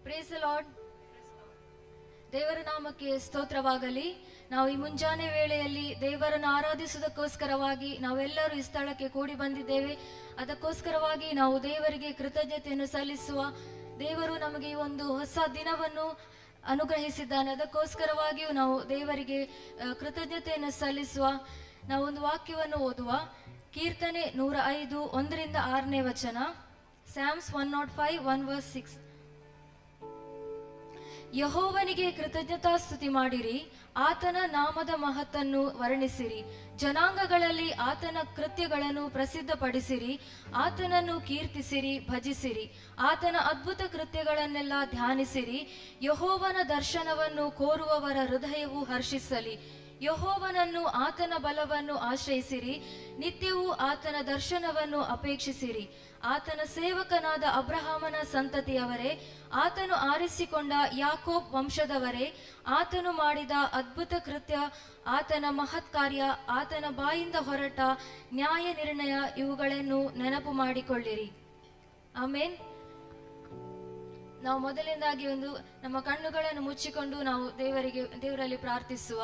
Praise the lord. ದೇವರ ನಾಮಕ್ಕೆ ಸ್ತೋತ್ರವಾಗಲಿ. ನಾವು ಈ ಮುಂಜಾನೆ ವೇಳೆಯಲ್ಲಿ ದೇವರನ್ನು ಆರಾಧಿಸುವುದಕ್ಕೋಸ್ಕರವಾಗಿ ನಾವೆಲ್ಲರೂ ಈ ಸ್ಥಳಕ್ಕೆ ಕೂಡಿ ಬಂದಿದ್ದೇವೆ. ಅದಕ್ಕೋಸ್ಕರವಾಗಿ ನಾವು ದೇವರಿಗೆ ಕೃತಜ್ಞತೆಯನ್ನು ಸಲ್ಲಿಸುವ. ದೇವರು ನಮಗೆ ಈ ಒಂದು ಹೊಸ ದಿನವನ್ನು ಅನುಗ್ರಹಿಸಿದ್ದಾನೆ. ಅದಕ್ಕೋಸ್ಕರವಾಗಿಯೂ ನಾವು ದೇವರಿಗೆ ಕೃತಜ್ಞತೆಯನ್ನು ಸಲ್ಲಿಸುವ. ನಾವು ಒಂದು ವಾಕ್ಯವನ್ನು ಓದುವ. ಕೀರ್ತನೆ 105 1ರಿಂದ 6ನೇ ವಚನ. ಸ್ಯಾಮ್ಸ್ 105 1:6. ಯೆಹೋವನಿಗೆ ಕೃತಜ್ಞತಾಸ್ತುತಿ ಮಾಡಿರಿ, ಆತನ ನಾಮದ ಮಹತ್ತನ್ನು ವರ್ಣಿಸಿರಿ. ಜನಾಂಗಗಳಲ್ಲಿ ಆತನ ಕೃತ್ಯಗಳನ್ನು ಪ್ರಸಿದ್ಧಪಡಿಸಿರಿ, ಆತನನ್ನು ಕೀರ್ತಿಸಿರಿ, ಭಜಿಸಿರಿ. ಆತನ ಅದ್ಭುತ ಕೃತ್ಯಗಳನ್ನೆಲ್ಲ ಧ್ಯಾನಿಸಿರಿ. ಯೆಹೋವನ ದರ್ಶನವನ್ನು ಕೋರುವವರ ಹೃದಯವು ಹರ್ಷಿಸಲಿ. ಯೆಹೋವನನ್ನು, ಆತನ ಬಲವನ್ನು ಆಶ್ರಯಿಸಿರಿ. ನಿತ್ಯವೂ ಆತನ ದರ್ಶನವನ್ನು ಅಪೇಕ್ಷಿಸಿರಿ. ಆತನ ಸೇವಕನಾದ ಅಬ್ರಹಾಮನ ಸಂತತಿಯವರೇ, ಆತನು ಆರಿಸಿಕೊಂಡ ಯಾಕೋಬ್ ವಂಶದವರೇ, ಆತನು ಮಾಡಿದ ಅದ್ಭುತ ಕೃತ್ಯ, ಆತನ ಮಹತ್ ಕಾರ್ಯ, ಆತನ ಬಾಯಿಂದ ಹೊರಟ ನ್ಯಾಯ ನಿರ್ಣಯ ಇವುಗಳನ್ನು ನೆನಪು ಮಾಡಿಕೊಳ್ಳಿರಿ. ಆಮೇನ್. ನಾವು ಮೊದಲನೇದಾಗಿ ನಮ್ಮ ಕಣ್ಣುಗಳನ್ನು ಮುಚ್ಚಿಕೊಂಡು ನಾವು ದೇವರಲ್ಲಿ ಪ್ರಾರ್ಥಿಸುವ.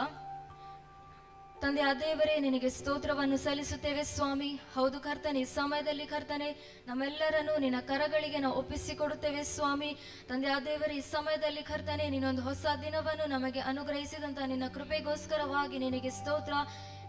ತಂದೆ ದೇವರೇ, ನಿನಗೆ ಸ್ತೋತ್ರವನ್ನು ಸಲ್ಲಿಸುತ್ತೇವೆ ಸ್ವಾಮಿ. ಹೌದು ಕರ್ತನೆ, ಈ ಸಮಯದಲ್ಲಿ ಕರ್ತನೆ ನಮ್ಮೆಲ್ಲರನ್ನು ನಿನ್ನ ಕರಗಳಿಗೆ ನಾವು ಒಪ್ಪಿಸಿಕೊಡುತ್ತೇವೆ ಸ್ವಾಮಿ. ತಂದೆ ದೇವರೇ, ಈ ಸಮಯದಲ್ಲಿ ಕರ್ತನೆ ನೀನೊಂದು ಹೊಸ ದಿನವನ್ನು ನಮಗೆ ಅನುಗ್ರಹಿಸಿದಂತ ನಿನ್ನ ಕೃಪೆಗೋಸ್ಕರವಾಗಿ ನಿನಗೆ ಸ್ತೋತ್ರ.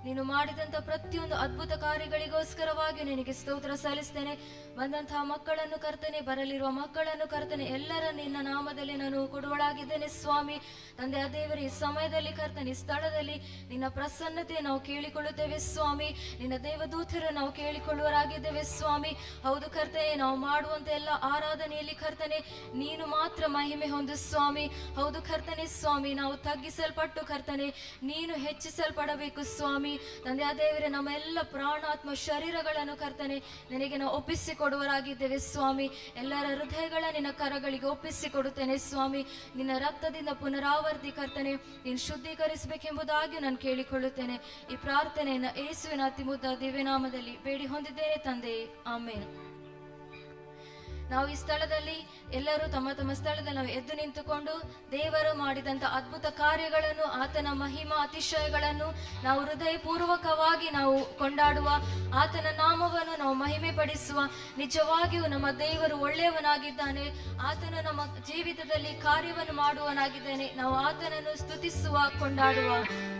ನೀನು ಮಾಡಿದಂಥ ಪ್ರತಿಯೊಂದು ಅದ್ಭುತ ಕಾರ್ಯಗಳಿಗೋಸ್ಕರವಾಗಿ ನಿನಗೆ ಸ್ತೋತ್ರ ಸಲ್ಲಿಸ್ತೇನೆ. ಬಂದಂತಹ ಮಕ್ಕಳನ್ನು ಕರ್ತನೆ, ಬರಲಿರುವ ಮಕ್ಕಳನ್ನು ಕರ್ತನೆ, ಎಲ್ಲರ ನಿನ್ನ ನಾಮದಲ್ಲಿ ನಾನು ಕೊಡುವಳಾಗಿದ್ದೇನೆ ಸ್ವಾಮಿ. ತಂದೆ ದೇವರೇ, ಈ ಸಮಯದಲ್ಲಿ ಕರ್ತನೆ, ಈ ಸ್ಥಳದಲ್ಲಿ ನಿನ್ನ ಪ್ರಸನ್ನತೆ ನಾವು ಕೇಳಿಕೊಳ್ಳುತ್ತೇವೆ ಸ್ವಾಮಿ. ನಿನ್ನ ದೇವದೂತರು ನಾವು ಕೇಳಿಕೊಳ್ಳುವರಾಗಿದ್ದೇವೆ ಸ್ವಾಮಿ. ಹೌದು ಕರ್ತನೆ, ನಾವು ಮಾಡುವಂತ ಎಲ್ಲ ಆರಾಧನೆಯಲ್ಲಿ ಕರ್ತನೆ ನೀನು ಮಾತ್ರ ಮಹಿಮೆ ಹೊಂದು ಸ್ವಾಮಿ. ಹೌದು ಕರ್ತನೆ ಸ್ವಾಮಿ, ನಾವು ತಗ್ಗಿಸಲ್ಪಟ್ಟು ಕರ್ತನೆ ನೀನು ಹೆಚ್ಚಿಸಲ್ಪಡಬೇಕು ಸ್ವಾಮಿ. ತಂದೆ ದೇವರೇ, ನಮ್ಮ ಎಲ್ಲ ಪ್ರಾಣಾತ್ಮ ಶರೀರಗಳನ್ನು ಕರ್ತನೆ ನಿನಗೆ ನಾವು ಒಪ್ಪಿಸಿಕೊಡುವರಾಗಿದ್ದೇವೆ ಸ್ವಾಮಿ. ಎಲ್ಲರ ಹೃದಯಗಳ ನಿನ್ನ ಕರಗಳಿಗೆ ಒಪ್ಪಿಸಿಕೊಡುತ್ತೇನೆ ಸ್ವಾಮಿ. ನಿನ್ನ ರಕ್ತದಿಂದ ಪುನರಾವರ್ತಿ ಕರ್ತನೆ ನೀನು ಶುದ್ಧೀಕರಿಸಬೇಕೆಂಬುದಾಗಿ ನಾನು ಕೇಳಿಕೊಳ್ಳುತ್ತೇನೆ. ಈ ಪ್ರಾರ್ಥನೆಯನ್ನು ಯೇಸುವಿನ ಅತಿ ಮುದ್ದ ದಿವ್ಯನಾಮದಲ್ಲಿ ಬೇಡಿ ಹೊಂದಿದ್ದೇನೆ ತಂದೆ, ಆಮೇನ್. ನಾವು ಈ ಸ್ಥಳದಲ್ಲಿ ಎಲ್ಲರೂ ತಮ್ಮ ತಮ್ಮ ಸ್ಥಳದಲ್ಲಿ ನಾವು ಎದ್ದು ನಿಂತುಕೊಂಡು ದೇವರು ಮಾಡಿದಂಥ ಅದ್ಭುತ ಕಾರ್ಯಗಳನ್ನು, ಆತನ ಮಹಿಮಾ ಅತಿಶಯಗಳನ್ನು ನಾವು ಹೃದಯಪೂರ್ವಕವಾಗಿ ನಾವು ಕೊಂಡಾಡುವ. ಆತನ ನಾಮವನ್ನು ನಾವು ಮಹಿಮೆ ಪಡಿಸುವ. ನಿಜವಾಗಿಯೂ ನಮ್ಮ ದೇವರು ಒಳ್ಳೆಯವನಾಗಿದ್ದಾನೆ. ಆತನು ನಮ್ಮ ಜೀವಿತದಲ್ಲಿ ಕಾರ್ಯವನ್ನು ಮಾಡುವನಾಗಿದ್ದಾನೆ. ನಾವು ಆತನನ್ನು ಸ್ತುತಿಸುವ, ಕೊಂಡಾಡುವ.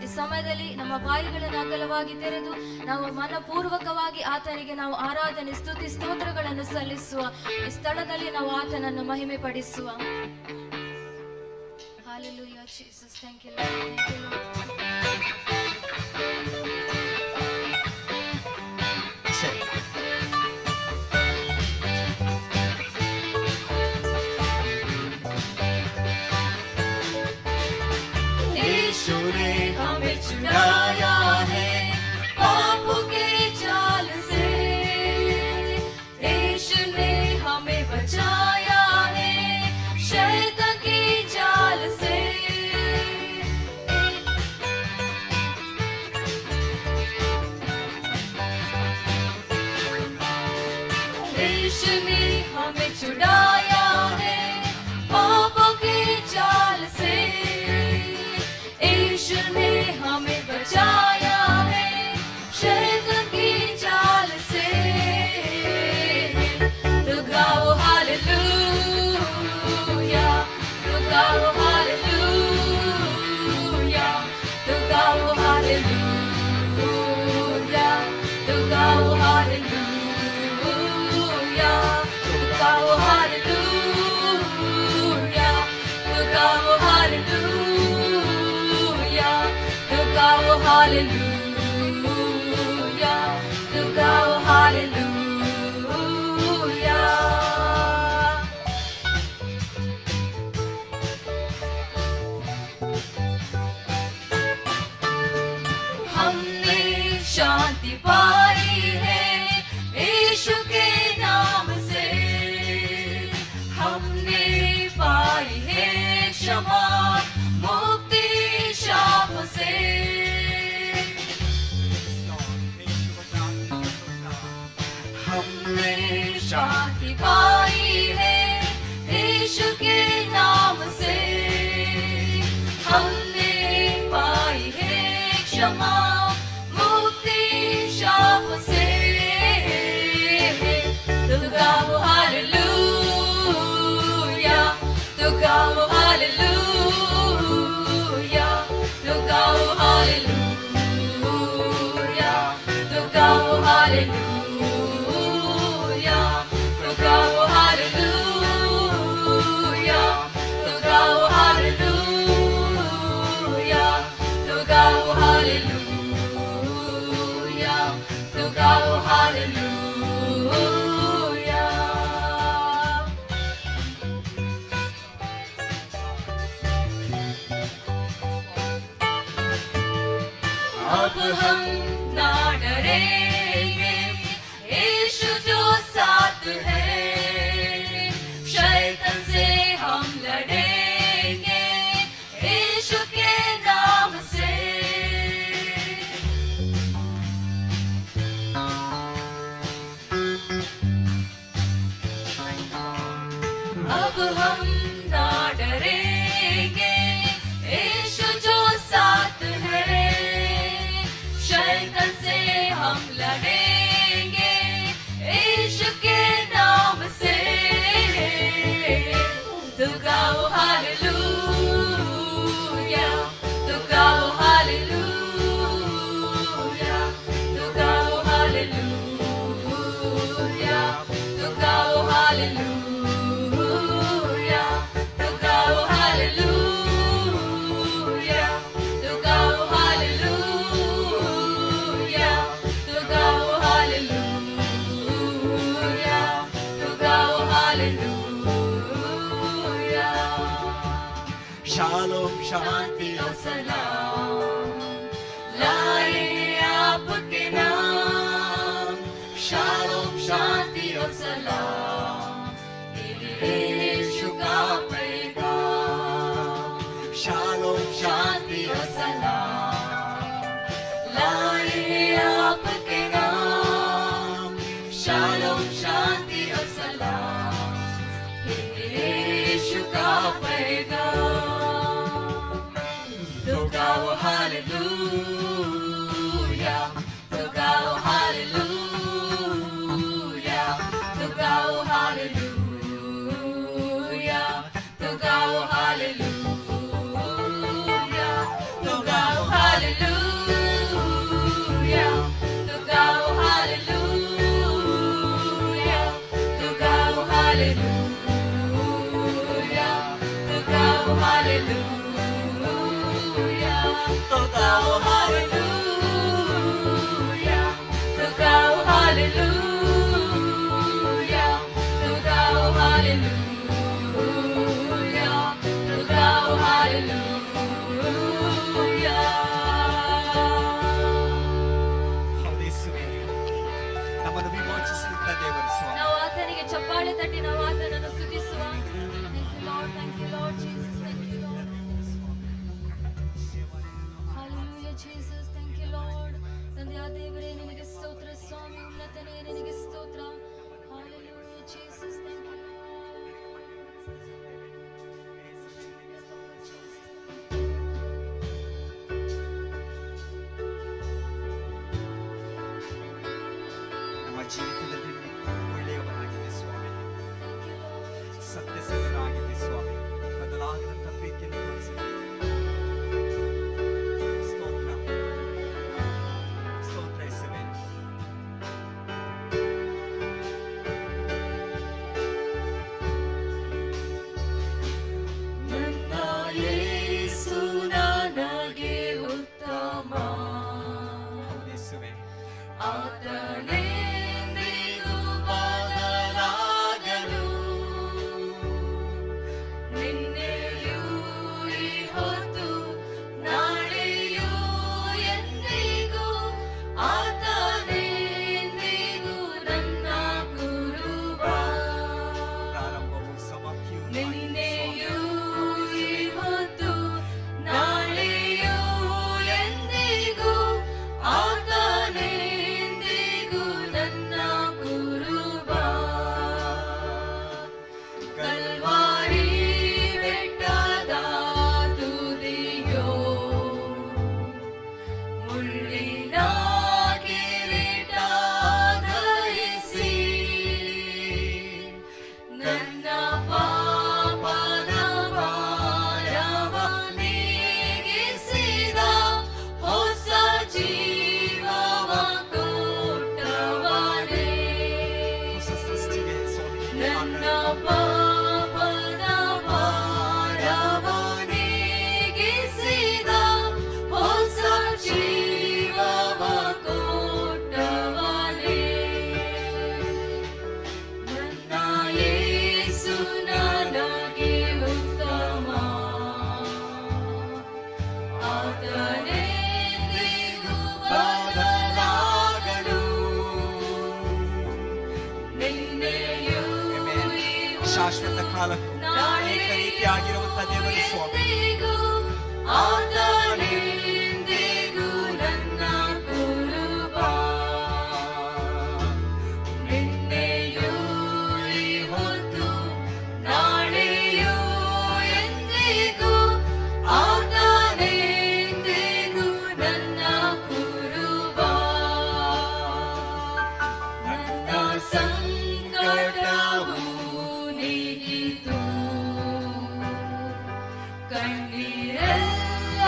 ಈ ಸಮಯದಲ್ಲಿ ನಮ್ಮ ಬಾಯಿಗಳನ್ನು ಅಗಲವಾಗಿ ತೆರೆದು ನಾವು ಮನಪೂರ್ವಕವಾಗಿ ಆತನಿಗೆ ನಾವು ಆರಾಧನೆ, ಸ್ತುತಿ, ಸ್ತೋತ್ರಗಳನ್ನು ಸಲ್ಲಿಸುವ. ಈ ಸ್ಥಳದಲ್ಲಿ ನಾವು ಆತನನ್ನು ಮಹಿಮೆ ಪಡಿಸುವ. Hallelujah, Jesus. Thank you, Lord. Thank you, Lord. यीशु ने हमें छुड़ाया है पापों के जाल से, यीशु ने हमें बचाया है शैतान के जाल से। यीशु ने हमें छुड़ाया है पापों के जाल से, यीशु ने हमें बचाया है शैतान के जाल से। तो गाओ हालेलुया, तो गाओ हालेलुया, तो गाओ हालेलुया, तो गाओ हालेलुया, तो गाओ हालेलुया, तो गाओ हालेलुया, तो गाओ हालेलुया, तो गाओ हालेलुया। हमने शांति पाई है यीशु के नाम से, हमने पाई है क्षमा मुक्ति शाप से। हमने शांति पाई है यीशु के नाम क्षमा मुक्ति शाप से तो गाओ हालेलुया तो गाओ हालेलुया तो गाओ हालेलुया तो गाओ हालेलुया तो गाओ हालेलुया तो गाओ हालेलुया तो गाओ हालेलुया तो गाओ हालेलुया अब हम ना डरेंगे यीशु जो साथ है शैतान से हम लड़ेंगे यीशु के नाम से अब हम ना डरेंगे यीशु जो साथ है शैतान से हम लड़ेंगे यीशु के नाम से तो गाओ हालेलुया तो गाओ हालेलुया तो गाओ हालेलुया तो गाओ हालेलुया तो गाओ हालेलुया तो गाओ हालेलुया तो गाओ हालेलुया तो गाओ हालेलुया शालोम शांति और सलाम लाए आपके नाम शालोम शांति और सलाम यीशु का पैगाम शालोम शांति और सलाम लाए आपके नाम शालोम शांति और सलाम यीशु का पैगाम तो गाओ हालेलुया तो गाओ हालेलुया तो गाओ हालेलुया तो गाओ हालेलुया तो गाओ हालेलुया तो गाओ हालेलुया तो गाओ हालेलुया तो गाओ हालेलुया तो गाओ हालेलुया तो गाओ हालेलुया तो गाओ हालेलुया तो गाओ हालेलुया ಹೌದು ಯೇಸುವೇ, ನಮ್ಮನ್ನು ವಿಮೋಚಿಸಿದ ದೇವರು ಸ್ವಾಮಿ. ನಾವು ಆತನಿಗೆ ಚಪ್ಪಾಳೆ ತಟ್ಟಿ ನಾವು ಆತನನ್ನು ಸ್ತುತಿಸುವ. Thank you Lord Jesus, thank you Lord. Hallelujah Jesus, thank you. ಅನೇಕ ರೀತಿಯಾಗಿರುವಂತಹ ದೇವರು ಸ್ವಾಮಿ. ಎಂದಿಗೂ ಆತನೆಂದಿಗೂ ನನ್ನ ಕುರುಬ. ನಿನ್ನೆಯೂ ಈ ಹೊತ್ತು ನಾಳೆಯೂ ಎಂದಿಗೂ ಆತನೆಂದಿಗೂ ನನ್ನ ಕುರುಬ. ನನ್ನ ಸಂಕಟವು ನೀಗಿತು, ಕಣ್ಣೀರೆಲ್ಲ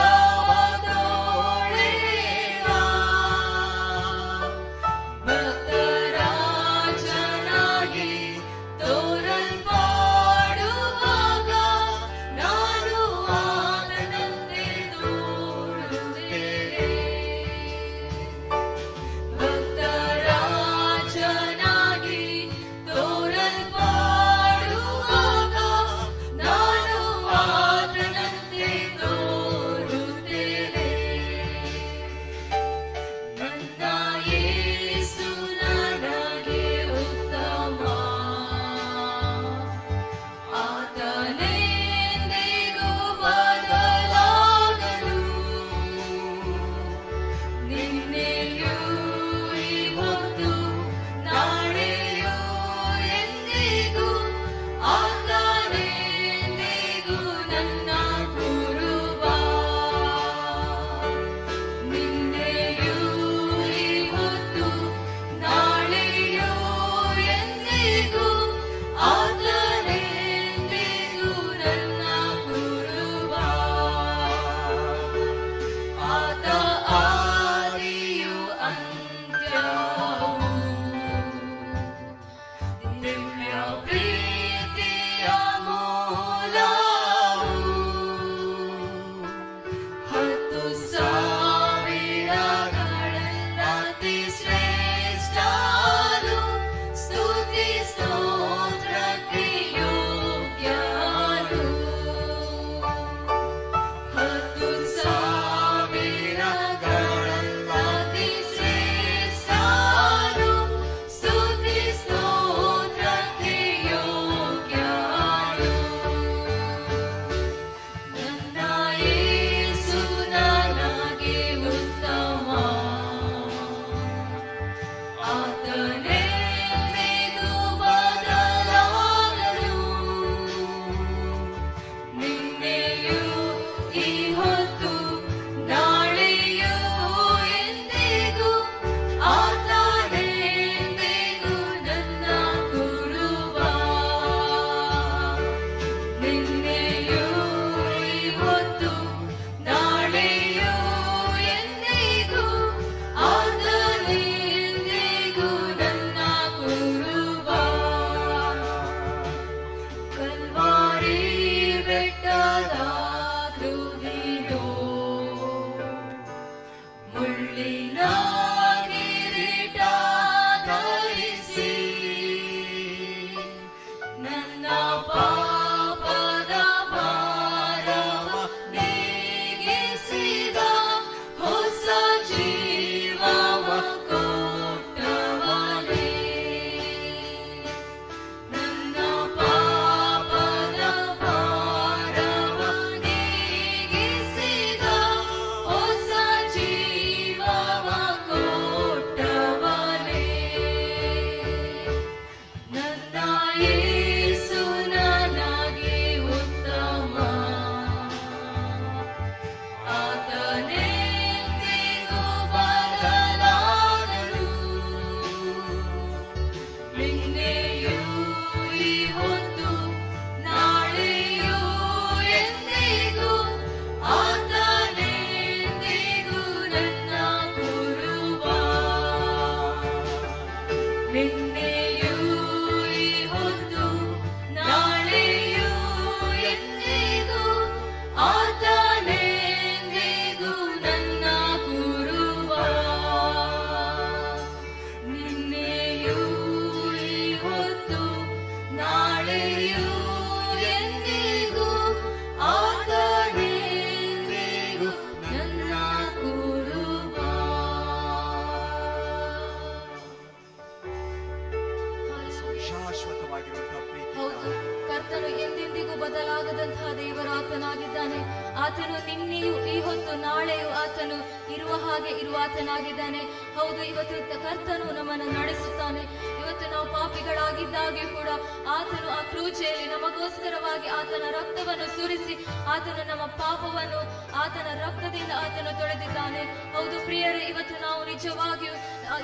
ಬದಲಾಗದಂತಹ ದೇವರು ಆತನಾಗಿದ್ದಾನೆ. ಆತನು ನಿನ್ನೆಯೂ ಈ ಹೊತ್ತು ನಾಳೆಯೂ ಆತನು ಇರುವ ಹಾಗೆ ಇರುವ ಆತನಾಗಿದ್ದಾನೆ. ಹೌದು, ಇವತ್ತು ಕರ್ತನು ನಮ್ಮನ್ನು ನಡೆಸುತ್ತಾನೆ. ಇವತ್ತು ನಾವು ಪಾಪಿಗಳಾಗಿದ್ದಾಗ್ಯೂ ಕೂಡ ಆತನು ಆ ಕ್ರೂಜೆಯಲ್ಲಿ ನಮಗೋಸ್ಕರವಾಗಿ ಆತನ ರಕ್ತವನ್ನು ಸುರಿಸಿ ಆತನು ನಮ್ಮ ಪಾಪವನ್ನು ಆತನ ರಕ್ತದಿಂದ ಆತನು ತೊಳೆದಿದ್ದಾನೆ. ಹೌದು ಪ್ರಿಯರೇ, ಇವತ್ತು ನಾವು ನಿಜವಾಗಿಯೂ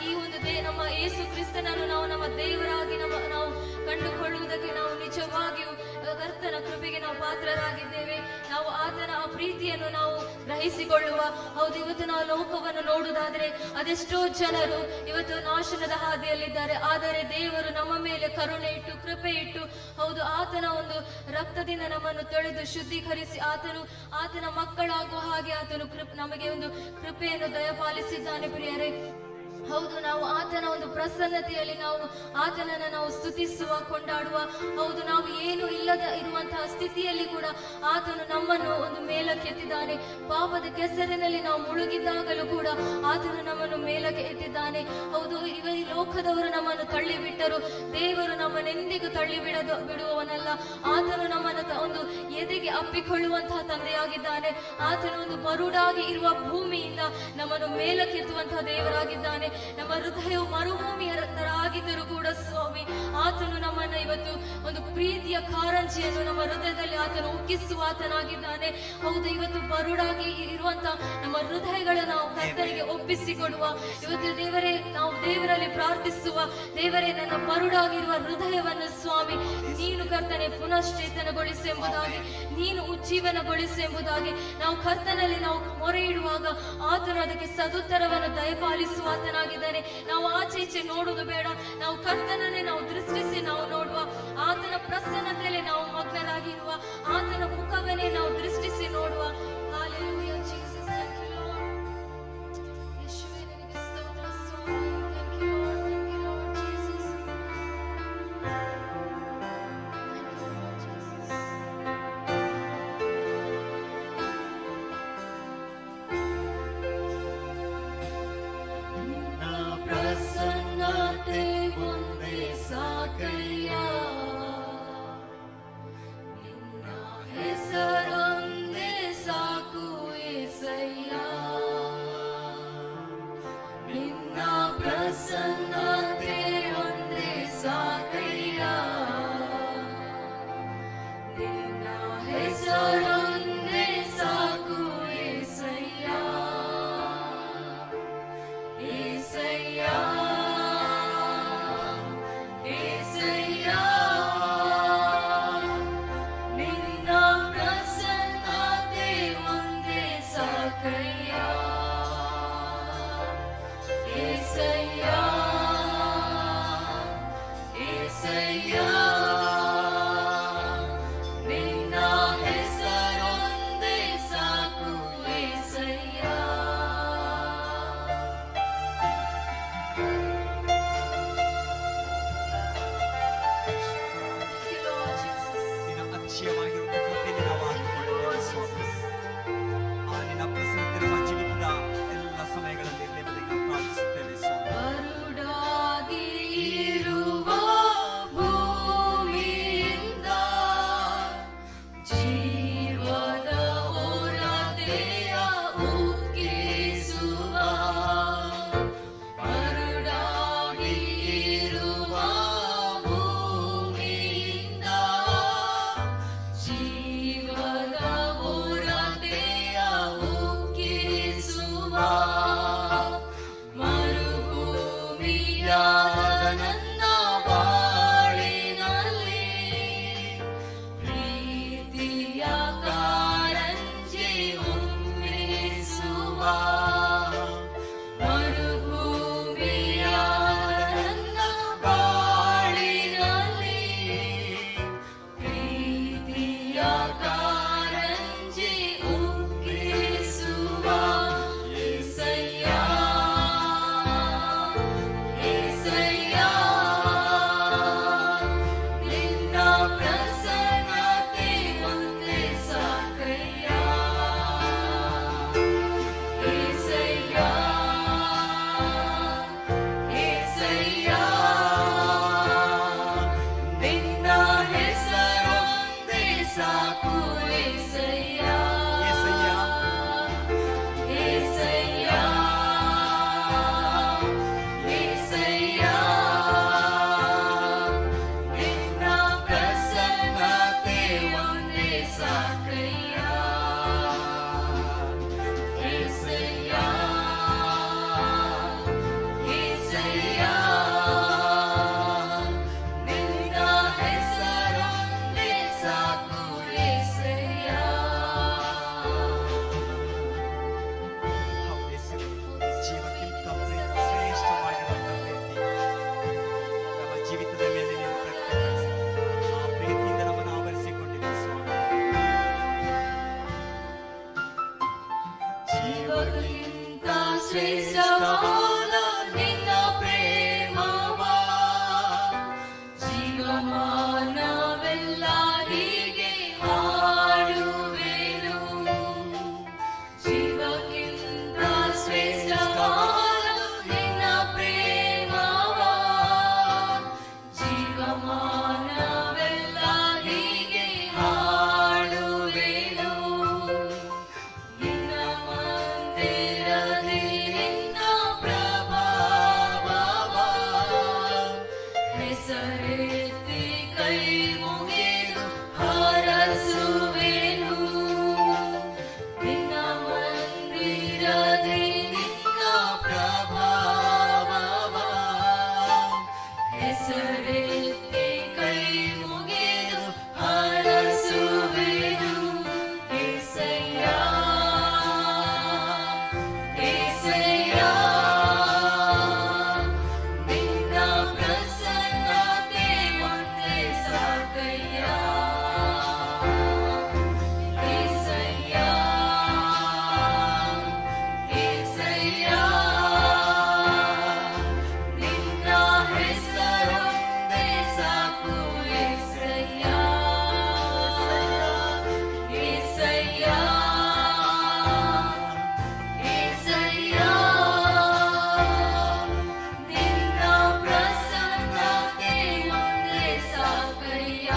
ಈ ಒಂದು ನಮ್ಮ ಯೇಸು ಕ್ರಿಸ್ತನನ್ನು ನಾವು ನಮ್ಮ ದೇವರಾಗಿ ನಾವು ಕಂಡುಕೊಳ್ಳುವುದಕ್ಕೆ ನಾವು ನಿಜವಾಗಿಯೂ ಕರ್ತನ ಕೃಪೆಗೆ ನಾವು ಪಾತ್ರರಾಗಿದ್ದೇವೆ. ನಾವು ಆತನ ಆ ಪ್ರೀತಿಯನ್ನು ನಾವು ಗ್ರಹಿಸಿಕೊಳ್ಳುವ. ಹೌದು, ಇವತ್ತು ನಾವು ಲೋಕವನ್ನು ನೋಡುವುದಾದರೆ ಅದೆಷ್ಟೋ ಜನರು ಇವತ್ತು ನಾಶನದ ಹಾದಿಯಲ್ಲಿದ್ದಾರೆ. ಆದರೆ ದೇವರು ನಮ್ಮ ಮೇಲೆ ಕರುಣೆ ಇಟ್ಟು ಕೃಪೆ ಇಟ್ಟು ಹೌದು ಆತನ ಒಂದು ರಕ್ತದಿಂದ ನಮ್ಮನ್ನು ತೊಳೆದು ಶುದ್ಧೀಕರಿಸಿ ಆತನ ಮಕ್ಕಳಾಗುವ ಹಾಗೆ ಆತನು ನಮಗೆ ಒಂದು ಕೃಪೆಯನ್ನು ದಯಪಾಲಿಸಿದ್ದಾನೆ. ಪ್ರಿಯರೇ, ಹೌದು, ನಾವು ಆತನ ಒಂದು ಪ್ರಸನ್ನತೆಯಲ್ಲಿ ನಾವು ಆತನನ್ನು ನಾವು ಸ್ತುತಿಸುವ, ಕೊಂಡಾಡುವ. ಹೌದು, ನಾವು ಏನು ಇಲ್ಲದ ಇರುವಂತಹ ಸ್ಥಿತಿಯಲ್ಲಿ ಕೂಡ ಆತನು ನಮ್ಮನ್ನು ಒಂದು ಮೇಲಕ್ಕೆ ಎತ್ತಿದ್ದಾನೆ. ಪಾಪದ ಕೆಸರಿನಲ್ಲಿ ನಾವು ಮುಳುಗಿದ್ದಾಗಲೂ ಕೂಡ ಆತನು ನಮ್ಮನ್ನು ಮೇಲಕ್ಕೆ ಎತ್ತಿದ್ದಾನೆ. ಹೌದು, ಈ ಲೋಕದವರು ನಮ್ಮನ್ನು ತಳ್ಳಿಬಿಟ್ಟರು, ದೇವರು ನಮ್ಮನ್ನೆಂದಿಗೂ ಬಿಡುವವನಲ್ಲ. ಆತನು ನಮ್ಮನ್ನು ಒಂದು ಎದೆಗೆ ಅಪ್ಪಿಕೊಳ್ಳುವಂತಹ ತಂದೆಯಾಗಿದ್ದಾನೆ. ಆತನು ಒಂದು ಬರುಡಾಗಿ ಇರುವ ಭೂಮಿಯಿಂದ ನಮ್ಮನ್ನು ಮೇಲಕ್ಕೆ ಎತ್ತುವಂತಹ ದೇವರಾಗಿದ್ದಾನೆ. ನಮ್ಮ ಹೃದಯವು ಮರುಭೂಮಿಯ ತರ ಆಗಿದ್ದರೂ ಕೂಡ ಸ್ವಾಮಿ ಆತನು ನಮ್ಮನ್ನ ಇವತ್ತು ಒಂದು ಪ್ರೀತಿಯ ಕಾರಂಜಿಯನ್ನು ನಮ್ಮ ಹೃದಯದಲ್ಲಿ ಆತನು ಉಕ್ಕಿಸುವ ಆತನಾಗಿದ್ದಾನೆ. ಹೌದು, ಇವತ್ತು ಬರುಡಾಗಿ ಇರುವಂತಹ ನಮ್ಮ ಹೃದಯಗಳನ್ನು ನಾವು ಕರ್ತನಿಗೆ ಒಪ್ಪಿಸಿಕೊಡುವ. ಇವತ್ತು ದೇವರೇ, ನಾವು ದೇವರಲ್ಲಿ ಪ್ರಾರ್ಥಿಸುವ. ದೇವರೇ, ನನ್ನ ಬರುಡಾಗಿರುವ ಹೃದಯವನ್ನು ಸ್ವಾಮಿ ನೀನು ಕರ್ತನೆ ಪುನಶ್ಚೇತನಗೊಳಿಸು ಎಂಬುದಾಗಿ, ನೀನು ಉಜ್ಜೀವನಗೊಳಿಸು ಎಂಬುದಾಗಿ ನಾವು ಕರ್ತನಲ್ಲಿ ನಾವು ಮೊರೆ ಇಡುವಾಗ ಆತನು ಅದಕ್ಕೆ ಸದುತ್ತರವನ್ನು ದಯಪಾಲಿಸುವ ಆತನಾಗಿದ್ದಾನೆ. ನಾವು ಆಚೆ ಈಚೆ ನೋಡುವುದು ಬೇಡ, ನಾವು ಕರ್ತನನ್ನೇ ನಾವು ದೃಷ್ಟಿಸಿ ನಾವು ನೋಡುವ. ಆತನ ಪ್ರಸನ್ನತೆಯಲ್ಲಿ ನಾವು ಮಗ್ನರಾಗಿರುವ, ಆತನ ಮುಖವನ್ನೇ ನಾವು ದೃಷ್ಟಿಸಿ ನೋಡುವ. Hallelujah, Jesus. Thank you, Lord. ಯೇಸುವೇ, ನಿನಗೆ ಸ್ತೋತ್ರ ಸ್ವಾಮಿ. Thank you, Lord. Thank you, Lord Jesus. Thank you, Lord Jesus. ಪ್ರಸನ್ನತೆ ಒಂದೇ ಸಾಕಯ್ಯ, ನಿನ್ನ ಹೆಸರೊಂದೇ ಸಾಕು ಏಸಯ್ಯ. ನಿನ್ನ ಪ್ರಸನ್ನತೆ ಒಂದೇ ಸಾಕಯ್ಯ, ನಿನ್ನ ಹೆಸರೊಂದೇ ಸಾಕು ಏಸಯ್ಯ. ಏಸಯ್ಯ, ಏಸಯ್ಯ, ನಿನ್ನ ಪ್ರಸನ್ನತೆ ಒಂದೇ ಸಾಕಯ್ಯ. ಏಸಯ್ಯ, ಏಸಯ್ಯ, ನಿನ್ನ ಹೆಸರೊಂದೇ ಸಾಕು ಏಸಯ್ಯ. ನಿನ್ನ ಅಕ್ಷಯವಾಗಿರುವ ಕೃಪೆಯಲ್ಲಿ ನಾವು ಆತುಕೊಳ್ಳುತ್ತೇವೆ ಸ್ವಾಮಿ. ನಿನ್ನ ಪ್ರಸನ್ನತೆ ನಮ್ಮ ಜೀವಿತದ ಎಲ್ಲ ಸಮಯಗಳಲ್ಲಿ ಇರಲಿ ನಾವು ಪ್ರಾರ್ಥಿಸುತ್ತೇವೆ ಸ್ವಾಮಿ. ಬರುಡಾಗಿ ಇರುವ ಭೂಮಿಯಿಂದ ಜೀವದ ಹೊರತೆಯ ಉಕ್ಕಿಸುವ. ಬರುಡಾಗಿ ಇರುವ ಭೂಮಿಯಿಂದ ಜೀವದ ಹೊರತೆಯ ಉಕ್ಕಿಸುವ. ಮರುಭೂಮಿಯಾದ ನನ್ನ ಬಾಳಿನಲ್ಲಿ ಪ್ರೀತಿಯ ಕಾರಂಜಿ ಉಮ್ಮಿಸುವ. ಮರುಭೂಮಿಯಾದ ನನ್ನ ಬಾಳಿನಲ್ಲಿ ಪ್ರೀತಿಯ ಕಾರಂಜಿ ಉಕ್ಕಿಸುವ. ಏಸಯ್ಯ, ಏಸಯ್ಯ, ನಿನ್ನ ಪ್ರಸನ್ನತೆ ಒಂದೇ ಸಾಕಯ್ಯ. ಏಸಯ್ಯ, ಏಸಯ್ಯ, ನಿನ್ನ ಹೆಸರೊಂದೇ ಸಾಕು ಸಾಕಯ್ಯ ಏಸಯ್ಯ ಏಸಯ್ಯ ನಿನ್ನ ಹೆಸರೊಂದೇ ಸಾಕು ಏಸಯ್ಯ ಹೌದೇಸು, ಜೀವಕ್ಕಿಂತ ಶ್ರೇಷ್ಠವಾಗಿರುವಂತಹ ಪ್ರೀತಿ ನಮ್ಮ ಜೀವಿತದ ಮೇಲೆ ನೀವು ಪ್ರಕಟಿಸಿ ಆ ಪ್ರೀತಿಯಿಂದ ನಮ್ಮನ್ನು ಆವರಿಸಿಕೊಂಡಿದೆ ಸ್ವಾಮಿ. ಜೀವಕ್ಕಿಂತ ಶ್ರೇಷ್ಠವಾದ ನಿನ್ನ ಪ್ರೇಮವ ಜೀವಮಾನವೆಲ್ಲ ಹೀಗೆ ಹಾಡುವೆನು. ಜೀವಕ್ಕಿಂತ ಶ್ರೇಷ್ಠವಾದ ನಿನ್ನ ಪ್ರೇಮವ ಜೀವಮಾನವೆಲ್ಲ ಹೀಗೆ ಹಾಡುವೆನು. ನಿನ್ನ ಮಂದಿರದಿ ನಿನ್ನ ಪ್ರಭಾವವ ಹೆಸರೆತ್ತಿ ಕೈ ಮುಗಿದು ಹರಸುವೆನು. ನಿನ್ನ ಮಂದಿರದಿ ನಿನ್ನ ಪ್ರಭಾವವ ಹೆಸರೆತ್ತಿ ಕೈ ಮುಗಿದು ಹರಸುವೆನು. ಏಸಯ್ಯ ಏಸಯ್ಯ ನಿನ್ನ ಪ್ರಸನ್ನತೆ ಒಂದೇ ಸಾಕಯ್ಯ ಏಸಯ್ಯ ಏಸಯ್ಯ ನಿನ್ನ ಹೆಸರೊಂದೇ ಸಾಕು ಏಸಯ್ಯ ಏಸಯ್ಯ ಏಸಯ್ಯ ನಿನ್ನ ಪ್ರಸನ್ನತೆ ಒಂದೇ ಸಾಕಯ್ಯ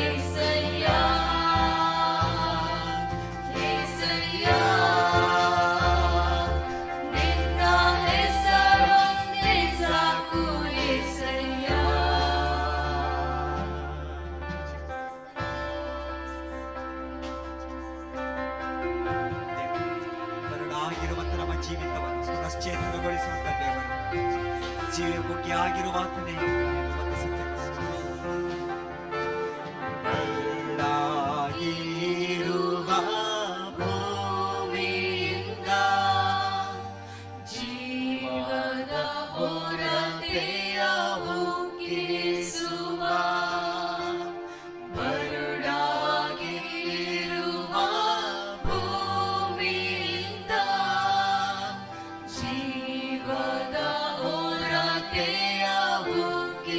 ಏಸಯ್ಯ ಏಸಯ್ಯ ನಿನ್ನ ಹೆಸರೊಂದೇ ಸಾಕು ಏಸಯ್ಯ ಬರಡಾಗಿರುವಂತ ನಮ್ಮ ಜೀವಿತವನ್ನು ಪುನಶ್ಚೇತನಗೊಳಿಸುವಂತ ದೇವರು, ಜೀವಮುಖಿಯಾಗಿರುವಾತನೇ ಬರಡಾಗಿರುವ ಭೂಮಿಯಿಂದ ಜೀವದ ಹೊರತೆಯ ಉಕ್ಕಿಸುವ ಬರಡಾಗಿರುವ ಭೂಮಿಯಿಂದ ಜೀವದ ಹೊರತೆಯ ಉಕ್ಕಿಸುವ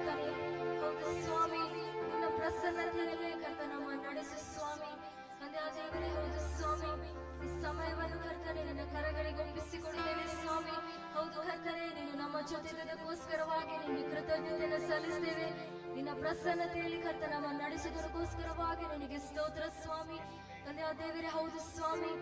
ಕರ್ತನೆ. ಹೌದು ಸ್ವಾಮಿ, ನಿನ್ನ ಪ್ರಸನ್ನತೆಯಲ್ಲೇ ಕರ್ತನಮ್ಮ ನಡೆಸು ಸ್ವಾಮಿ. ತಂದೆ ಆ ದೇವರೇ, ಹೌದು ಸ್ವಾಮಿ, ಈ ಸಮಯವನ್ನು ಕರ್ತನೆ ನಿನ್ನ ಕರಗಳಿಗೆ ಒಪ್ಪಿಸಿಕೊಡುತ್ತೇವೆ ಸ್ವಾಮಿ. ಹೌದು ಕರ್ತನೆ, ನೀನು ನಮ್ಮ ಜೊತೆಗೋಸ್ಕರವಾಗಿ ನಿನ್ನ ಕೃತಜ್ಞತೆಯನ್ನು ಸಲ್ಲಿಸ್ತೇವೆ. ನಿನ್ನ ಪ್ರಸನ್ನತೆಯಲ್ಲಿ ಕರ್ತನಮ್ಮ ನಡೆಸುವುದಕ್ಕೋಸ್ಕರವಾಗಿ ನಿನಗೆ ಸ್ತೋತ್ರ ಸ್ವಾಮಿ. ತಂದೆ ಆ ದೇವರೇ, ಹೌದು ಸ್ವಾಮಿ,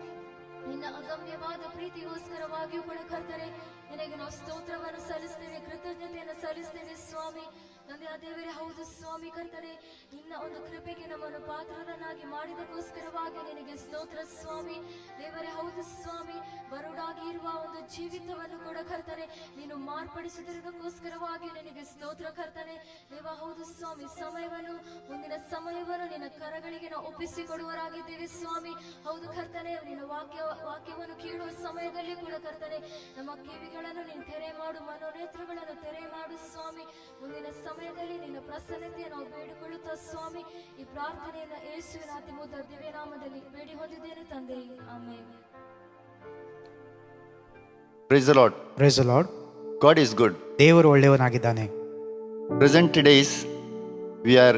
ನಿನ್ನ ಅಗಮ್ಯವಾದ ಪ್ರೀತಿಗೋಸ್ಕರವಾಗಿಯೂ ಕೂಡ ಕರ್ತನೆ ನಿನಗೆ ನಾವು ಸ್ತೋತ್ರವನ್ನು ಸಲ್ಲಿಸ್ತೇವೆ, ಕೃತಜ್ಞತೆಯನ್ನು ಸಲ್ಲಿಸ್ತೇವೆ ಸ್ವಾಮಿ. ತಂದೆ ಆ ದೇವರೇ, ಹೌದು ಸ್ವಾಮಿ ಕರ್ತನೆ, ನಿನ್ನ ಒಂದು ಕೃಪೆಗೆ ನಮ್ಮನ್ನು ಪಾತ್ರರನ್ನಾಗಿ ಮಾಡಿದಕ್ಕೋಸ್ಕರವಾಗಿ ನಿನಗೆ ಸ್ತೋತ್ರ ಸ್ವಾಮಿ. ದೇವರೇ, ಹೌದು ಸ್ವಾಮಿ, ಬರುಡಾಗಿ ಇರುವ ಒಂದು ಜೀವಿತವನ್ನು ಕೂಡ ಕರ್ತನೆ ನೀನು ಮಾರ್ಪಡಿಸುವುದಕ್ಕೋಸ್ಕರವಾಗಿ ನಿನಗೆ ಸ್ತೋತ್ರ ಕರ್ತನೆ. ದೇವ, ಹೌದು ಸ್ವಾಮಿ, ಸಮಯವನ್ನು ಮುಂದಿನ ಸಮಯವನ್ನು ನಿನ್ನ ಕರಗಳಿಗೆ ನಾವು ಒಪ್ಪಿಸಿಕೊಡುವರಾಗಿದ್ದೇವೆ ಸ್ವಾಮಿ. ಹೌದು ಕರ್ತನೆ, ನಿನ್ನ ವಾಕ್ಯವನ್ನು ಕೇಳುವ ಸಮಯದಲ್ಲಿ ಕೂಡ ಕರ್ತನೆ ನಮ್ಮ ಕಿವಿಗಳನ್ನು ನೀನು ತೆರೆ ಮಾಡು, ಮನೋನೇತ್ರಗಳನ್ನು ತೆರೆ ಮಾಡು ಸ್ವಾಮಿ. ಮುಂದಿನ ಸಮಯದಲ್ಲಿ ನಿನ್ನ ಪ್ರಸನ್ನತೆಯನ್ನು ನಾವು ಬೇಡಿಕೊಳ್ಳುತ್ತಾ ಸ್ವಾಮಿ, ಈ ಪ್ರಾರ್ಥನೆಯನ್ನು ಯೇಸುವಿನ ಅತಿ ಮುದ್ದ ದಿವ್ಯನಾಮದಲ್ಲಿ ಬೇಡಿ ಹೊಂದಿದ್ದೇನೆ ತಂದೆ, amen. Praise the Lord. Praise the lord. God is good. ದೇವರು ಒಳ್ಳೆಯವನಾಗಿದ್ದಾನೆ. Present days we are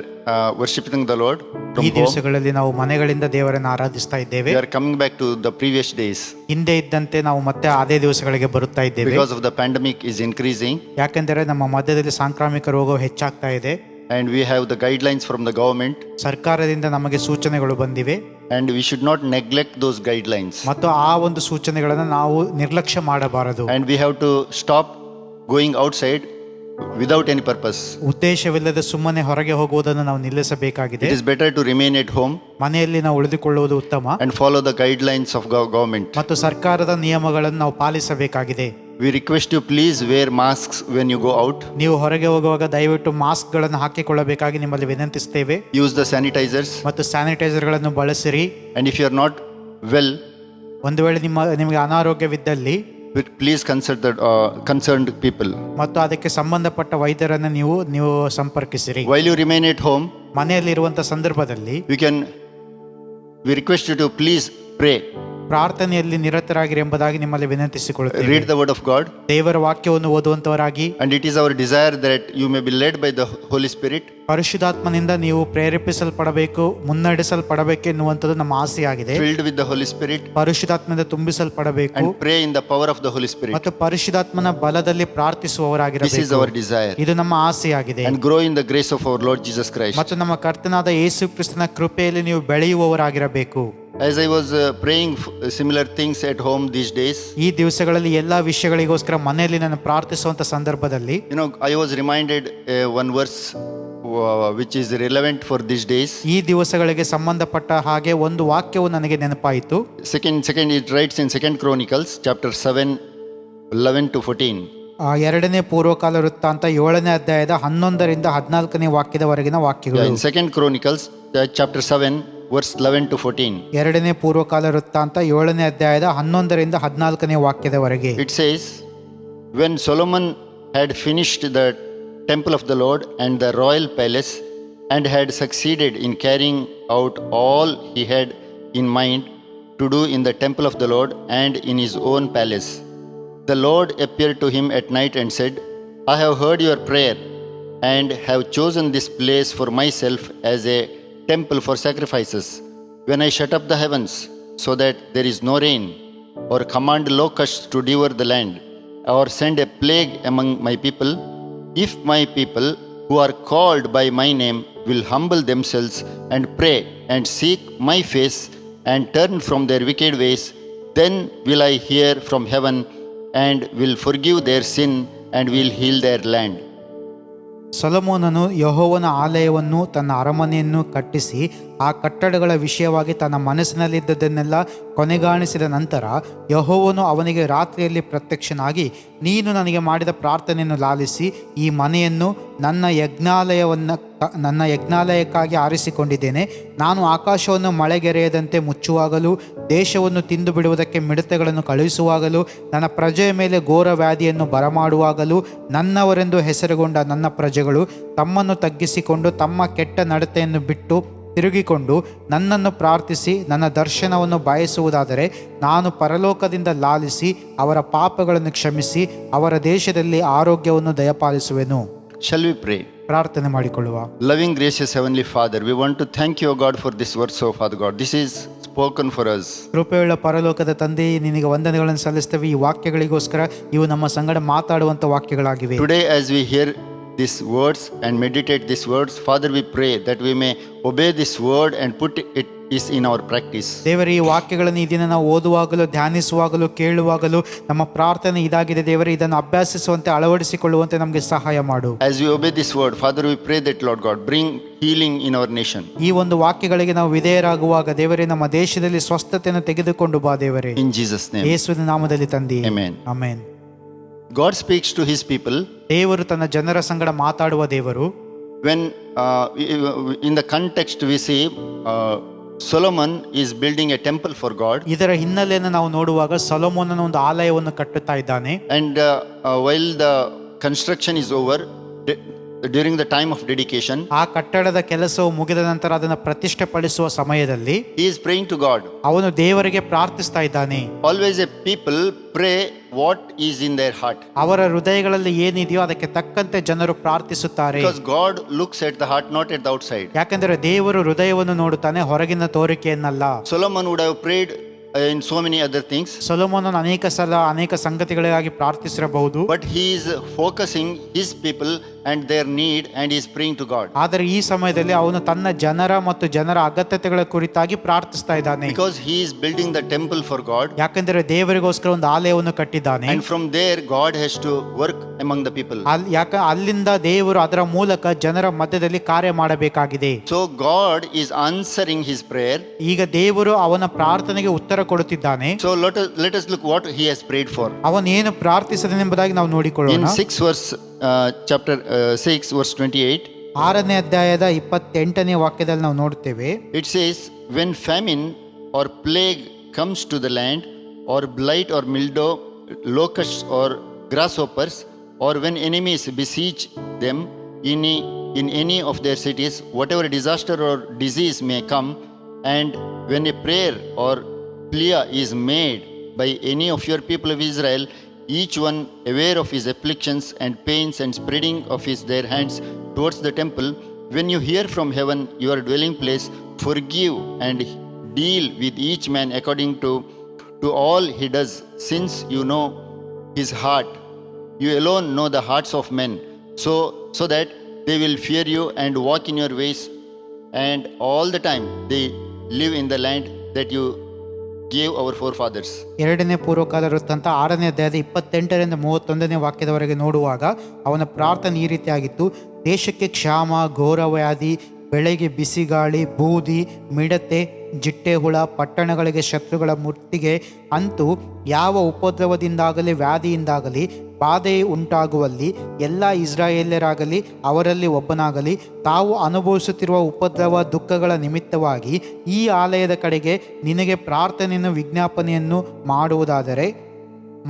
worshiping the Lord from ಈ home. ದಿವಸಗಳಲ್ಲಿ ನಾವು ಮನೆಗಳಿಂದ ದೇವರನ್ನು ಆರಾಧಿಸ್ತಾ ಇದ್ದೇವೆ. We are coming back to the previous days ಹಿಂದೆ ಇದ್ದಂತೆ ನಾವು ಮತ್ತೆ ಅದೇ ದಿವಸಗಳಿಗೆ ಬರುತ್ತಾ ಇದ್ದೇವೆ. because of the pandemic is increasing ಯಾಕೆಂದರೆ ನಮ್ಮ ಮಧ್ಯದಲ್ಲಿ ಸಾಂಕ್ರಾಮಿಕ ರೋಗವು ಹೆಚ್ಚಾಗ್ತಾ ಇದೆ. and we have the guidelines from the government ಸರ್ಕಾರದಿಂದ ನಮಗೆ ಸೂಚನೆಗಳು ಬಂದಿವೆ and we should not neglect those guidelines ಮತ್ತು ಆ ಒಂದು ಸೂಚನೆಗಳನ್ನು ನಾವು ನಿರ್ಲಕ್ಷ್ಯ ಮಾಡಬಾರದು. and we have to stop going outside without any purpose. ಉದ್ದೇಶವಿಲ್ಲದೆ ಸುಮ್ಮನೆ ಹೊರಗೆ ಹೋಗುವುದನ್ನು ನಾವು ನಿಲ್ಲಿಸಬೇಕಾಗಿದೆ. It is better to remain at home ಮನೆಯಲ್ಲಿ ನಾವು ಉಳಿದುಕೊಳ್ಳುವುದು ಉತ್ತಮ and follow the guidelines of government. ಮತ್ತು ಸರ್ಕಾರದ ನಿಯಮಗಳನ್ನು ನಾವು ಪಾಲಿಸಬೇಕಾಗಿದೆ. We request you please wear masks when you go out. ನೀವು ಹೊರಗೆ ಹೋಗುವಾಗ ದಯವಿಟ್ಟು ಮಾಸ್ಕ್ಗಳನ್ನು ಹಾಕಿಕೊಳ್ಳಬೇಕಾಗಿ ನಿಮ್ಮಲ್ಲಿ ವಿನಂತಿಸ್ತೇವೆ. Use the sanitizers ಮತ್ತು ಸ್ಯಾನಿಟೈಸರ್ಗಳನ್ನು ಬಳಸಿರಿ. and if you are not well, ಒಂದು ವೇಳೆ ನಿಮಗೆ ಅನಾರೋಗ್ಯವಿದ್ದಲ್ಲಿ please consult the concerned people. ಮತ್ತು ಅದಕ್ಕೆ ಸಂಬಂಧಪಟ್ಟ ವೈದ್ಯರನ್ನು ನೀವು ಸಂಪರ್ಕಿಸಿರಿ. While you remain at home, ಮನೆಯಲ್ಲಿರುವಂಥ ಸಂದರ್ಭದಲ್ಲಿ we request you to please pray. ಪ್ರಾರ್ಥನೆಯಲ್ಲಿ ನಿರತರಾಗಿರಿ ಎಂಬುದಾಗಿ ನಿಮ್ಮಲ್ಲಿ ವಿನಂತಿಸಿಕೊಳ್ಳುತ್ತೇವೆ. Read the word of God. ದೇವರ ವಾಕ್ಯವನ್ನು ಓದುವಂತವರಾಗಿ. And it is our desire that you may be led by the Holy Spirit. ಪರಿಶುದ್ಧಾತ್ಮನಿಂದ ನೀವು ಪ್ರೇರೇಪಿಸಲ್ಪಡಬೇಕು, ಮುನ್ನಡೆಸಲ್ಪಡಬೇಕು ಎನ್ನುವಂಥದ್ದು ನಮ್ಮ ಆಸೆಯಾಗಿದೆ. Filled with the Holy Spirit. ಪರಿಶುದ್ಧಾತ್ಮನಿಂದ ತುಂಬಿಸಲ್ಪಡಬೇಕು and pray in the power of the Holy Spirit. ಮತ್ತು ಪರಿಶುದ್ಧಾತ್ಮನ ಬಲದಲ್ಲಿ ಪ್ರಾರ್ಥಿಸುವವರಾಗಿರಬೇಕು. This is our desire. ಇದು ನಮ್ಮ ಆಸೆಯಾಗಿದೆ. and grow in the grace of our Lord Jesus Christ. ಮತ್ತು ನಮ್ಮ ಕರ್ತನಾದ ಯೇಸು ಕ್ರಿಸ್ತನ ಕೃಪೆಯಲ್ಲಿ ನೀವು ಬೆಳೆಯುವವರಾಗಿರಬೇಕು. As I was praying similar things at home these days, ಈ ದಿವಸಗಳಲ್ಲಿ ಎಲ್ಲಾ ವಿಷಯಗಳಿಗೋಸ್ಕರ ಮನೆಯಲ್ಲಿ ನಾನು ಪ್ರಾರ್ಥಿಸುವಂತ ಸಂದರ್ಭದಲ್ಲಿ I was reminded one verse which is relevant for these days. ಈ ದಿವಸಗಳಿಗೆ ಸಂಬಂಧಪಟ್ಟ ಹಾಗೆ ಒಂದು ವಾಕ್ಯವು ನನಗೆ ನೆನಪಾಯಿತು. Second it writes in 2 Chronicles chapter 7:11-14. ಎರಡನೇ ಪೂರ್ವಕಾಲ ವೃತ್ತಾಂತ 7ನೇ ಅಧ್ಯಾಯದ 11ರಿಂದ 14ನೇ ವಾಕ್ಯದವರೆಗಿನ ವಾಕ್ಯಗಳು. In 2 Chronicles chapter 7 verse 11-14. ಎರಡನೇ ಪೂರ್ವಕಾಲ ವೃತ್ತಾಂತ 7ನೇ ಅಧ್ಯಾಯದ 11ರಿಂದ 14ನೇ ವಾಕ್ಯದವರೆಗೆ. It says, when Solomon had finished the temple of the Lord and the royal palace and had succeeded in carrying out all he had in mind to do in the temple of the Lord and in his own palace, the Lord appeared to him at night and said, I have heard your prayer and have chosen this place for myself as a temple for sacrifices. When I shut up the heavens so that there is no rain, or command locusts to devour the land, or send a plague among my people, if my people who are called by my name will humble themselves and pray and seek my face and turn from their wicked ways, then will I hear from heaven and will forgive their sin and will heal their land. ಸೊಲೊಮೋನನು ಯೆಹೋವನ ಆಲಯವನ್ನು, ತನ್ನ ಅರಮನೆಯನ್ನು ಕಟ್ಟಿಸಿ ಆ ಕಟ್ಟಡಗಳ ವಿಷಯವಾಗಿ ತನ್ನ ಮನಸ್ಸಿನಲ್ಲಿದ್ದದನ್ನೆಲ್ಲ ಕೊನೆಗಾಣಿಸಿದ ನಂತರ ಯೆಹೋವನು ಅವನಿಗೆ ರಾತ್ರಿಯಲ್ಲಿ ಪ್ರತ್ಯಕ್ಷನಾಗಿ, ನೀನು ನನಗೆ ಮಾಡಿದ ಪ್ರಾರ್ಥನೆಯನ್ನು ಲಾಲಿಸಿ ಈ ಮನೆಯನ್ನು ನನ್ನ ಯಜ್ಞಾಲಯಕ್ಕಾಗಿ ಆರಿಸಿಕೊಂಡಿದ್ದೇನೆ. ನಾನು ಆಕಾಶವನ್ನು ಮಳೆಗೆರೆಯದಂತೆ ಮುಚ್ಚುವಾಗಲೂ, ದೇಶವನ್ನು ತಿಂದು ಬಿಡುವುದಕ್ಕೆ ಮಿಡತೆಗಳನ್ನು ಕಳುಹಿಸುವಾಗಲೂ, ನನ್ನ ಪ್ರಜೆಯ ಮೇಲೆ ಘೋರ ವ್ಯಾಧಿಯನ್ನು ಬರಮಾಡುವಾಗಲೂ, ನನ್ನವರೆಂದು ಹೆಸರುಗೊಂಡ ನನ್ನ ಪ್ರಜೆಗಳು ತಮ್ಮನ್ನು ತಗ್ಗಿಸಿಕೊಂಡು ತಮ್ಮ ಕೆಟ್ಟ ನಡತೆಯನ್ನು ಬಿಟ್ಟು ತಿರುಗಿಕೊಂಡು ನನ್ನನ್ನು ಪ್ರಾರ್ಥಿಸಿ ನನ್ನ ದರ್ಶನವನ್ನು ಬಯಸುವುದಾದರೆ, ನಾನು ಪರಲೋಕದಿಂದ ಲಾಲಿಸಿ ಅವರ ಪಾಪಗಳನ್ನು ಕ್ಷಮಿಸಿ ಅವರ ದೇಶದಲ್ಲಿ ಆರೋಗ್ಯವನ್ನು ದಯಪಾಲಿಸುವೆನು. Shall we pray? ಪ್ರಾರ್ಥನೆ ಮಾಡಿಕೊಳ್ಳುವ. Loving, gracious Heavenly Father, we want to thank you, O God, for this word, so Father God. This is spoken for us. ಕೃಪೆಯುಳ್ಳ ಪರಲೋಕದ ತಂದೆ, ನಿನಗೆ ವಂದನೆಗಳನ್ನು ಸಲ್ಲಿಸ್ತೇವೆ. ಈ ವಾಕ್ಯಗಳಿಗೋಸ್ಕರ ಇವು ನಮ್ಮ ಸಂಗಡ ಮಾತಾಡುವಂತ ವಾಕ್ಯಗಳಾಗಿವೆ. Today, as we hear these words and meditate these words, Father, we pray that we may obey this word and put it is in our practice. ದೇವರೇ, ಈ ವಾಕ್ಯಗಳನ್ನು ಈ ದಿನ ನಾವು ಓದುವಾಗಲೂ, ಧ್ಯಾನಿಸುವಾಗಲೂ, ಕೇಳುವಾಗಲೂ ನಮ್ಮ ಪ್ರಾರ್ಥನೆ ಇದಾಗಿದೆ. ದೇವರೇ, ಇದನ್ನು ಅಭ್ಯಾಸಿಸುವಂತೆ, ಅಳವಡಿಸಿಕೊಳ್ಳುವಂತೆ ನಮಗೆ ಸಹಾಯ ಮಾಡು. As we obey this word, Father, we pray that, Lord God, bring healing in our nation. ಈ ಒಂದು ವಾಕ್ಯಗಳಿಗೆ ನಾವು ವಿಧೇಯರಾಗುವಾಗ ದೇವರೇ, ನಮ್ಮ ದೇಶದಲ್ಲಿ ಸ್ವಸ್ಥತೆಯನ್ನು ತೆಗೆದುಕೊಂಡು ಬಾ ದೇವರೇ. In Jesus' name. ಯೇಸುವಿನ ನಾಮದಲ್ಲಿ ತಂದಿ. Amen. Amen. God speaks to his people ದೇವರು ತನ್ನ ಜನರ ಸಂಗಡ ಮಾತಾಡುವ ದೇವರು. when in the context we see Solomon is building a temple for God, ಇದರ ಹಿನ್ನೆಲೆಯನ್ನು ನಾವು ನೋಡುವಾಗ ಸೊಲೊಮೋನನ ಒಂದು ಆಲಯವನ್ನು ಕಟ್ಟುತ್ತಾ ಇದ್ದಾನೆ. and while the construction is over, during the time of dedication, ಆ ಕಟ್ಟಡದ ಕೆಲಸವು ಮುಗಿದ ನಂತರ ಅದನ್ನು ಪ್ರತಿಷ್ಠೆಪಡಿಸುವ ಸಮಯದಲ್ಲಿ he is praying to God. ಅವನು ದೇವರಿಗೆ ಪ್ರಾರ್ಥಿಸ್ತಾ ಇದ್ದಾನೆ. Always a people pray what is in their heart, ಅವರ ಹೃದಯಗಳಲ್ಲಿ ಏನಿದೆಯೋ ಅದಕ್ಕೆ ತಕ್ಕಂತೆ ಜನರು ಪ್ರಾರ್ಥಿಸುತ್ತಾರೆ. because God looks at the heart, not at the outside. ಯಾಕಂದರೆ ದೇವರು ಹೃದಯವನ್ನು ನೋಡುತ್ತಾನೆ, ಹೊರಗಿನ ತೋರಿಕೆಯನ್ನಲ್ಲ. Solomon would have prayed in so many other things, ಸೊಲೊಮೋನನು ಅನೇಕ ಸಲ ಅನೇಕ ಸಂಗತಿಗಳಿಗಾಗಿ ಪ್ರಾರ್ಥಿಸಿರಬಹುದು, but he is focusing his people and their need, and he is praying to God, ಆದರೆ ಈ ಸಮಯದಲ್ಲಿ ಅವನು ತನ್ನ ಜನರ ಮತ್ತು ಜನರ ಅಗತ್ಯತೆಗಳ ಕುರಿತಾಗಿ ಪ್ರಾರ್ಥಿಸ್ತಾ ಇದ್ದಾನೆ. because he is building the temple for God, ಯಾಕಂದರೆ ದೇವರಿಗೋಸ್ಕರ ಒಂದು ಆಲಯವನ್ನು ಕಟ್ಟಿದ್ದಾನೆ. and from there God has to work among the people. ಅಲ್ಲಿಂದ ದೇವರು ಅದರ ಮೂಲಕ ಜನರ ಮಧ್ಯದಲ್ಲಿ ಕಾರ್ಯ ಮಾಡಬೇಕಾಗಿದೆ. So God is answering his prayer. ಈಗ ದೇವರು ಅವನ ಪ್ರಾರ್ಥನೆಗೆ ಉತ್ತರ ಕೊಡುತ್ತಿದ್ದಾನೆ. So let us look what he has prayed for. ಅವನೇನು ಪ್ರಾರ್ಥಿಸಿದನೆಂಬುದಾಗಿ ನಾವು ನೋಡಿಕೊಳ್ಳೋಣ. In chapter 6 verse 28, 6ನೇ ಅಧ್ಯಾಯದ 28ನೇ ವಾಕ್ಯದಲ್ಲಿ ನಾವು ನೋಡ್ತೇವೆ. it says, when famine or plague comes to the land, or blight or mildew, locusts or grasshoppers, or when enemies besiege them in any of their cities, whatever disaster or disease may come, and when a prayer or plea is made by any of your people of Israel, each one aware of his afflictions and pains and spreading of their hands towards the temple, when you hear from heaven your dwelling place, forgive and deal with each man according to all he does, since you know his heart. You alone know the hearts of men, so that they will fear you and walk in your ways, and all the time they live in the land that you gave our forefathers. 2ನೇ ಪೂರ್ವಕಾಲ ವೃತ್ತಾಂತ 6ನೇ ಅಧ್ಯಾಯದ 28ರಿಂದ 31ನೇ ವಾಕ್ಯದವರೆಗೆ ನೋಡುವಾಗ ಅವನ ಪ್ರಾರ್ಥನೆ ಈ ರೀತಿಯಾಗಿತ್ತು. ದೇಶಕ್ಕೆ ಕ್ಷಾಮ, ಘೋರ ವ್ಯಾಧಿ, ಬೆಳೆಗೆ ಬಿಸಿಗಾಳಿ, ಬೂದಿ, ಮಿಡತೆ, ಜಿಟ್ಟೆ ಹುಳ, ಪಟ್ಟಣಗಳಿಗೆ ಶತ್ರುಗಳ ಮುತ್ತಿಗೆ, ಅಂತೂ ಯಾವ ಉಪದ್ರವದಿಂದಾಗಲಿ ವ್ಯಾಧಿಯಿಂದಾಗಲಿ ಬಾಧೆ ಉಂಟಾಗುವಲ್ಲಿ ಎಲ್ಲ ಇಸ್ರಾಯೇಲ್ಯರಾಗಲಿ ಅವರಲ್ಲಿ ಒಬ್ಬನಾಗಲಿ ತಾವು ಅನುಭವಿಸುತ್ತಿರುವ ಉಪದ್ರವ ದುಃಖಗಳ ನಿಮಿತ್ತವಾಗಿ ಈ ಆಲಯದ ಕಡೆಗೆ ನಿನಗೆ ಪ್ರಾರ್ಥನೆಯನ್ನು ವಿಜ್ಞಾಪನೆಯನ್ನು ಮಾಡುವುದಾದರೆ,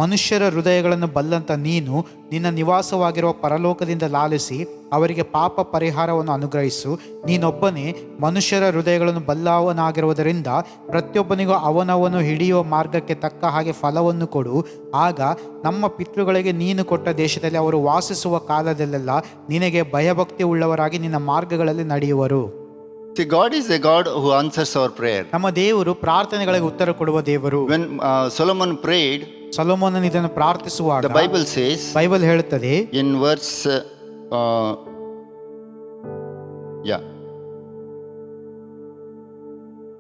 ಮನುಷ್ಯರ ಹೃದಯಗಳನ್ನು ಬಲ್ಲಂತ ನೀನು ನಿನ್ನ ನಿವಾಸವಾಗಿರುವ ಪರಲೋಕದಿಂದ ಲಾಲಿಸಿ ಅವರಿಗೆ ಪಾಪ ಪರಿಹಾರವನ್ನು ಅನುಗ್ರಹಿಸು. ನೀನೊಬ್ಬನೇ ಮನುಷ್ಯರ ಹೃದಯಗಳನ್ನು ಬಲ್ಲವನಾಗಿರುವುದರಿಂದ ಪ್ರತಿಯೊಬ್ಬನಿಗೂ ಅವನವನು ಹಿಡಿಯುವ ಮಾರ್ಗಕ್ಕೆ ತಕ್ಕ ಹಾಗೆ ಫಲವನ್ನು ಕೊಡು. ಆಗ ನಮ್ಮ ಪಿತೃಗಳಿಗೆ ನೀನು ಕೊಟ್ಟ ದೇಶದಲ್ಲಿ ಅವರು ವಾಸಿಸುವ ಕಾಲದಲ್ಲೆಲ್ಲ ನಿನಗೆ ಭಯಭಕ್ತಿ ಉಳ್ಳವರಾಗಿ ನಿನ್ನ ಮಾರ್ಗಗಳಲ್ಲಿ ನಡೆಯುವರು. See, God is a God who answers our prayer. ನಮ್ಮ ದೇವರು ಪ್ರಾರ್ಥನೆಗಳಿಗೆ ಉತ್ತರ ಕೊಡುವ ದೇವರು. When Solomon prayed, ಸೊಲೊಮೋನನು ಇದನ್ನು ಪ್ರಾರ್ಥಿಸುವಾಗ the Bible says, ಬೈಬಲ್ ಹೇಳುತ್ತದೆ in verse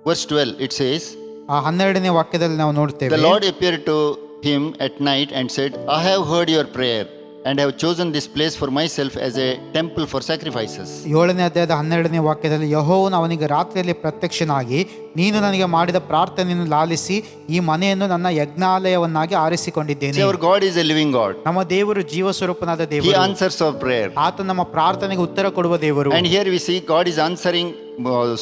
verse 12, it says, ಆ 12ನೇ ವಾಕ್ಯದಲ್ಲಿ ನಾವು ನೋಡ್ತೇವೆ, the Lord appeared to him at night and said, I have heard your prayer and have chosen this place for myself as a temple for sacrifices. 7ನೇ ಅಧ್ಯಾಯದ 12ನೇ ವಾಕ್ಯದಲ್ಲಿ ಯೆಹೋವನು ಅವನಿಗೆ ರಾತ್ರಿಯಲ್ಲಿ ಪ್ರತ್ಯಕ್ಷನಾಗಿ, ನೀನು ನನಗೆ ಮಾಡಿದ ಪ್ರಾರ್ಥನೆಯನ್ನು ಲಾಲಿಸಿ ಈ ಮನೆಯನ್ನು ನನ್ನ ಯಜ್ಞಾಲಯವನ್ನಾಗಿ ಆರಿಸಿಕೊಂಡಿದ್ದೇನೆ. See, our God is a living God. ನಮ್ಮ ದೇವರು ಜೀವ ಸ್ವರೂಪನಾದ He ದೇವರು. answers our prayer. ಆತ ನಮ್ಮ ಪ್ರಾರ್ಥನೆಗೆ ಉತ್ತರ ಕೊಡುವ ದೇವರು. And here we see God is answering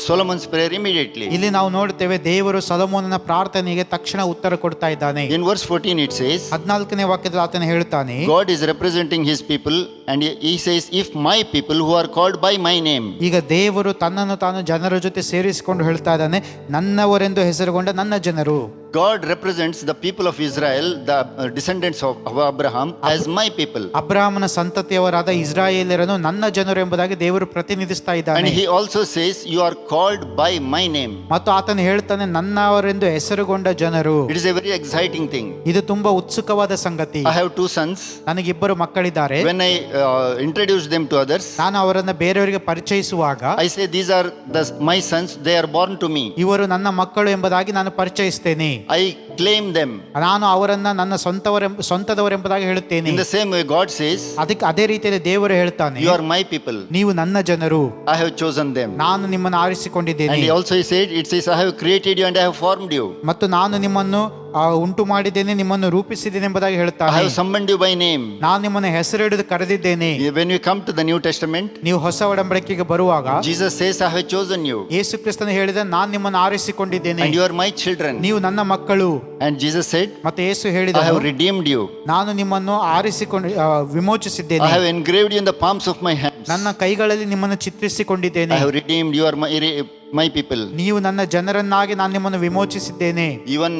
Solomon's prayer immediately. ಇಲ್ಲಿ ನಾವು ನೋಡ್ತೇವೆ ದೇವರು ಸೊಲೊಮೋನನ ಪ್ರಾರ್ಥನೆಗೆ ತಕ್ಷಣ ಉತ್ತರ ಕೊಡ್ತಾ ಇದ್ದಾನೆ. In verse 14 it says, 14ನೇ ವಾಕ್ಯದಲ್ಲಿ ಆತನು ಹೇಳ್ತಾನೆ, God is representing his people and he says, if my people who are called by my name. ಈಗ ದೇವರು ತನ್ನನ್ನು ತಾನು ಜನರ ಜೊತೆ ಸೇರಿಸಿಕೊಂಡು ಹೇಳ್ತಾ ಇದ್ದಾನೆ, ನನ್ನವರೆಂದು ಹೆಸರುಗೊಂಡ ನನ್ನ ಜನರು. God represents the people of Israel, the descendants of Abraham, as my people. ಅಬ್ರಹಾಮನ ಸಂತತಿಯವರಾದ ಇಸ್ರಾಯೇಲರನ್ನು ನನ್ನ ಜನರು ಎಂಬುದಾಗಿ ದೇವರು ಪ್ರತಿನಿಧಿಸ್ತಾ And ಇದ್ದಾನೆ. he also says, you are called by my name. ಮತ್ತು ಆತನು ಹೇಳ್ತಾನೆ, ನನ್ನವರೆಂದು ಹೆಸರುಗೊಂಡ ಜನರು. It is a very exciting thing. ಇದು ತುಂಬಾ ಉತ್ಸುಕವಾದ ಸಂಗತಿ. I have 2 sons. ನನಗಿಬ್ಬರು ಮಕ್ಕಳಿದ್ದಾರೆ. When I introduce them to others, ನಾನು ಅವರನ್ನ ಬೇರೆಯವರಿಗೆ ಪರಿಚಯಿಸುವಾಗ I say, these are my sons, they are born to me. ಇವರು ನನ್ನ ಮಕ್ಕಳು ಎಂಬುದಾಗಿ ನಾನು ಪರಿಚಯಿಸ್ತೇನೆ. I claim them. ನಾನು ಅವರನ್ನ ನನ್ನ ಸ್ವಂತದವರೆಂಬುದಾಗಿ ಹೇಳುತ್ತೇನೆ. In the same way, God says, ಅದಕ್ಕೆ ಅದೇ ರೀತಿಯಲ್ಲಿ ದೇವರು ಹೇಳ್ತಾನೆ, you are my people. ನೀವು ನನ್ನ ಜನರು, I have chosen them. ನಾನು ನಿಮ್ಮನ್ನು ಆರಿಸಿಕೊಂಡಿದ್ದೇನೆ. And he also said, it says, I have created you and I have formed you. ಮತ್ತು ನಾನು ನಿಮ್ಮನ್ನು ಉಂಟು ಮಾಡಿದ್ದೇನೆ, ನಿಮ್ಮನ್ನು ರೂಪಿಸಿದ್ದೇನೆ ಎಂಬುದಾಗಿ I ಹೇಳ್ತಾನೆ. have summoned you by name. ನಾನು ನಿಮ್ಮನ್ನು ಹೆಸರು ಹಿಡಿದು ಕರೆದಿದ್ದೇನೆ. When we come to the New Testament, ನೀವು ಹೊಸ ಒಡಂಬಡಿಕೆಗೆ ಬರುವಾಗ Jesus says, I have chosen you ಯೇಸು ಕ್ರಿಸ್ತನು ಹೇಳಿದ, ನಾನು ನಿಮ್ಮನ್ನು ಆರಿಸಿಕೊಂಡಿದ್ದೇನೆ, and you are my children. ನೀವು ನನ್ನ ಮಕ್ಕಳು. And Jesus said, ಮತ್ತೆ ಯೇಸು ಹೇಳಿದ, I have redeemed you. ನಾನು ನಿಮ್ಮನ್ನು ವಿಮೋಚಿಸಿದ್ದೇನೆ, I have engraved you in the palms of my hands. ನನ್ನ ಕೈಗಳಲ್ಲಿ ನಿಮ್ಮನ್ನು ಚಿತ್ರಿಸಿಕೊಂಡಿದ್ದೇನೆ. I have redeemed you, are my people. ನೀವು ನನ್ನ ಜನರನ್ನಾಗಿ ನಾನು ನಿಮ್ಮನ್ನು ವಿಮೋಚಿಸಿದ್ದೇನೆ. Even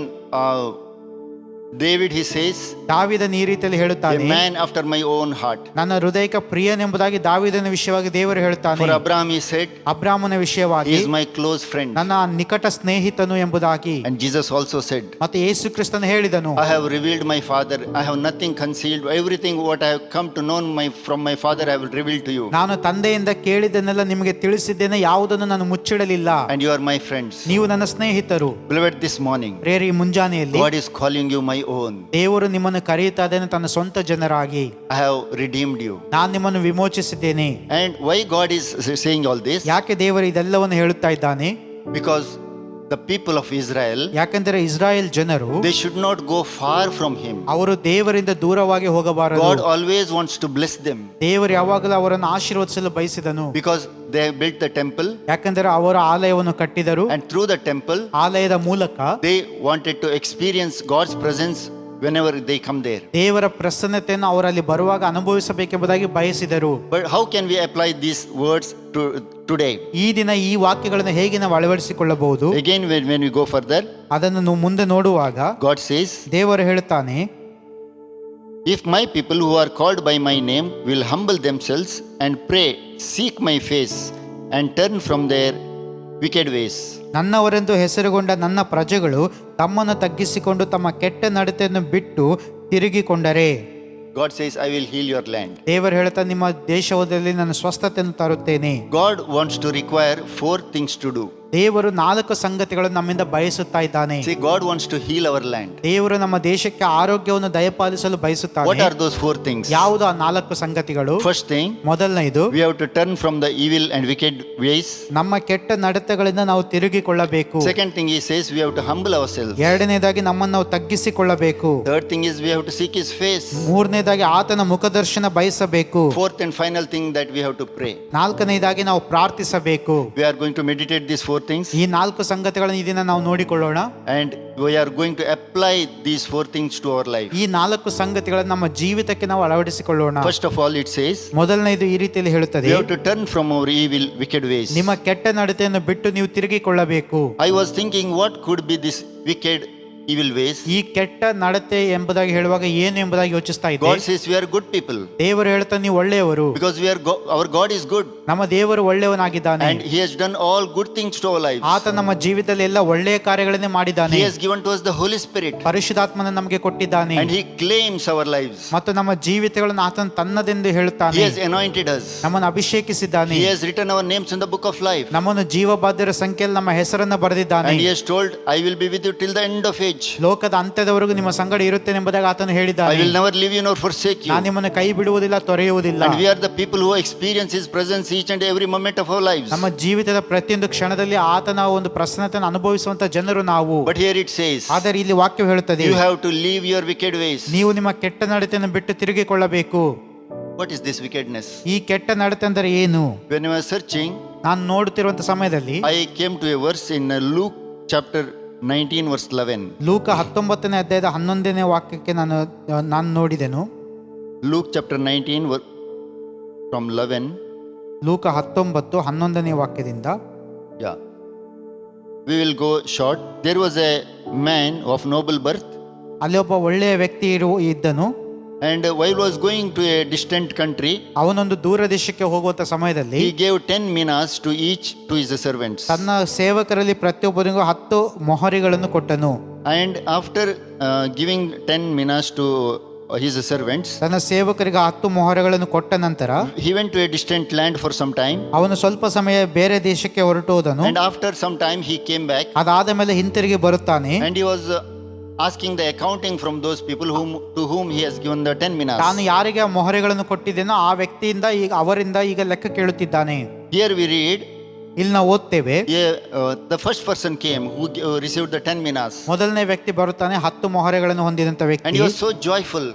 David, he says, ದಾವೀದನು ಈ ರೀತಿಯಲ್ಲಿ a ಹೇಳುತ್ತಾನೆ, man after my own heart. ನನ್ನ ಹೃದಯಕ್ಕೆ ಪ್ರಿಯನೆಂಬುದಾಗಿ ದಾವೀದನ ವಿಷಯವಾಗಿ ದೇವರು ಹೇಳ್ತಾನೆ. For Abraham, he said, ಅಬ್ರಾಮನ he ವಿಷಯವಾಗಿ is my close friend. ನನ್ನ ನಿಕಟ ಸ್ನೇಹಿತನು ಎಂಬುದಾಗಿ. And Jesus also said, ಮತ್ತೆ ಯೇಸು ಕ್ರಿಸ್ತನು ಹೇಳಿದನು, I have revealed my father, I have nothing concealed, everything what I have come to know from my father I will reveal to you. ನಾನು ತಂದೆಯಿಂದ ಕೇಳಿದ್ದನ್ನೆಲ್ಲ ನಿಮಗೆ ತಿಳಿಸಿದ್ದೇನೆ, ಯಾವುದನ್ನು ನಾನು ಮುಚ್ಚಿಡಲಿಲ್ಲ. And you are my friends. ನೀವು ನನ್ನ ಸ್ನೇಹಿತರು. Beloved, this morning, ಪ್ರೇರಿ ಮುಂಜಾನೆಯಲ್ಲಿ God is calling you my own. ದೇವರು ನಿಮ್ಮನ್ನು ಕರೆಯುತ್ತಾ ಇದ್ದಾನೆ ತನ್ನ ಸ್ವಂತ ಜನರಾಗಿ. I have redeemed you. ನಾನು ನಿಮ್ಮನ್ನು ವಿಮೋಚಿಸಿದ್ದೇನೆ. And why God is saying all this? ಯಾಕೆ ದೇವರು ಇದೆಲ್ಲವನ್ನು ಹೇಳುತ್ತಾ ಇದ್ದಾನೆ? Because the people of Israel, ಯಾಕಂದರೆ ಇಸ್ರಾಯೇಲ್ ಜನರು they should not go far from him. ಅವರು ದೇವರಿಂದ ದೂರವಾಗಿ ಹೋಗಬಾರದು. God always wants to bless them. ದೇವರು ಯಾವಾಗಲೂ ಅವರನ್ನು ಆಶೀರ್ವದಿಸಲು ಬಯಸಿದನು. Because they have built the temple, ಯಾಕಂದರೆ ಅವರು ಆಲಯವನ್ನು ಕಟ್ಟಿದರು. and through the temple ಆಲಯದ ಮೂಲಕ they wanted to experience God's presence whenever they come there. ದೇವರ ಪ್ರಸನ್ನತೆಯನ್ನು ಅವರಲ್ಲಿ ಬರುವಾಗ ಅನುಭವಿಸಬೇಕೆಂಬುದಾಗಿ ಬಯಸಿದರು. But how can we apply these words to today? ಈ ದಿನ ಈ ವಾಕ್ಯಗಳನ್ನು ಹೇಗೆ ನಾವು ಅಳವಡಿಸಿಕೊಳ್ಳಬಹುದು? Again, when we go further, ಅದನ್ನು ನಾವು ಮುಂದೆ ನೋಡುವಾಗ God says, ದೇವರು ಹೇಳುತ್ತಾನೆ, if my people who are called by my name will humble themselves and pray, seek my face and turn from their wicked ways. ನನ್ನವರೆಂದು ಹೆಸರುಗೊಂಡ ನನ್ನ ಪ್ರಜೆಗಳು ತಮ್ಮನ್ನು ತಗ್ಗಿಸಿಕೊಂಡು ತಮ್ಮ ಕೆಟ್ಟ ನಡತೆಯನ್ನು ಬಿಟ್ಟು ತಿರುಗಿಕೊಂಡರೆ, God says, I will heal your land. ದೇವರು ಹೇಳ್ತಾನೆ, ನಿಮ್ಮ ದೇಶದಲ್ಲಿ ನಾನು ಸ್ವಸ್ಥತೆಯನ್ನು ತರುತ್ತೇನೆ. God wants to require 4 things to do. ದೇವರು 4 ಸಂಗತಿಗಳನ್ನು ನಮ್ಮಿಂದ ಬಯಸುತ್ತಾ ಇದ್ದಾನೆ. See, God wants to heal our land. ದೇವರು ನಮ್ಮ ದೇಶಕ್ಕೆ ಆರೋಗ್ಯವನ್ನು ದಯಪಾಲಿಸಲು What ಬಯಸುತ್ತಾನೆ. are those 4 things? ಯಾವುದು ಆ 4 ಸಂಗತಿಗಳು? First thing, ಮೊದಲನೆಯದು, we have to turn from the evil and wicked ways. ನಮ್ಮ ಕೆಟ್ಟ ನಡತೆಗಳಿಂದ ನಾವು ತಿರುಗಿಕೊಳ್ಳಬೇಕು. Second thing, he says, we have to humble ourselves. ಎರಡನೇದಾಗಿ ನಮ್ಮನ್ನು ನಾವು ತಗ್ಗಿಸಿಕೊಳ್ಳಬೇಕು. Third thing is we have to seek his face. ಮೂರನೇದಾಗಿ ಆತನ ಮುಖದರ್ಶನ ಬಯಸಬೇಕು. Fourth and final thing, that we have to pray. ನಾಲ್ಕನೇದಾಗಿ ನಾವು ಪ್ರಾರ್ಥಿಸಬೇಕು. We are going to meditate these 4 things, ಈ 4 ಸಂಗತಿಗಳನ್ನು ಈ ದಿನ ನಾವು ನೋಡಿಕೊಳ್ಳೋಣ. and we are going to apply these 4 things to our life. ಈ 4 ಸಂಗತಿಗಳನ್ನು ನಮ್ಮ ಜೀವಿತಕ್ಕೆ ನಾವು ಅಳವಡಿಸಿಕೊಳ್ಳೋಣ. First of all, it says, ಮೊದಲನೇದು ಈ ರೀತಿಯಲ್ಲಿ ಹೇಳುತ್ತದೆ, we have to turn from our evil, wicked ways. ನಿಮ್ಮ ಕೆಟ್ಟ ನಡತೆಯನ್ನು ಬಿಟ್ಟು ನೀವು ತಿರುಗಿಕೊಳ್ಳಬೇಕು. I was thinking, what could be this wicked, evil ways? ಈ ಕೆಟ್ಟ ನಡತೆ ಎಂಬುದಾಗಿ ಹೇಳುವಾಗ ಏನು ಎಂಬುದಾಗಿ ಯೋಚಿಸ್ತಾ ಇದ್ದೆ. God says we are good people ದೇವರು ಹೇಳ್ತಾನೆ, ನೀವು ಒಳ್ಳೆಯವರು, because our God is good, ನಮ್ಮ ದೇವರು ಒಳ್ಳೆಯವನಾಗಿದ್ದಾನೆ. and he has done all good things to our lives. ಆತ ನಮ್ಮ ಜೀವಿತದಲ್ಲಿ ಎಲ್ಲ ಒಳ್ಳೆಯ ಕಾರ್ಯಗಳನ್ನೇ ಮಾಡಿದ್ದಾನೆ. He has given to us the Holy Spirit, ಪರಿಶುದ್ಧಾತ್ಮನ ನಮಗೆ ಕೊಟ್ಟಿದ್ದಾನೆ. and he claims our lives. ಮತ್ತು ನಮ್ಮ ಜೀವಿತಗಳನ್ನು ಆತನ ತನ್ನದೆಂದು ಹೇಳುತ್ತಾನೆ. He has anointed us. ನಮ್ಮನ್ನು ಅಭಿಷೇಕಿಸಿದ್ದಾನೆ. He has written our names in the book of life, ನಮ್ಮನ್ನು ಜೀವಬಾಧ್ಯರ ಸಂಖ್ಯೆಯಲ್ಲಿ ನಮ್ಮ ಹೆಸರನ್ನು ಬರೆದಿದ್ದಾನೆ. and he has told, I will be with you till the end of age. ಲೋಕದ ಅಂತ್ಯದವರೆಗೂ ನಿಮ್ಮ ಸಂಗಡ ಇರುತ್ತೇನೆ ಎಂಬುದಾಗಿ ಆತನು I ಹೇಳಿದ್ದಾನೆ. will never leave you nor forsake you. ನಾನು ನಿಮ್ಮನ್ನು ಕೈ ಬಿಡುವುದಿಲ್ಲ, ತೊರೆಯುವುದಿಲ್ಲ. And we are the people who experience his presence each and every moment of our lives. ನಮ್ಮ ಜೀವಿತದ ಪ್ರತಿಯೊಂದು ಕ್ಷಣದಲ್ಲಿ ಆತನ ಒಂದು ಪ್ರಸನ್ನತೆಯನ್ನು ಅನುಭವಿಸುವಂತ ಜನರು ನಾವು. But here it says, ಆದರೆ ಇಲ್ಲಿ ವಾಕ್ಯ ಹೇಳುತ್ತದೆ, you have to leave your wicked ways. ನೀವು ನಿಮ್ಮ ಕೆಟ್ಟ ನಡತೆಯನ್ನು ಬಿಟ್ಟು ತಿರುಗಿಕೊಳ್ಳಬೇಕು. What is this wickedness? ಈ ಕೆಟ್ಟ ನಡತೆ ಅಂದರೆ ಏನು? When I was searching, ನಾನು ನೋಡುತ್ತಿರುವಂತ ಸಮಯದಲ್ಲಿ I came to a verse in Luke chapter 19 verse 11. ಲೂಕ 19ನೇ ಅಧ್ಯಾಯದ 11ನೇ ವಾಕ್ಯಕ್ಕೆ ನಾನು ನೋಡಿದೆನು. Luke chapter 19 from 11. ಲೂಕ 19 11ನೇ ವಾಕ್ಯದಿಂದ, Yeah. we will go short. There was a man of noble birth, ಅಲ್ಲಿ ಒಬ್ಬ ಒಳ್ಳೆಯ ವ್ಯಕ್ತಿ ಇದ್ದನು. and while was going to a distant country, ಅವನೊಂದು ದೂರ ದೇಶಕ್ಕೆ ಹೋಗುವಂತ ಸಮಯದಲ್ಲಿ he gave 10 minas to each to his servants. ತನ್ನ ಸೇವಕರಲ್ಲಿ ಪ್ರತಿಯೊಬ್ಬರಿಗೂ 10 ಮೊಹರಿಗಳನ್ನು ಕೊಟ್ಟನು. And after giving 10 minas to his servants, ತನ್ನ ಸೇವಕರಿಗೆ 10 ಮೊಹರಗಳನ್ನು ಕೊಟ್ಟ ನಂತರ he went to a distant land for some time, ಅವನು ಸ್ವಲ್ಪ ಸಮಯ ಬೇರೆ ದೇಶಕ್ಕೆ ಹೊರಟು ಹೋದನು. and after some time he came back, ಅದಾದ ಮೇಲೆ ಹಿಂತಿರುಗಿ ಬರುತ್ತಾನೆ. and he was asking the accounting from those people to whom he has given the 10 minas. ತಾನು ಯಾರಿಗೆ ಆ ಮೊಹರೆಗಳನ್ನು ಕೊಟ್ಟಿದ್ದೇನೋ ಆ ವ್ಯಕ್ತಿಯಿಂದ ಅವರಿಂದ ಈಗ ಲೆಕ್ಕ ಕೇಳುತ್ತಿದ್ದಾನೆ. Here we read, ಇಲ್ಲಿ ನಾವು ಓದ್ತೇವೆ, the first person came who received the 10 minas, ಮೊದಲನೇ ವ್ಯಕ್ತಿ ಬರುತ್ತಾನೆ 10 ಮೊಹರೆಗಳನ್ನು ಹೊಂದಿದಂತ and ವ್ಯಕ್ತಿ. he was so joyful,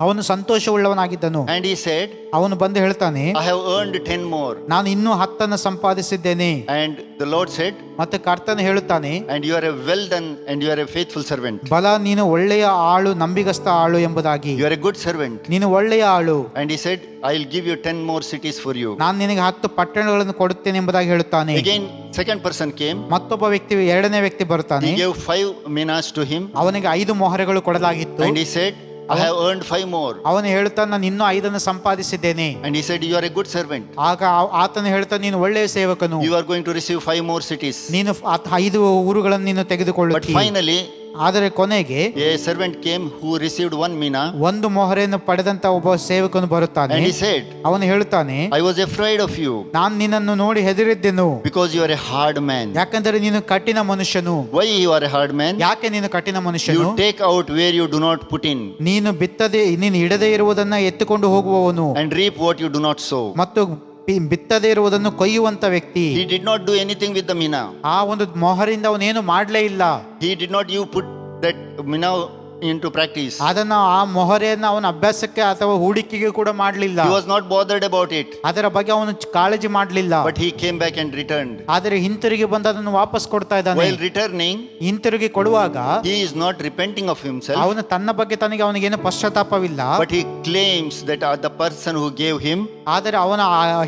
ಅವನು ಸಂತೋಷವುಳ್ಳವನಾಗಿದ್ದನು. and he said, ಅವನು ಬಂದು ಹೇಳ್ತಾನೆ, I have earned 10 more. ನಾನು ಇನ್ನೂ 10 ಸಂಪಾದಿಸಿದ್ದೇನೆ. And the Lord said, ಮತ್ತೆ ಕರ್ತನು ಹೇಳುತ್ತಾನೆ, and you are a well done and you are a faithful servant. ಬಲ, ನೀನು ಒಳ್ಳೆಯ ಆಳು, ನಂಬಿಗಸ್ತ ಆಳು ಎಂಬುದಾಗಿ. You are a good servant. ನೀನು ಒಳ್ಳೆಯ ಆಳು. And he said, I'll give you 10 more cities for you. ನಾನು ನಿನಗೆ 10 ಪಟ್ಟಣಗಳನ್ನು ಕೊಡುತ್ತೇನೆ ಎಂಬುದಾಗಿ ಹೇಳುತ್ತಾನೆ. Again, second person came. ಮತ್ತೊಬ್ಬ ವ್ಯಕ್ತಿ, ಎರಡನೇ ವ್ಯಕ್ತಿ ಬರುತ್ತಾನೆ. He gave 5 minas to him. ಅವನಿಗೆ 5 ಮೊಹರೆಗಳು ಕೊಡಲಾಗಿತ್ತು. And he said, I have earned 5 more. ಅವನು ಹೇಳುತ್ತಾನೆ, ನಾನು ಇನ್ನೂ 5 ಸಂಪಾದಿಸಿದ್ದೇನೆ. And he said, you are a good servant. ಆಗ ಆತನು ಹೇಳ್ತಾನೆ, ನೀನು ಒಳ್ಳೆಯ ಸೇವಕನು, You are going to receive 5 more cities. ನೀನು 5 ಊರುಗಳನ್ನು ನೀನು But ತೆಗೆದುಕೊಳ್ಳುತ್ತಿ. finally, ಆದರೆ ಕೊನೆಗೆ a servant came who received 1 mina. 1 ಮೊಹರೆಯನ್ನು ಪಡೆದಂತ ಒಬ್ಬ ಸೇವಕನು ಬರುತ್ತಾನೆ. And he said, ಅವನು ಹೇಳುತ್ತಾನೆ, I was afraid of you ನಾನು ನಿನ್ನನ್ನು ನೋಡಿ ಹೆದರಿದ್ದೆನು, because you are a hard man. ಯಾಕಂದರೆ ನೀನು ಕಠಿಣ ಮನುಷ್ಯನು. Why you are a hard man? ಯಾಕೆ ನೀನು ಕಠಿಣ ಮನುಷ್ಯನು? You take out where you do not put in, ನೀನು ಇಡದೇ ಇರುವುದನ್ನ ಎತ್ತುಕೊಂಡು ಹೋಗುವವನು, and reap what you do not sow. ಮತ್ತು ಬಿತ್ತದೇ ಇರುವುದನ್ನು ಕೊಯ್ಯುವಂತ ವ್ಯಕ್ತಿ. He did not do anything with the mina. ಆ ಒಂದು ಮೊಹರಿಂದ ಅವನೇನು ಮಾಡಲೇ ಇಲ್ಲ. He did not you put that mina into practice. ಅದನ್ನ ಆ ಮೊಹರೆಯನ್ನ ಅವನ ಅಭ್ಯಾಸಕ್ಕೆ ಅಥವಾ ಹೂಡಿಕೆಗೆ ಕೂಡ ಮಾಡಲಿಲ್ಲ. He was not bothered about it. ಅದರ ಬಗ್ಗೆ ಅವನು ಕಾಳಜಿ ಮಾಡಲಿಲ್ಲ. But he came back and returned. ಆದರೆ ಹಿಂತಿರುಗಿ ಬಂದು ಅದನ್ನು ವಾಪಸ್ ಕೊಡ್ತಾ ಇದ್ದಾನೆ. While returning, ಹಿಂತಿರುಗಿ ಕೊಡುವಾಗ he is not repenting of himself, ಅವನು ತನ್ನ ಬಗ್ಗೆ ತನಗೆ ಅವನಿಗೇನು ಪಶ್ಚಾತ್ತಾಪವಿಲ್ಲ. but he claims that the person who gave him ಆದರೆ ಅವನ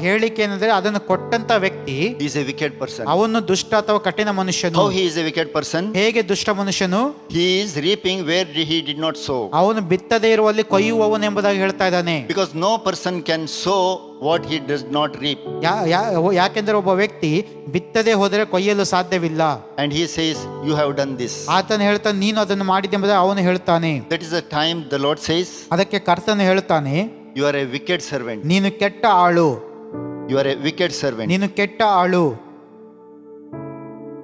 ಹೇಳಿಕೆ ಏನಂದ್ರೆ, ಅದನ್ನು ಕೊಟ್ಟಂತ ವ್ಯಕ್ತಿ is a wicked person. ಅವನು ದುಷ್ಟ ಅಥವಾ ಕಠಿಣ ಮನುಷ್ಯನು. How he is a wicked person? ಹೇಗೆ ದುಷ್ಟ ಮನುಷ್ಯನು? He is reaping where he did not sow. ಅವನು ಬಿತ್ತದೇ ಇರುವಲ್ಲಿ ಕೊಯ್ಯುವವನು ಎಂಬುದಾಗಿ ಹೇಳ್ತಾ ಇದ್ದಾನೆ. Because no person can sow what he does not reap. ಯಾಕೆಂದ್ರೆ ಒಬ್ಬ ವ್ಯಕ್ತಿ ಬಿತ್ತದೇ ಹೋದರೆ ಕೊಯ್ಯಲು ಸಾಧ್ಯವಿಲ್ಲ. And he says, you have done this. ಆತನು ಹೇಳ್ತಾನೆ, ನೀನು ಅದನ್ನು ಮಾಡಿದೆ ಎಂಬುದಾಗಿ ಅವನು ಹೇಳ್ತಾನೆ. That is the time the Lord says, ಅದಕ್ಕೆ ಕರ್ತನು ಹೇಳ್ತಾನೆ, you are a wicked servant. ನೀನು ಕೆಟ್ಟ ಆಳು, You are a wicked servant. ನೀನು ಕೆಟ್ಟ ಆಳು.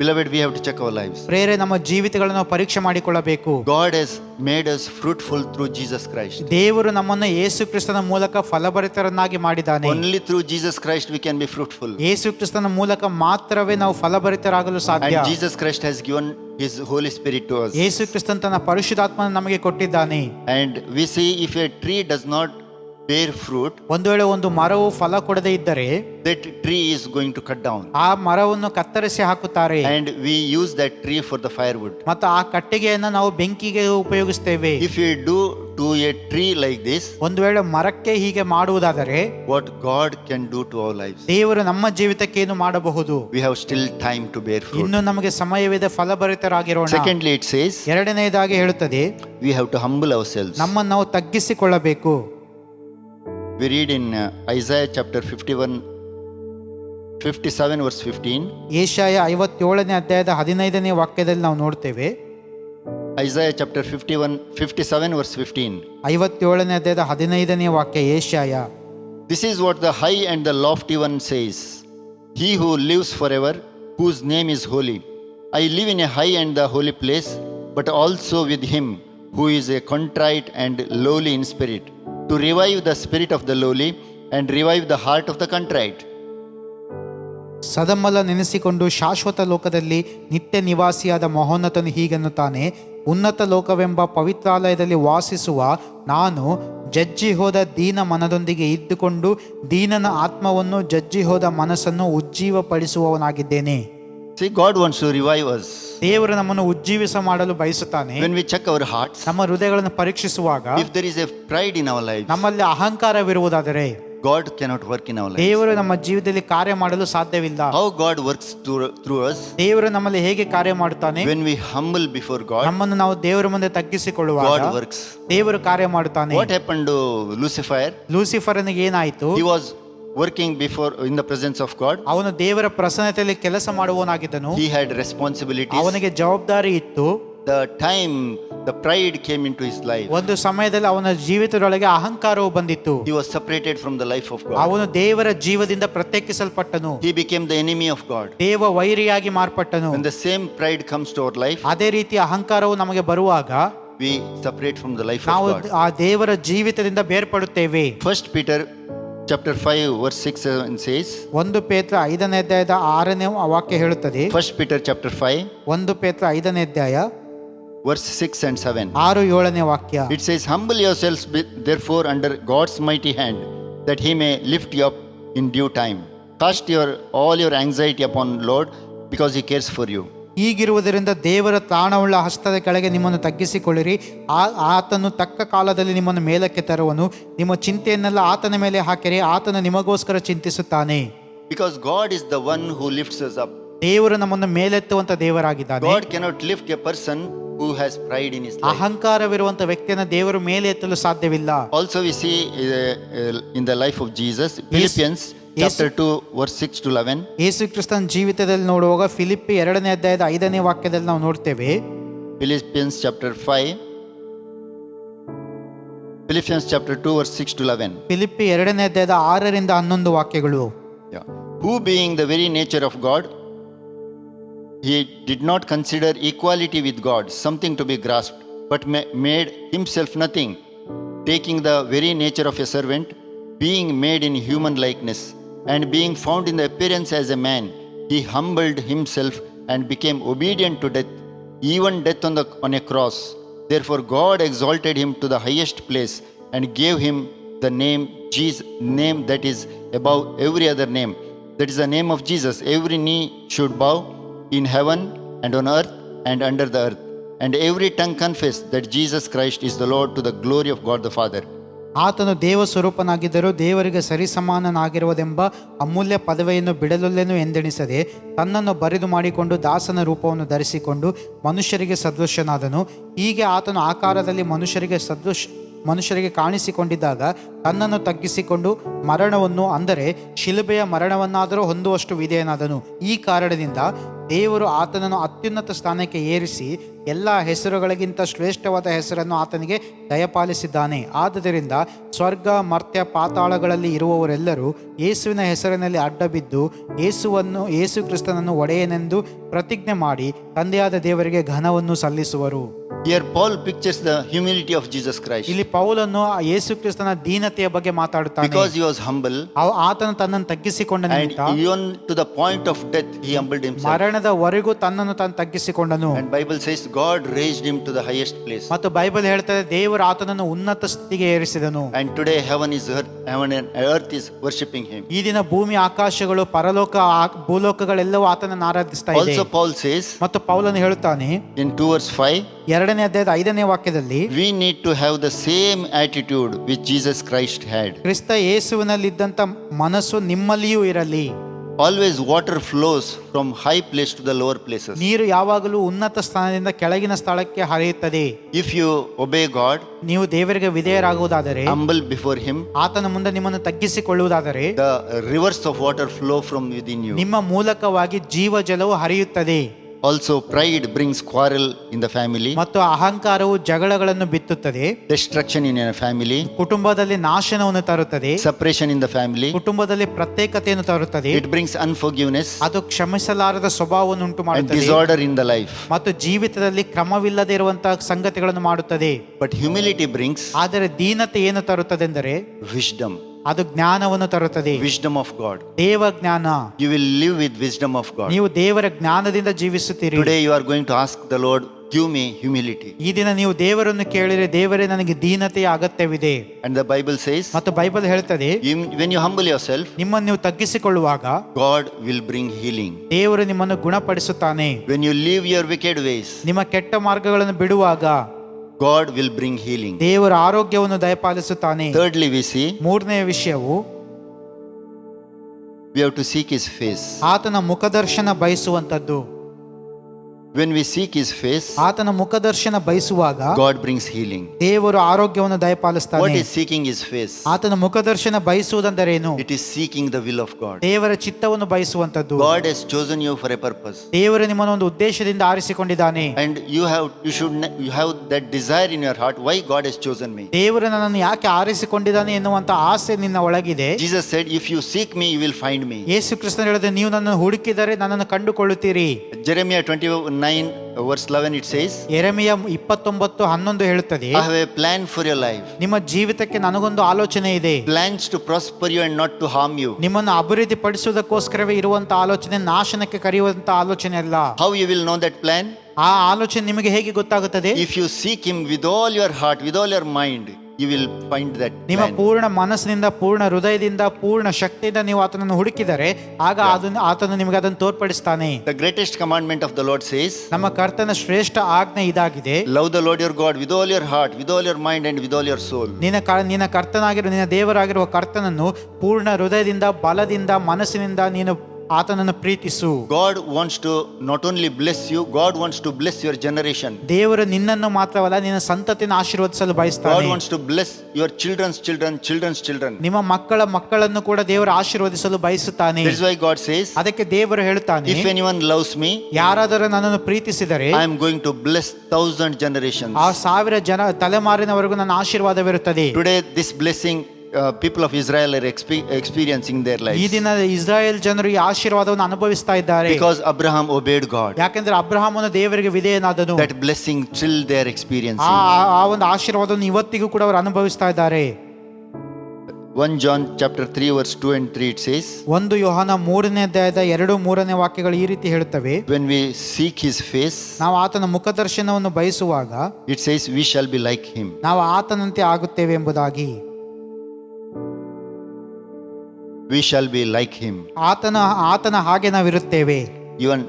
Beloved, we have to check our lives. ಪ್ರೇರೆ, ನಮ್ಮ ಜೀವಿತಗಳನ್ನು ನಾವು ಪರೀಕ್ಷೆ ಮಾಡಿಕೊಳ್ಳಬೇಕು. God has made us fruitful through Jesus Christ. ದೇವರು ನಮ್ಮನ್ನು ಯೇಸು ಕ್ರಿಸ್ತನ ಮೂಲಕ ಫಲಭರಿತರನ್ನಾಗಿ ಮಾಡಿದ್ದಾನೆ. Only through Jesus Christ we can be fruitful. ಯೇಸು ಕ್ರಿಸ್ತನ ಮೂಲಕ ಮಾತ್ರವೇ ನಾವು ಫಲಭರಿತರಾಗಲು ಸಾಧ್ಯ. And Jesus Christ has given His Holy Spirit to us. ಯೇಸು ಕ್ರಿಸ್ತನ್ ತನ್ನ ಪರಿಶುದ್ಧಾತ್ಮನ ನಮಗೆ ಕೊಟ್ಟಿದ್ದಾನೆ. And we see if a tree does not bear fruit, ಒಂದು ವೇಳೆ ಒಂದು ಮರವು ಫಲ ಕೊಡದೇ ಇದ್ದರೆ that tree is going to cut down. ಆ ಮರವನ್ನು ಕತ್ತರಿಸಿ ಹಾಕುತ್ತಾರೆ. And we use that tree for the firewood. ಮತ್ತು ಆ ಕಟ್ಟಿಗೆಯನ್ನು ನಾವು ಬೆಂಕಿಗೆ ಉಪಯೋಗಿಸ್ತೇವೆ. If we do to a tree like this, ಒಂದು ವೇಳೆ ಮರಕ್ಕೆ ಹೀಗೆ ಮಾಡುವುದಾದರೆ what God can do to our lives. ದೇವರು ನಮ್ಮ ಜೀವಿತಕ್ಕೆ ಏನು ಮಾಡಬಹುದು? We have still time to bear fruit. ಇನ್ನು ನಮಗೆ ಸಮಯವಿದೆ ಫಲಭರಿತರಾಗಿರೋಣ. Secondly, it says, ಎರಡನೇದಾಗಿ ಹೇಳುತ್ತದೆ, we have to humble ourselves. ನಮ್ಮನ್ನು ನಾವು ತಗ್ಗಿಸಿಕೊಳ್ಳಬೇಕು. We read in Isaiah chapter 57 verse 15. ಯೆಶಾಯ 57ನೇ ಅಧ್ಯಾಯದ 15ನೇ ವಾಕ್ಯದಲ್ಲಿ ನಾವು ನೋಡ್ತೇವೆ. Isaiah chapter 57 verse 15. 57ನೇ ಅಧ್ಯಾಯದ 15ನೇ ವಾಕ್ಯ ಯೆಶಾಯ. This is what the high and the lofty one says, he who lives forever, whose name is holy. I live in a high and the holy place, but also with him who is a contrite and lowly in spirit, to revive the spirit of the lowly and revive the heart of the contrite. ಸದಮಲ ನೆನೆಸಿಕೊಂಡು ಶಾಶ್ವತ ಲೋಕದಲ್ಲಿ ನಿತ್ಯ ನಿವಾಸಿಯಾದ ಮಹೋನ್ನತನು ಹೀಗೆನ್ನುತ್ತಾನೆ, ಉನ್ನತ ಲೋಕವೆಂಬ ಪವಿತ್ರಾಲಯದಲ್ಲಿ ವಾಸಿಸುವ ನಾನು ಜಜ್ಜಿ ಹೋದ ದೀನ ಮನದೊಂದಿಗೆ ಇದ್ದುಕೊಂಡು ದೀನನ ಆತ್ಮವನ್ನು ಜಜ್ಜಿ ಹೋದ ಮನಸ್ಸನ್ನು ಉಜ್ಜೀವಪಡಿಸುವವನಾಗಿದ್ದೇನೆ. See, God wants to revive us. ದೇವರು ನಮ್ಮನ್ನು ಉಜ್ಜೀವಿಸ ಮಾಡಲು ಬಯಸುತ್ತಾನೆ. When we check our hearts, ನಮ್ಮ ಹೃದಯಗಳನ್ನು ಪರೀಕ್ಷಿಸುವಾಗ if there is a pride in our lives, ನಮ್ಮಲ್ಲಿ ಅಹಂಕಾರವಿರುವುದಾದರೆ, God cannot work in our lives. ದೇವರು ನಮ್ಮ ಜೀವಿತದಲ್ಲಿ ಕಾರ್ಯ ಮಾಡಲು ಸಾಧ್ಯವಿಲ್ಲ. How God works through us? ದೇವರು ನಮ್ಮಲ್ಲಿ ಹೇಗೆ ಕಾರ್ಯ ಮಾಡುತ್ತಾನೆ? When we humble before God, ನಮ್ಮನ್ನು ನಾವು ದೇವರ ಮುಂದೆ ತಗ್ಗಿಸಿಕೊಳ್ಳುವಾಗ God works. ದೇವರು ಕಾರ್ಯ ಮಾಡುತ್ತಾನೆ. What happened to Lucifer? ಲೂಸಿಫರನಿಗೆ ಏನಾಯಿತು? He was working before in the presence of God. ಅವನು ದೇವರ ಪ್ರಸನ್ನತೆಯಲ್ಲಿ ಕೆಲಸ ಮಾಡುವವನಾಗಿದ್ದನು. He had responsibilities. ಅವನಿಗೆ ಜವಾಬ್ದಾರಿ ಇತ್ತು. The time the pride came into his life, ಒಂದು ಸಮಯದಲ್ಲಿ ಅವನ ಜೀವಿತದೊಳಗೆ ಅಹಂಕಾರವು ಬಂದಿತ್ತು. he was separated from the life of God. ಅವನು ದೇವರ ಜೀವದಿಂದ ಪ್ರತ್ಯೇಕಿಸಲ್ಪಟ್ಟನು. He became the enemy of God. ದೇವ ವೈರಿಯಾಗಿ ಮಾರ್ಪಟ್ಟನು. When the same pride comes to our life, ಅದೇ ರೀತಿ ಅಹಂಕಾರವು ನಮಗೆ ಬರುವಾಗ we separate from the life of ನಾವು God. ಆ ದೇವರ ಜೀವಿತದಿಂದ ಬೇರ್ಪಡುತ್ತೇವೆ. First Peter chapter 5 verse 6 says, 1 ಪೇತ್ರ 5ನೇ ಅಧ್ಯಾಯದ 6ನೇ ವಾಕ್ಯ ಹೇಳುತ್ತದೆ. First Peter chapter 5 1 ಪೇತ್ರ 5ನೇ ಅಧ್ಯಾಯ verse 6 and 7. 6-7ನೇ ವಾಕ್ಯ. It says, humble yourselves therefore under God's mighty hand, that he may lift you up in due time. Cast all your anxiety upon Lord, because he cares for you. ಹೀಗಿರುವುದರಿಂದ ದೇವರ ತಾಣವುಳ್ಳ ಹಸ್ತದ ಕೆಳಗೆ ನಿಮ್ಮನ್ನು ತಗ್ಗಿಸಿಕೊಳ್ಳಿರಿ. ಆತನು ತಕ್ಕ ಕಾಲದಲ್ಲಿ ನಿಮ್ಮನ್ನು ಮೇಲಕ್ಕೆ ತರುವನು. ನಿಮ್ಮ ಚಿಂತೆಯನ್ನೆಲ್ಲ ಆತನ ಮೇಲೆ ಹಾಕಿರಿ, ಆತನು ನಿಮಗೋಸ್ಕರ ಚಿಂತಿಸುತ್ತಾನೆ. Because God is the one who lifts us up. ದೇವರು ನಮ್ಮನ್ನು ಮೇಲೆತ್ತುವಂತ ದೇವರಾಗಿದ್ದಾನೆ. God cannot lift a person who has pride in his life. ಅಹಂಕಾರವಿರುವಂತ ವ್ಯಕ್ತಿಯನ್ನು ದೇವರು ಮೇಲೆ ಎತ್ತಲು ಸಾಧ್ಯವಿಲ್ಲ. Also we see in the life of Jesus, Philippians chapter 2 verse 6 to 11. ಯೇಸು ಕ್ರಿಸ್ತನ ಜೀವಿತದಲ್ಲಿ ನೋಡುವಾಗ ಫಿಲಿಪ್ಪಿ 2ನೇ ಅಧ್ಯಾಯದ 5ನೇ ವಾಕ್ಯದಲ್ಲಿ ನಾವು ನೋಡ್ತೇವೆ. Philippians chapter 5, Philippians chapter 2 verse 6 to 11. Philippi 2ನೇ ಅಧ್ಯಾಯದ 6ರಿಂದ 11 ವಾಕ್ಯಗಳು. Yeah. Who being the very nature of God, he did not consider equality with God something to be grasped, but made himself nothing, taking the very nature of a servant, being made in human likeness, and being found in the appearance as a man, he humbled himself and became obedient to death, even death on a cross. Therefore God exalted him to the highest place and gave him the name Jesus, name that is above every other name. That is the name of Jesus. Every knee should bow in heaven and on earth and under the earth, and every tongue confess that Jesus Christ is the Lord, to the glory of God the Father. ಆತನು ದೇವ ಸ್ವರೂಪನಾಗಿದ್ದರೂ ದೇವರಿಗೆ ಸರಿಸಮಾನನಾಗಿರುವುದೆಂಬ ಅಮೂಲ್ಯ ಪದವಿಯನ್ನು ಬಿಡಲೊಲ್ಲೆನು ಎಂದೆಣಿಸದೆ ತನ್ನನ್ನು ಬರಿದು ಮಾಡಿಕೊಂಡು ದಾಸನ ರೂಪವನ್ನು ಧರಿಸಿಕೊಂಡು ಮನುಷ್ಯರಿಗೆ ಸದೃಶನಾದನು. ಹೀಗೆ ಆತನು ಆಕಾರದಲ್ಲಿ ಮನುಷ್ಯರಿಗೆ ಕಾಣಿಸಿಕೊಂಡಿದ್ದಾಗ ತನ್ನನ್ನು ತಗ್ಗಿಸಿಕೊಂಡು ಮರಣವನ್ನು, ಅಂದರೆ ಶಿಲುಬೆಯ ಮರಣವನ್ನಾದರೂ ಹೊಂದುವಷ್ಟು ವಿಧೇಯನಾದನು. ಈ ಕಾರಣದಿಂದ ದೇವರು ಆತನನ್ನು ಅತ್ಯುನ್ನತ ಸ್ಥಾನಕ್ಕೆ ಏರಿಸಿ ಎಲ್ಲ ಹೆಸರುಗಳಿಗಿಂತ ಶ್ರೇಷ್ಠವಾದ ಹೆಸರನ್ನು ಆತನಿಗೆ ದಯಪಾಲಿಸಿದ್ದಾನೆ. ಆದುದರಿಂದ ಸ್ವರ್ಗ, ಮರ್ತ್ಯ, ಪಾತಾಳಗಳಲ್ಲಿ ಇರುವವರೆಲ್ಲರೂ ಯೇಸುವಿನ ಹೆಸರಿನಲ್ಲಿ ಅಡ್ಡಬಿದ್ದು ಯೇಸು ಕ್ರಿಸ್ತನನ್ನು ಒಡೆಯನೆಂದು ಪ್ರತಿಜ್ಞೆ ಮಾಡಿ ತಂದೆಯಾದ ದೇವರಿಗೆ ಘನವನ್ನು ಸಲ್ಲಿಸುವರು. Here Paul pictures the humility of Jesus Christ. ಇಲ್ಲಿ ಪೌಲನು ಯೇಸು ಕ್ರಿಸ್ತನ ದೀನತೆಯ ಬಗ್ಗೆ ಮಾತಾಡುತ್ತಾನೆ. Because he was humble, ಆತನು ತನ್ನನ್ನು ತಗ್ಗಿಸಿಕೊಂಡ and ನಿಮಿತ್ತ even to the point of death he humbled himself. ಮರಣದವರೆಗೂ ತನ್ನನ್ನು ತಾನು ತಗ್ಗಿಸಿಕೊಂಡನು. And Bible says God raised him to the highest place. ಮತ್ತು ಬೈಬಲ್ ಹೇಳ್ತದೆ ದೇವರು ಆತನನ್ನು ಉನ್ನತ ಸ್ಥಿತಿಗೆ ಏರಿಸಿದನು. And today heaven and earth is worshipping him. ಈ ದಿನ ಭೂಮಿ, ಆಕಾಶಗಳು, ಪರಲೋಕ, ಭೂಲೋಕಗಳೆಲ್ಲವೂ ಆತನನ್ನು ಆರಾಧಿಸ್ತಾ ಇದೆ. Also Paul says ಮತ್ತು ಪೌಲನು ಹೇಳುತ್ತಾನೆ in 2 verse 5, 2ನೇ ಅಧ್ಯಾಯದ 5ನೇ ವಾಕ್ಯದಲ್ಲಿ, we need to have the same attitude which Jesus Christ had. ಕ್ರಿಸ್ತ ಯೇಸುವಿನಲ್ಲಿದ್ದಂತ ಮನಸ್ಸು ನಿಮ್ಮಲ್ಲಿಯೂ ಇರಲಿ. Always water flows from high place to the lower places. ನೀರು ಯಾವಾಗಲೂ ಉನ್ನತ ಸ್ಥಾನದಿಂದ ಕೆಳಗಿನ ಸ್ಥಳಕ್ಕೆ ಹರಿಯುತ್ತದೆ. If you obey God, ನೀವು ದೇವರಿಗೆ ವಿಧೇಯರಾಗುವುದಾದರೆ, humble before him, ಆತನ ಮುಂದೆ ನಿಮ್ಮನ್ನು ತಗ್ಗಿಸಿಕೊಳ್ಳುವುದಾದರೆ, the rivers of water flow from within you. ನಿಮ್ಮ ಮೂಲಕವಾಗಿ ಜೀವ ಜಲವು ಹರಿಯುತ್ತದೆ. Also pride brings quarrel in the family, ಮತ್ತು ಅಹಂಕಾರವು ಜಗಳಗಳನ್ನು ಬಿತ್ತುತ್ತದೆ. destruction in a family, ಕುಟುಂಬದಲ್ಲಿ ನಾಶನವನ್ನು ತರುತ್ತದೆ. separation in the family. ಕುಟುಂಬದಲ್ಲಿ ಪ್ರತ್ಯೇಕತೆಯನ್ನು ತರುತ್ತದೆ. It brings unforgiveness ಅದು ಕ್ಷಮಿಸಲಾರದ ಸ್ವಭಾವವನ್ನು ಉಂಟು and ಮಾಡುತ್ತದೆ disorder in the life. ಮತ್ತು ಜೀವಿತದಲ್ಲಿ ಕ್ರಮವಿಲ್ಲದೆ ಇರುವಂತಹ ಸಂಗತಿಗಳನ್ನು ಮಾಡುತ್ತದೆ. But humility brings ಆದರೆ ದೀನತೆ ಏನು ತರುತ್ತದೆಂದರೆ wisdom, ಅದು ಜ್ಞಾನವನ್ನು ತರುತ್ತದೆ. wisdom of God. ದೇವ ಜ್ಞಾನ. You will live with wisdom of God. ನೀವು ದೇವರ ಜ್ಞಾನದಿಂದ ಜೀವಿಸುತ್ತೀರಿ. Today you are going to ask the Lord, give me humility. ಈ ದಿನ ನೀವು ದೇವರನ್ನು ಕೇಳಿದರೆ, ದೇವರೇ ನನಗೆ ದೀನತೆಯ ಅಗತ್ಯವಿದೆ. And the Bible says, ಮತ್ತು ಬೈಬಲ್ ಹೇಳ್ತದೆ, when you humble yourself, ನಿಮ್ಮನ್ನು ನೀವು ತಗ್ಗಿಸಿಕೊಳ್ಳುವಾಗ God will bring healing. ದೇವರು ನಿಮ್ಮನ್ನು ಗುಣಪಡಿಸುತ್ತಾನೆ. When you leave your wicked ways, ನಿಮ್ಮ ಕೆಟ್ಟ ಮಾರ್ಗಗಳನ್ನು ಬಿಡುವಾಗ God will bring healing. ದೇವರ ಆರೋಗ್ಯವನ್ನು ದಯಪಾಲಿಸುತ್ತಾನೆ. Thirdly, we see ಮೂರನೇ ವಿಷಯವು, We have to seek His face. ಆತನ ಮುಖದರ್ಶನ ಬಯಸುವಂತದ್ದು. When we seek His face, ಆತನ ಮುಖದರ್ಶನ ಬಯಸುವಾಗ God brings healing. ದೇವರು ಆರೋಗ್ಯವನ್ನು What ದಯಪಾಲಿಸ್ತಾನೆ. is seeking His face? ಆತನ ಮುಖದರ್ಶನ ಬಯಸುವುದೆಂದರೇನು? It is seeking the will of God. ದೇವರ ಚಿತ್ತವನ್ನು ಬಯಸುವಂತದ್ದು. God has chosen you for a purpose, ದೇವರು ನಿಮ್ಮನ್ನು ಒಂದು ಉದ್ದೇಶದಿಂದ ಆರಿಸಿಕೊಂಡಿದ್ದಾನೆ. and you have that desire in your heart. Why God has chosen me? ದೇವರು ನನ್ನನ್ನು ಯಾಕೆ ಆರಿಸಿಕೊಂಡಿದ್ದಾನೆ ಎನ್ನುವಂತ ಆಸೆ ನಿನ್ನ ಒಳಗಿದೆ. Jesus said, "If you seek me, you will find me." ಯೇಸು ಕ್ರಿಸ್ತನು ಹೇಳಿದ, ನೀವು ನನ್ನನ್ನು ಹುಡುಕಿದರೆ ನನ್ನನ್ನು ಕಂಡುಕೊಳ್ಳುತ್ತೀರಿ. Jeremiah 29 verse 11 it says, ಯೆರೆಮೀಯ 29:11 ಹೇಳುತ್ತದೆ, "I have a plan for your life. ನಿಮ್ಮ ಜೀವಿತಕ್ಕೆ ನನಗೊಂದು ಆಲೋಚನೆ ಇದೆ. Plans to prosper you and not to harm you." ನಿಮ್ಮನ್ನು ಅಭಿವೃದ್ಧಿ ಪಡಿಸುವುದಕ್ಕೋಸ್ಕರವೇ ಇರುವಂತ ಆಲೋಚನೆ, ನಾಶನಕ್ಕೆ ಕರೆಯುವಂತ ಆಲೋಚನೆ ಅಲ್ಲ. How you will know that plan? ಆ ಆಲೋಚನೆ ನಿಮಗೆ ಹೇಗೆ ಗೊತ್ತಾಗುತ್ತದೆ? If you seek Him with all your heart, with all your mind, you will find that ನಿಮ್ಮ plan. ಪೂರ್ಣ ಮನಸ್ಸಿನಿಂದ, ಪೂರ್ಣ ಹೃದಯದಿಂದ, ಪೂರ್ಣ ಶಕ್ತಿಯಿಂದ ನೀವು ಆತನನ್ನು ಹುಡುಕಿದರೆ ಆಗ ಆತನು ನಿಮಗೆ ಅದನ್ನು ತೋರ್ಪಡಿಸ್ತಾನೆ. The greatest commandment of the Lord says, ನಮ್ಮ ಕರ್ತನ ಶ್ರೇಷ್ಠ ಆಜ್ಞೆ ಇದಾಗಿದೆ, "Love the Lord your God with all your heart, with all your mind, and with all your soul." ನಿನ್ನ ಕರ್ತನಾಗಿರುವ, ನಿನ್ನ ದೇವರಾಗಿರುವ ಕರ್ತನನ್ನು ಪೂರ್ಣ ಹೃದಯದಿಂದ, ಬಲದಿಂದ, ಮನಸ್ಸಿನಿಂದ ನೀನು ಆತನನ್ನು ಪ್ರೀತಿಸು. God wants to not only bless you, God wants to bless your generation. ದೇವರು ನಿನ್ನನ್ನು ಮಾತ್ರವಲ್ಲ, ನಿನ್ನ ಸಂತತಿಯನ್ನು ಆಶೀರ್ವದಿಸಲು God ಬಯಸ್ತಾನೆ. wants to bless your children's children, children's children. ನಿಮ್ಮ ಮಕ್ಕಳನ್ನು ಕೂಡ ದೇವರು ಆಶೀರ್ವದಿಸಲು ಬಯಸುತ್ತಾನೆ. That is why God says, ಅದಕ್ಕೆ ದೇವರು ಹೇಳುತ್ತಾನೆ, "If anyone loves me, ಯಾರಾದರೂ ನನ್ನನ್ನು ಪ್ರೀತಿಸಿದರೆ I am going to bless 1,000 generations." ಆ 1000 ತಲೆಮಾರಿನವರೆಗೂ ನನ್ನ ಆಶೀರ್ವಾದವಿರುತ್ತದೆ. Today this blessing people of Israel are experiencing their ಈ lives, ದಿನ ಇಸ್ರಾಯೇಲ್ ಜನರು ಈ ಆಶೀರ್ವಾದವನ್ನು ಅನುಭವಿಸ್ತಾ ಇದ್ದಾರೆ. because Abraham obeyed God. ಯಾಕೆಂದ್ರೆ ಅಬ್ರಹಾಮನು ದೇವರಿಗೆ ವಿಧೇಯನಾದನು. That blessing still they are experiencing. ಆ ಒಂದು ಆಶೀರ್ವಾದವನ್ನು ಇವತ್ತಿಗೂ ಕೂಡ ಅವರು ಅನುಭವಿಸ್ತಾ ಇದ್ದಾರೆ. 1 John chapter 3 verse 2 and 3 it says, 1 ಯೋಹಾನ 3ನೇ ಅಧ್ಯಾಯದ 2-3ನೇ ವಾಕ್ಯಗಳು ಈ ರೀತಿ ಹೇಳುತ್ತವೆ, when we seek His face, ನಾವು ಆತನ ಮುಖದರ್ಶನವನ್ನು ಬಯಸುವಾಗ it says we shall be like Him. ನಾವು ಆತನಂತೆ ಆಗುತ್ತೇವೆ ಎಂಬುದಾಗಿ. We shall be like Him. ಆತನ ಹಾಗೆ ನಾವಿರುತ್ತೇವೆ. Even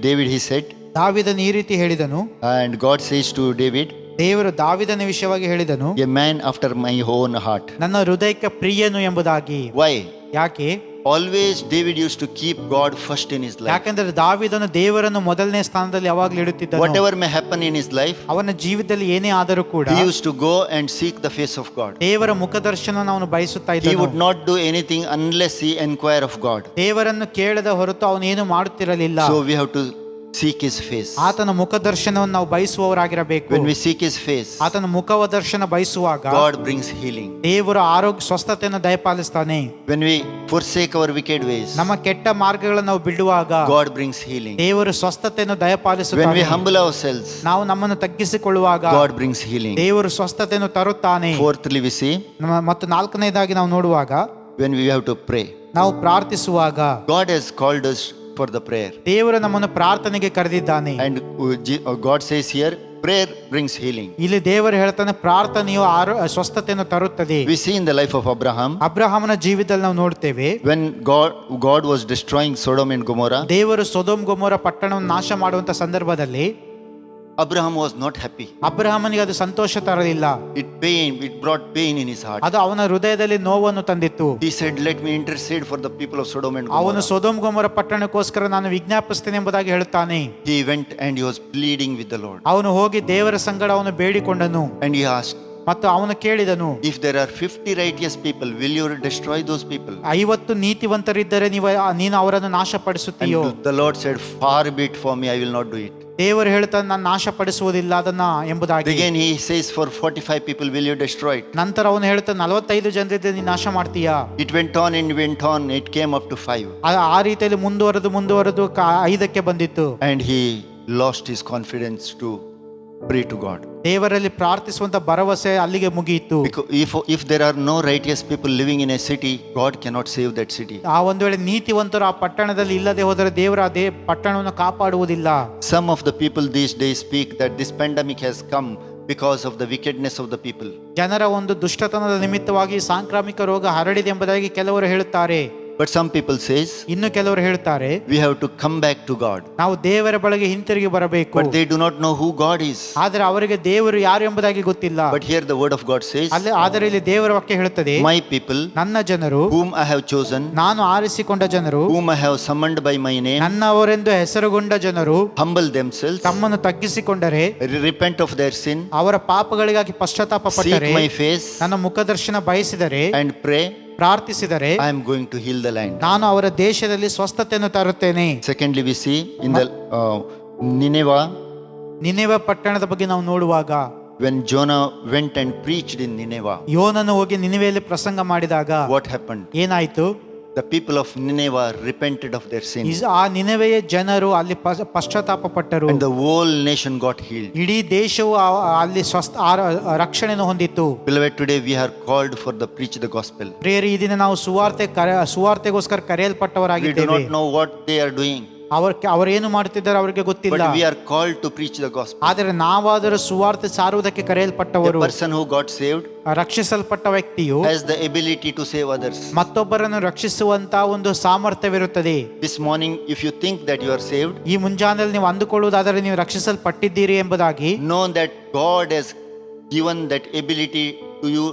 David he said, ದಾವೀದನು ಈ ರೀತಿ ಹೇಳಿದನು, and God says to David, ದೇವರು ದಾವೀದನ ವಿಷಯವಾಗಿ ಹೇಳಿದನು, "A man after my own heart." ನನ್ನ ಹೃದಯಕ್ಕೆ ಪ್ರಿಯನು ಎಂಬುದಾಗಿ. Why? ಯಾಕೆ? Always David used to keep God first in his life. ಯಾಕೆಂದ್ರೆ ದಾವೀದನು ದೇವರನ್ನು ಮೊದಲನೇ ಸ್ಥಾನದಲ್ಲಿ ಯಾವಾಗಲೂ ಇಡುತ್ತಿದ್ದನು. Whatever may happen in his life, ಅವನ ಜೀವಿತದಲ್ಲಿ ಏನೇ ಆದರೂ ಕೂಡ he used to go and seek the face of God. ದೇವರ ಮುಖದರ್ಶನವನ್ನು ಅವನು ಬಯಸುತ್ತಾ He ಇದ್ದನು. would not do anything unless he inquire of God. ದೇವರನ್ನು ಕೇಳದ ಹೊರತು ಅವನು ಏನು ಮಾಡುತ್ತಿರಲಿಲ್ಲ. So we have to seek His face. ಆತನ ಮುಖದರ್ಶನವನ್ನು ನಾವು ಬಯಸುವವರಾಗಿರಬೇಕು. When we seek His face, ಆತನ ಮುಖದರ್ಶನ ಬಯಸುವಾಗ God brings healing. ದೇವರ ಸ್ವಸ್ಥತೆಯನ್ನು ದಯಪಾಲಿಸ್ತಾನೆ. When we forsake our wicked ways, ನಮ್ಮ ಕೆಟ್ಟ ಮಾರ್ಗಗಳನ್ನು ನಾವು ಬಿಡುವಾಗ God brings healing. ದೇವರು ಸ್ವಸ್ಥತೆಯನ್ನು When we ದಯಪಾಲಿಸುತ್ತಾನೆ. humble ourselves, ನಾವು ನಮ್ಮನ್ನು ತಗ್ಗಿಸಿಕೊಳ್ಳುವಾಗ God brings healing. ದೇವರು ಸ್ವಸ್ಥತೆಯನ್ನು ತರುತ್ತಾನೆ. Fourthly, we see ಮತ್ತು 4ನೇದಾಗಿ ನಾವು ನೋಡುವಾಗ, when we have to pray, ನಾವು ಪ್ರಾರ್ಥಿಸುವಾಗ God has called us for the prayer, ದೇವರು ನಮ್ಮನ್ನು ಪ್ರಾರ್ಥನೆಗೆ ಕರೆದಿದ್ದಾನೆ. and God says here, prayer brings healing. ಇಲ್ಲಿ ದೇವರು ಹೇಳ್ತಾನೆ, ಪ್ರಾರ್ಥನೆಯು ಸ್ವಸ್ಥತೆಯನ್ನು ತರುತ್ತದೆ. We see in the life of Abraham, ಅಬ್ರಹಾಮನ ಜೀವಿತದಲ್ಲಿ ನಾವು ನೋಡ್ತೇವೆ, when God was destroying Sodom and Gomorrah, ದೇವರು ಸೊದೋಮ್ ಗೊಮೋರ ಪಟ್ಟಣವನ್ನು ನಾಶ ಮಾಡುವಂತ ಸಂದರ್ಭದಲ್ಲಿ Abraham was not happy. ಅಬ್ರಹಾಮನಿಗೆ ಅದು ಸಂತೋಷ ತರಲಿಲ್ಲ. It brought pain in his heart. ಅದು ಅವನ ಹೃದಯದಲ್ಲಿ ನೋವನ್ನು ತಂದಿತ್ತು. He said, "Let me intercede for the people of Sodom and ಅವನು Gomorrah." ಸೊದೋಮ್ ಗೊಮೋರ ಪಟ್ಟಣಕ್ಕೋಸ್ಕರ ನಾನು ವಿಜ್ಞಾಪಿಸ್ತೇನೆ ಎಂಬುದಾಗಿ ಹೇಳುತ್ತಾನೆ. He went and he was pleading with the Lord, ಅವನು ಹೋಗಿ ದೇವರ ಸಂಗಡ ಅವನು ಬೇಡಿಕೊಂಡನು and he asked, ಮತ್ತು ಅವನು ಕೇಳಿದನು, "If there are 50 righteous people, will you destroy those people?" 50 ನೀತಿವಂತರಿದ್ದರೆ ನೀನು ಅವರನ್ನು ನಾಶಪಡಿಸುತ್ತೀಯೋ? And the Lord said, "Far be it from me, I will not do it." ದೇವರು ಹೇಳ್ತಾನೆ, ನಾನು ನಾಶಪಡಿಸುವುದಿಲ್ಲ ಅದನ್ನ ಎಂಬುದಾಗಿ. Again he says, "For 45 people, will you destroy it?" ನಂತರ ಅವನು ಹೇಳ್ತಾನೆ, 45 ಜನರಿದ್ದರೆ ನೀನು ನಾಶ ಮಾಡ್ತೀಯಾ? It went on and went on. It came up to 5. ಆ ರೀತಿಯಲ್ಲಿ ಮುಂದುವರೆದು 5ಕ್ಕೆ ಬಂದಿತ್ತು. And he lost his confidence to pray to God. ದೇವರಲ್ಲಿ ಪ್ರಾರ್ಥಿಸುವಂತ ಭರವಸೆ ಅಲ್ಲಿಗೆ ಮುಗಿಯಿತು. Because if there are no righteous people living in a city, God cannot save that city. ಆ ಒಂದು ವೇಳೆ ನೀತಿವಂತರು ಆ ಪಟ್ಟಣದಲ್ಲಿ ಇಲ್ಲದೆ ಹೋದರೆ ದೇವರ ಅದೇ ಪಟ್ಟಣವನ್ನು ಕಾಪಾಡುವುದಿಲ್ಲ. Some of the people these days speak that this pandemic has come because of the wickedness of the people. ಜನರ ಒಂದು ದುಷ್ಟತನದ ನಿಮಿತ್ತವಾಗಿ ಸಾಂಕ್ರಾಮಿಕ ರೋಗ ಹರಡಿದೆ ಎಂಬುದಾಗಿ ಕೆಲವರು ಹೇಳುತ್ತಾರೆ. But some people says ಇನ್ನು ಕೆಲವರು ಹೇಳ್ತಾರೆ, we have to come back to God. ನಾವು ದೇವರ ಬಳಿಗೆ ಹಿಂತಿರುಗಿ ಬರಬೇಕು. But they do not know who God is. ಆದರೆ ಅವರಿಗೆ ದೇವರು ಯಾರು ಎಂಬುದಾಗಿ ಗೊತ್ತಿಲ್ಲ. But here the word of God says, ಆದರೆ ಇಲ್ಲಿ ದೇವರ ವಾಕ್ಯ ಹೇಳುತ್ತದೆ, my people, ನನ್ನ ಜನರು, whom I have chosen, ನಾನು ಆರಿಸಿಕೊಂಡ ಜನರು, whom I have summoned by my name, ನನ್ನವರೆಂದು ಹೆಸರುಗೊಂಡ ಜನರು humble themselves, ತಮ್ಮನ್ನು ತಗ್ಗಿಸಿಕೊಂಡರೆ, repent of their sin, ಅವರ ಪಾಪಗಳಿಗಾಗಿ ಪಶ್ಚಾತ್ತಾಪ seek ಪಟ್ಟರೆ, my face, ನನ್ನ ಮುಖದರ್ಶನ ಬಯಸಿದರೆ, and pray, ಪ್ರಾರ್ಥಿಸಿದರೆ, I am going to heal the land. ನಾನು ಅವರ ದೇಶದಲ್ಲಿ ಸ್ವಸ್ಥತೆಯನ್ನು ತರುತ್ತೇನೆ. Secondly, we see in the Nineveh, Nineveh ಪಟ್ಟಣದ ಬಗ್ಗೆ ನಾವು ನೋಡುವಾಗ, when Jonah went and preached in Nineveh, ಯೋನನು ಹೋಗಿ ನಿನೆವೆಯಲ್ಲಿ ಪ್ರಸಂಗ ಮಾಡಿದಾಗ what happened? ಏನಾಯ್ತು? The people of Nineveh repented of their sin, ಆ ನಿನೆವೆಯ ಜನರು ಅಲ್ಲಿ ಪಶ್ಚಾತ್ತಾಪ ಪಟ್ಟರು. and the whole nation got healed. ಇಡೀ ದೇಶವು ಅಲ್ಲಿ ರಕ್ಷಣೆಯನ್ನು ಹೊಂದಿತ್ತು. Beloved, today we are called for the preach the gospel. ಪ್ರಿಯರೇ, ಈ ದಿನ ನಾವು ಸುವಾರ್ತೆಗೋಸ್ಕರ We do ಕರೆಯಲ್ಪಟ್ಟವರಾಗಿದ್ದೇವೆ. not know what they are doing, ಅವರೇನು ಮಾಡುತ್ತಿದ್ದಾರೆ ಅವರಿಗೆ ಗೊತ್ತಿಲ್ಲ. but we are called to preach the gospel. ಆದರೆ ನಾವಾದರೂ ಸುವಾರ್ತೆ ಸಾರುವುದಕ್ಕೆ A ಕರೆಯಲ್ಪಟ್ಟವರು. person who got saved ರಕ್ಷಿಸಲ್ಪಟ್ಟ ವ್ಯಕ್ತಿಯು has the ability to save others. ಮತ್ತೊಬ್ಬರನ್ನು ರಕ್ಷಿಸುವಂತ ಒಂದು ಸಾಮರ್ಥ್ಯವಿರುತ್ತದೆ. This morning, if you think that you are saved, ಈ ಮುಂಜಾನೆಯಲ್ಲಿ ನೀವು ಅಂದುಕೊಳ್ಳುವುದಾದರೆ ನೀವು ರಕ್ಷಿಸಲ್ಪಟ್ಟಿದ್ದೀರಿ ಎಂಬುದಾಗಿ, know that God has given that ability to you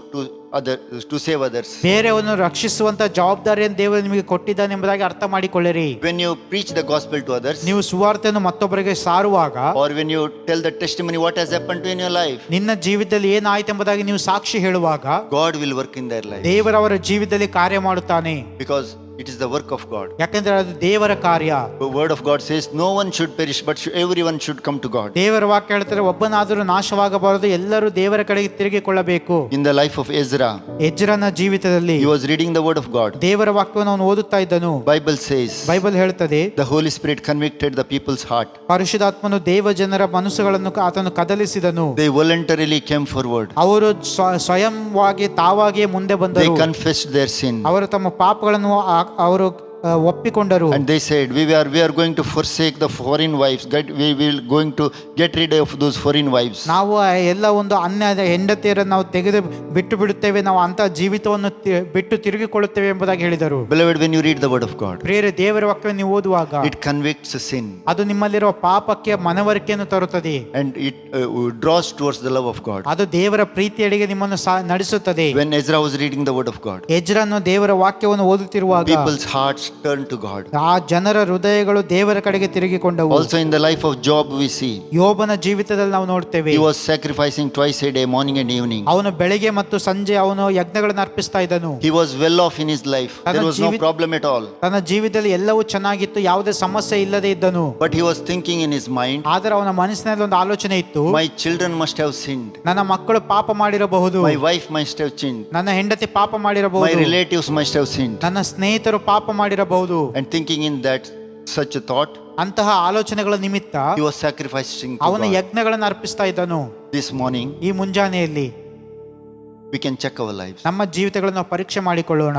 to save others. ಬೇರೆಯನ್ನು ರಕ್ಷಿಸುವಂತ ಜವಾಬ್ದಾರಿಯನ್ನು ದೇವರು ನಿಮಗೆ ಕೊಟ್ಟಿದ್ದಾನೆ ಎಂಬುದಾಗಿ ಅರ್ಥ ಮಾಡಿಕೊಳ್ಳಿರಿ. When you preach the gospel to others, ನೀವು ಸುವಾರ್ತೆಯನ್ನು ಮತ್ತೊಬ್ಬರಿಗೆ ಸಾರುವಾಗ, or when you tell the testimony what has happened to in your life, ನಿನ್ನ ಜೀವಿತದಲ್ಲಿ ಏನಾಯ್ತು ಎಂಬುದಾಗಿ ನೀವು ಸಾಕ್ಷಿ ಹೇಳುವಾಗ, God will work in their life, ದೇವರವರ ಜೀವಿತದಲ್ಲಿ ಕಾರ್ಯ ಮಾಡುತ್ತಾನೆ. because it is the work of God. ಯಾಕೆಂದ್ರೆ ಅದು ದೇವರ ಕಾರ್ಯ. The word of God says no one should perish, but everyone should come to God. ದೇವರ ವಾಕ್ಯ ಹೇಳ್ತಾರೆ, ಒಬ್ಬನಾದರೂ ನಾಶವಾಗಬಾರದು, ಎಲ್ಲರೂ ದೇವರ ಕಡೆಗೆ ತಿರುಗಿಕೊಳ್ಳಬೇಕು. In the life of Ezra, ಎಜ್ರನ ಜೀವಿತದಲ್ಲಿ he was reading the word of God. ದೇವರ ವಾಕ್ಯವನ್ನು ಅವನು ಓದುತ್ತಾ ಇದ್ದನು. Bible says ಬೈಬಲ್ ಹೇಳ್ತದೆ, the Holy Spirit convicted the people's heart. ಪರಿಶುದ್ಧಾತ್ಮನು ದೇವ ಜನರ ಮನಸ್ಸುಗಳನ್ನು ಆತನು ಕದಲಿಸಿದನು. They voluntarily came forward. ಅವರು ಸ್ವಯಂವಾಗಿ ತಾವಾಗಿಯೇ ಮುಂದೆ They ಬಂದರು. confessed their sin, ಅವರು ತಮ್ಮ ಪಾಪಗಳನ್ನು ಅವರು ಒಪ್ಪಿಕೊಂಡರು. and they said, we are going to forsake the foreign wives. We will going to get rid of those foreign wives. ನಾವು ಎಲ್ಲ ಒಂದು ಅನ್ಯ ಹೆಂಡತಿಯರನ್ನು ನಾವು ತೆಗೆದು ಬಿಟ್ಟು ಬಿಡುತ್ತೇವೆ, ನಾವು ಅಂತ ಜೀವಿತವನ್ನು ಬಿಟ್ಟು ತಿರುಗಿಕೊಳ್ಳುತ್ತೇವೆ ಎಂಬುದಾಗಿ ಹೇಳಿದರು. Beloved, when you read the word of God, ಪ್ರಿಯರೇ, ದೇವರ ವಾಕ್ಯವನ್ನು ನೀವು ಓದುವಾಗ it convicts sin, ಅದು ನಿಮ್ಮಲ್ಲಿರುವ ಪಾಪಕ್ಕೆ ಮನವರಿಕೆಯನ್ನು ತರುತ್ತದೆ, and it draws towards the love of God. ಅದು ದೇವರ ಪ್ರೀತಿಯೆಡೆಗೆ ನಿಮ್ಮನ್ನು ನಡೆಸುತ್ತದೆ. When Ezra was reading the word of God, ಎಜ್ರನು ದೇವರ ವಾಕ್ಯವನ್ನು ಓದುತ್ತಿರುವಾಗ people's hearts turned to God. ಆ ಜನರ ಹೃದಯಗಳು ದೇವರ ಕಡೆಗೆ ತಿರುಗಿಕೊಂಡವು. Also in the life of Job we see ಯೋಬನ ಜೀವಿತದಲ್ಲಿ ನಾವು ನೋಡ್ತೇವೆ, he was sacrificing twice a day, morning and evening. ಅವನು ಬೆಳಿಗ್ಗೆ ಮತ್ತು ಸಂಜೆ ಅವನು ಯಜ್ಞಗಳನ್ನು ಅರ್ಪಿಸ್ತಾ ಇದ್ದನು. He was well off in his life. There was no problem at all. ತನ್ನ ಜೀವಿತದಲ್ಲಿ ಎಲ್ಲವೂ ಚೆನ್ನಾಗಿತ್ತು, ಯಾವುದೇ ಸಮಸ್ಯೆ ಇಲ್ಲದೆ ಇದ್ದನು. But he was thinking in his mind, ಆದರೆ ಅವನ ಮನಸ್ಸಿನಲ್ಲಿ ಒಂದು ಆಲೋಚನೆ ಇತ್ತು, my children must have sinned, ನನ್ನ ಮಕ್ಕಳು ಪಾಪ ಮಾಡಿರಬಹುದು, my wife must have sinned, ನನ್ನ ಹೆಂಡತಿ ಪಾಪ my ಮಾಡಿರಬಹುದು, relatives must have sinned. ನನ್ನ ಸ್ನೇಹಿತರು ಪಾಪ ಮಾಡಿರಬಹುದು. And thinking in that such a thought, ಅಂತಹ ಆಲೋಚನೆಗಳ ನಿಮಿತ್ತ he was sacrificing to ಅವನ God. ಯಜ್ಞಗಳನ್ನು ಅರ್ಪಿಸ್ತಾ ಇದ್ದನು. This morning ಈ ಮುಂಜಾನೆಯಲ್ಲಿ we can check our lives ನಮ್ಮ ಜೀವಿತಗಳನ್ನು ನಾವು ಪರೀಕ್ಷೆ ಮಾಡಿಕೊಳ್ಳೋಣ,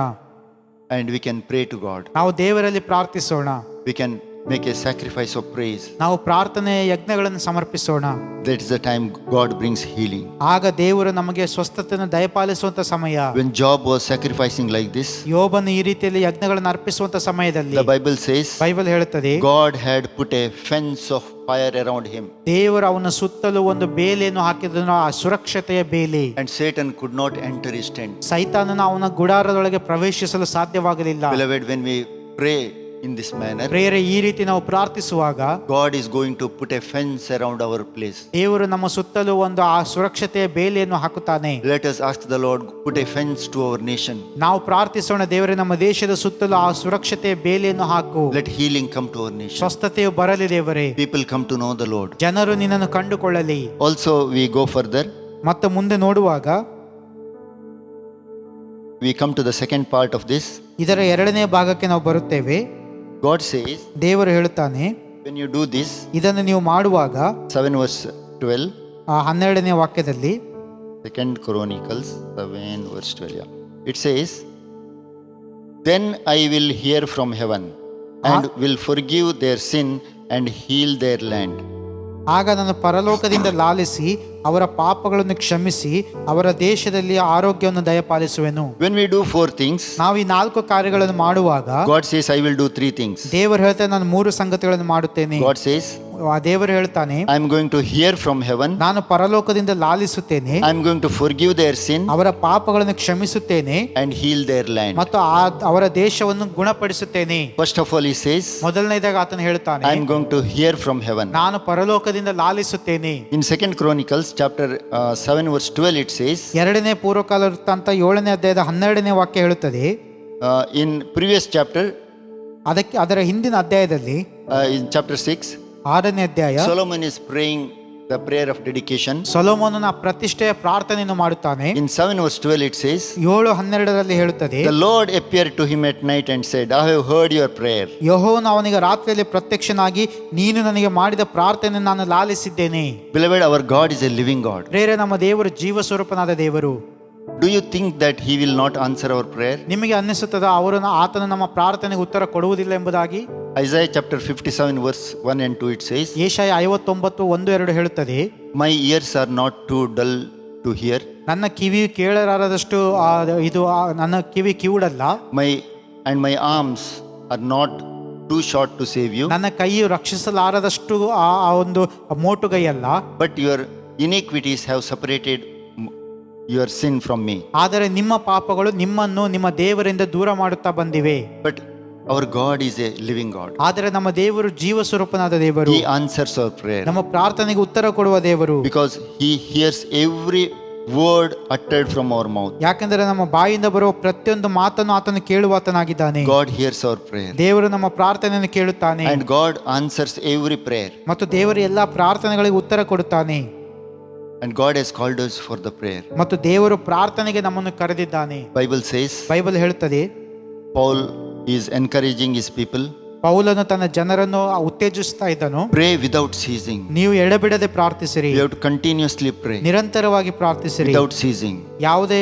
and we can pray to God. ನಾವು ದೇವರಲ್ಲಿ ಪ್ರಾರ್ಥಿಸೋಣ, We can make a sacrifice of praise. ನಾವು ಪ್ರಾರ್ಥನೆ ಯಜ್ಞಗಳನ್ನು ಸಮರ್ಪಿಸೋಣ. That is the time God brings healing. ಆಗ ದೇವರು ನಮಗೆ ಸ್ವಸ್ಥತೆಯನ್ನು ದಯಪಾಲಿಸುವಂತ ಸಮಯ. When Job was sacrificing like this, ಯೋಬನು ಈ ರೀತಿಯಲ್ಲಿ ಯಜ್ಞಗಳನ್ನು ಅರ್ಪಿಸುವಂತ ಸಮಯದಲ್ಲಿ the Bible says ಬೈಬಲ್ ಹೇಳುತ್ತದೆ, God had put a fence of fire around him, ದೇವರು ಅವನ ಸುತ್ತಲೂ ಒಂದು ಬೇಲಿಯನ್ನು ಹಾಕಿದನು, ಆ ಸುರಕ್ಷತೆಯ ಬೇಲಿ. and Satan could not enter his tent. ಸೈತಾನನು ಅವನ ಗುಡಾರದೊಳಗೆ ಪ್ರವೇಶಿಸಲು ಸಾಧ್ಯವಾಗಲಿಲ್ಲ. Beloved, when we pray in this manner, ಪ್ರಿಯರೇ, ಈ ರೀತಿ ನಾವು ಪ್ರಾರ್ಥಿಸುವಾಗ God is going to put a fence around our place. ದೇವರು ನಮ್ಮ ಸುತ್ತಲೂ ಒಂದು ಆ ಸುರಕ್ಷತೆಯ ಬೇಲಿಯನ್ನು ಹಾಕುತ್ತಾನೆ. Let us ask the Lord, put a fence to our nation. ನಾವು ಪ್ರಾರ್ಥಿಸೋಣ, ದೇವರೇ ನಮ್ಮ ದೇಶದ ಸುತ್ತಲೂ ಆ ಸುರಕ್ಷತೆಯ ಬೇಲಿಯನ್ನು ಹಾಕು. Let healing come to our nation. ಸ್ವಸ್ಥತೆಯು ಬರಲಿ ದೇವರೇ, People come to know the Lord. ಜನರು ನಿನ್ನನ್ನು ಕಂಡುಕೊಳ್ಳಲಿ. Also, we go further. ಮತ್ತೆ ಮುಂದೆ ನೋಡುವಾಗ We come to the second part of this. ಇದರ ಎರಡನೇ ಭಾಗಕ್ಕೆ ನಾವು ಬರುತ್ತೇವೆ. God says, ದೇವರು ಹೇಳುತ್ತಾನೆ, when you do this, ಇದನ್ನು ನೀವು ಮಾಡುವಾಗ 7 verse 12, ಆ 12ನೇ ವಾಕ್ಯದಲ್ಲಿ, 2 Chronicles 7 verse 12, yeah. It says, then I will hear from heaven and will forgive their sin and heal their land. ಆಗ ನಾನು ಪರಲೋಕದಿಂದ ಲಾಲಿಸಿ ಅವರ ಪಾಪಗಳನ್ನು ಕ್ಷಮಿಸಿ ಅವರ ದೇಶದಲ್ಲಿ ಆರೋಗ್ಯವನ್ನು ದಯಪಾಲಿಸುವೆನು. When we do 4 things, ನಾವು ಈ 4 ಕಾರ್ಯಗಳನ್ನು ಮಾಡುವಾಗ God says, I will do 3 things. ದೇವರು ಹೇಳ್ತಾನೆ, ನಾನು 3 ಸಂಗತಿಗಳನ್ನು ಮಾಡುತ್ತೇನೆ. God says, ಆ ದೇವರು ಹೇಳ್ತಾನೆ, I am going to hear from heaven. ನಾನು ಪರಲೋಕದಿಂದ ಲಾಲಿಸುತ್ತೇನೆ, I am going to forgive their sin ಅವರ ಪಾಪಗಳನ್ನು ಕ್ಷಮಿಸುತ್ತೇನೆ and heal their land. ಮತ್ತು ಅವರ ದೇಶವನ್ನು ಗುಣಪಡಿಸುತ್ತೇನೆ. First of all, he says, ಮೊದಲನೇದಾಗಿ ಆತನು ಹೇಳ್ತಾನೆ, I am going to hear from heaven. ನಾನು ಪರಲೋಕದಿಂದ ಲಾಲಿಸುತ್ತೇನೆ. In 2 Chronicles chapter 7 verse 12 it says, ಎರಡನೇ ಪೂರ್ವಕಾಲ ವೃತ್ತಾಂತ 7ನೇ ಅಧ್ಯಾಯದ 12ನೇ ವಾಕ್ಯ ಹೇಳುತ್ತದೆ. in previous chapter, ಅದರ ಹಿಂದಿನ ಅಧ್ಯಾಯದಲ್ಲಿ in chapter 6, 6ನೇ ಅಧ್ಯಾಯ, Solomon is praying the prayer of dedication. ಸೊಲೊಮೋನನ ಪ್ರತಿಷ್ಠೆಯ ಪ್ರಾರ್ಥನೆಯನ್ನು ಮಾಡುತ್ತಾನೆ. In 7 verse 12 it says, 7:12 ಹೇಳುತ್ತದೆ, the Lord appeared to him at night and said, I have heard your prayer. ಯೆಹೋವನು ಅವನಿಗೆ ರಾತ್ರಿಯಲ್ಲಿ ಪ್ರತ್ಯಕ್ಷನಾಗಿ, ನೀನು ನನಗೆ ಮಾಡಿದ ಪ್ರಾರ್ಥನೆಯನ್ನು ನಾನು ಲಾಲಿಸಿದ್ದೇನೆ. Beloved, our God is a living God. ಪ್ರೇರೆ, ನಮ್ಮ ದೇವರು ಜೀವ ಸ್ವರೂಪನಾದ ದೇವರು. Do you think that he will not answer our prayer? ನಿಮಗೆ ಅನ್ನಿಸುತ್ತದ ಆತನು ನಮ್ಮ ಪ್ರಾರ್ಥನೆಗೆ ಉತ್ತರ ಕೊಡುವುದಿಲ್ಲ ಎಂಬುದಾಗಿ? Isaiah chapter 57 verse 1 and 2 it says, ಯೆಶಾಯ 59:1-2 ಹೇಳುತ್ತದೆ, my ears are not too dull to hear, ನನ್ನ ಕಿವಿ ಕೇಳಲಾರದಷ್ಟು ನನ್ನ ಕಿವಿ ಕಿವುಡಲ್ಲ, my arms are not too short to save you, ನನ್ನ ಕೈಯು ರಕ್ಷಿಸಲಾರದಷ್ಟು ಆ ಒಂದು ಮೋಟುಗೈಯಲ್ಲ, but your iniquities have separated your sin from me. ಆದರೆ ನಿಮ್ಮ ಪಾಪಗಳು ನಿಮ್ಮನ್ನು ನಿಮ್ಮ ದೇವರಿಂದ ದೂರ ಮಾಡುತ್ತಾ ಬಂದಿವೆ. But our God is a living God. ಆದರೆ ನಮ್ಮ ದೇವರು ಜೀವ ಸ್ವರೂಪನಾದ ದೇವರು. He answers our prayer ನಮ್ಮ ಪ್ರಾರ್ಥನೆಗೆ ಉತ್ತರ ಕೊಡುವ ದೇವರು. because he hears every word uttered from our mouth. ಯಾಕಂದರೆ ನಮ್ಮ ಬಾಯಿಂದ ಬರುವ ಪ್ರತಿಯೊಂದು ಮಾತನ್ನು ಆತನು ಕೇಳುವಾತನಾಗಿದ್ದಾನೆ. God hears our prayer ದೇವರು ನಮ್ಮ ಪ್ರಾರ್ಥನೆಯನ್ನು ಕೇಳುತ್ತಾನೆ and God answers every prayer, ಮತ್ತು ದೇವರು ಎಲ್ಲಾ ಪ್ರಾರ್ಥನೆಗಳಿಗೆ ಉತ್ತರ ಕೊಡುತ್ತಾನೆ. and God has called us for the prayer. ಮತ್ತು ದೇವರು ಪ್ರಾರ್ಥನೆಗೆ ನಮ್ಮನ್ನು ಕರೆದಿದ್ದಾನೆ. Bible says, ಬೈಬಲ್ ಹೇಳುತ್ತದೆ, Paul is encouraging his people, ಪೌಲನು ತನ್ನ ಜನರನ್ನು ಉತ್ತೇಜಿಸ್ತಾ ಇದ್ದನು, pray without ceasing. ನೀವು ಎಡೆಬಿಡದೆ ಪ್ರಾರ್ಥಿಸಿರಿ. We have to continuously pray ನಿರಂತರವಾಗಿ ಪ್ರಾರ್ಥಿಸಿರಿ. without ceasing ಯಾವುದೇ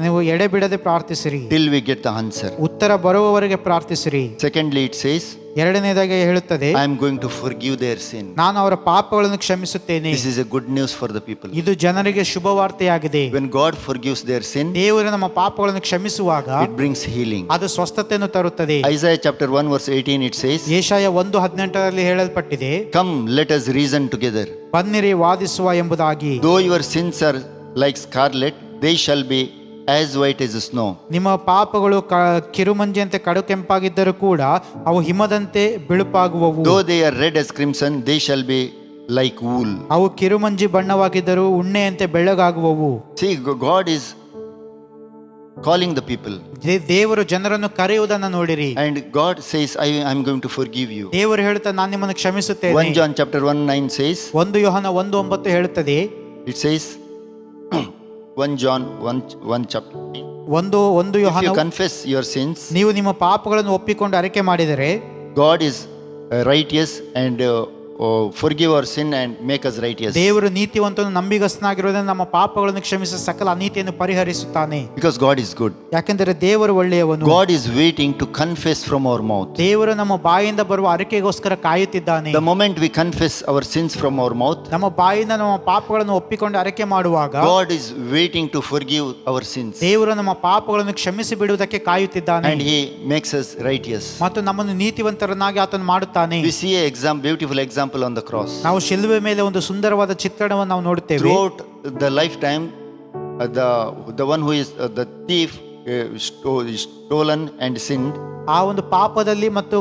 ನೀವು ಎಡೆಬಿಡದೆ ಪ್ರಾರ್ಥಿಸಿರಿ. till we get the answer. ಉತ್ತರ ಬರುವವರೆಗೆ ಪ್ರಾರ್ಥಿಸಿರಿ. Secondly, it says, ಎರಡನೇದಾಗಿ ಹೇಳುತ್ತದೆ, I am going to forgive their sin. ನಾನು ಅವರ ಪಾಪಗಳನ್ನು ಕ್ಷಮಿಸುತ್ತೇನೆ. This is a good news for the people. ಇದು ಜನರಿಗೆ ಶುಭವಾರ್ತೆಯಾಗಿದೆ. When God forgives their sin, ದೇವರು ನಮ್ಮ ಪಾಪಗಳನ್ನು ಕ್ಷಮಿಸುವಾಗ it brings healing. ಅದು ಸ್ವಸ್ಥತೆಯನ್ನು ತರುತ್ತದೆ. Isaiah chapter 1 verse 18 it says, Jeshaiah 1:18 ಹೇಳಲ್ಪಟ್ಟಿದೆ, come, let us reason together. ಬನ್ನಿರಿ ವಾದಿಸುವ ಎಂಬುದಾಗಿ. Though your sins are like scarlet, they shall be as white as snow. ನಿಮ್ಮ ಪಾಪಗಳು ಕಿರುಮಂಜಿಯಂತೆ ಕಡು ಕೆಂಪಾಗಿದ್ದರೂ ಕೂಡ ಅವು ಹಿಮದಂತೆ ಬಿಳುಪಾಗುವವು. Though they are red as crimson, they shall be like wool. ಅವು ಕಿರುಮಂಜಿ ಬಣ್ಣವಾಗಿದ್ದರೂ ಉಣ್ಣೆಯಂತೆ ಬೆಳ್ಳಗಾಗುವವು. See, God is calling the people, ದೇವರು ಜನರನ್ನು ಕರೆಯುವುದನ್ನು ನೋಡಿರಿ. and God says, I am going to forgive you. ದೇವರು ಹೇಳುತ್ತಾ, ನಾನು ನಿಮ್ಮನ್ನು ಕ್ಷಮಿಸುತ್ತೇನೆ. 1 John chapter 1:9 says, 1 ಯೋಹನ 1:9 ಹೇಳುತ್ತದೆ, it says 1 John 1 chapter, 1 if Yohana, you confess your sins, ನೀವು ನಿಮ್ಮ ಪಾಪಗಳನ್ನು ಒಪ್ಪಿಕೊಂಡು ಅರಿಕೆ ಮಾಡಿದರೆ God is righteous and forgive our sin and make us righteous. ದೇವರು ನೀತಿವಂತನು ನಂಬಿಗಸ್ತನಾಗಿರುವುದರಿಂದ ನಮ್ಮ ಪಾಪಗಳನ್ನು ಕ್ಷಮಿಸಿ ಸಕಲ ಅನೀತಿಯನ್ನು ಪರಿಹರಿಸುತ್ತಾನೆ. Because God is good. ಯಾಕೆಂದರೆ ದೇವರು ಒಳ್ಳೆಯವನು. God is waiting to confess from our mouth. ದೇವರು ನಮ್ಮ ಬಾಯಿಂದ ಬರುವ ಅರಿಕೆಗೋಸ್ಕರ ಕಾಯುತ್ತಿದ್ದಾನೆ. The moment we confess our sins from our mouth, ನಮ್ಮ ಬಾಯಿಂದ ನಮ್ಮ ಪಾಪಗಳನ್ನು ಒಪ್ಪಿಕೊಂಡು ಅರಿಕೆ ಮಾಡುವಾಗ God is waiting to forgive our sins ದೇವರು ನಮ್ಮ ಪಾಪಗಳನ್ನು ಕ್ಷಮಿಸಿ ಬಿಡುವುದಕ್ಕೆ ಕಾಯುತ್ತಿದ್ದಾನೆ. and He makes us righteous. ಮತ್ತು ನಮ್ಮನ್ನು ನೀತಿವಂತರನ್ನಾಗಿ ಆತನು ಮಾಡುತ್ತಾನೆ. We see a beautiful example on the cross. ನಾವು ಶಿಲುಬೆ ಮೇಲೆ ಒಂದು ಸುಂದರವಾದ ಚಿತ್ರಣವನ್ನು ನಾವು ನೋಡುತ್ತೇವೆ. Throughout the lifetime, the one who is the thief stolen and sinned, ಆ ಒಂದು ಪಾಪದಲ್ಲಿ ಮತ್ತು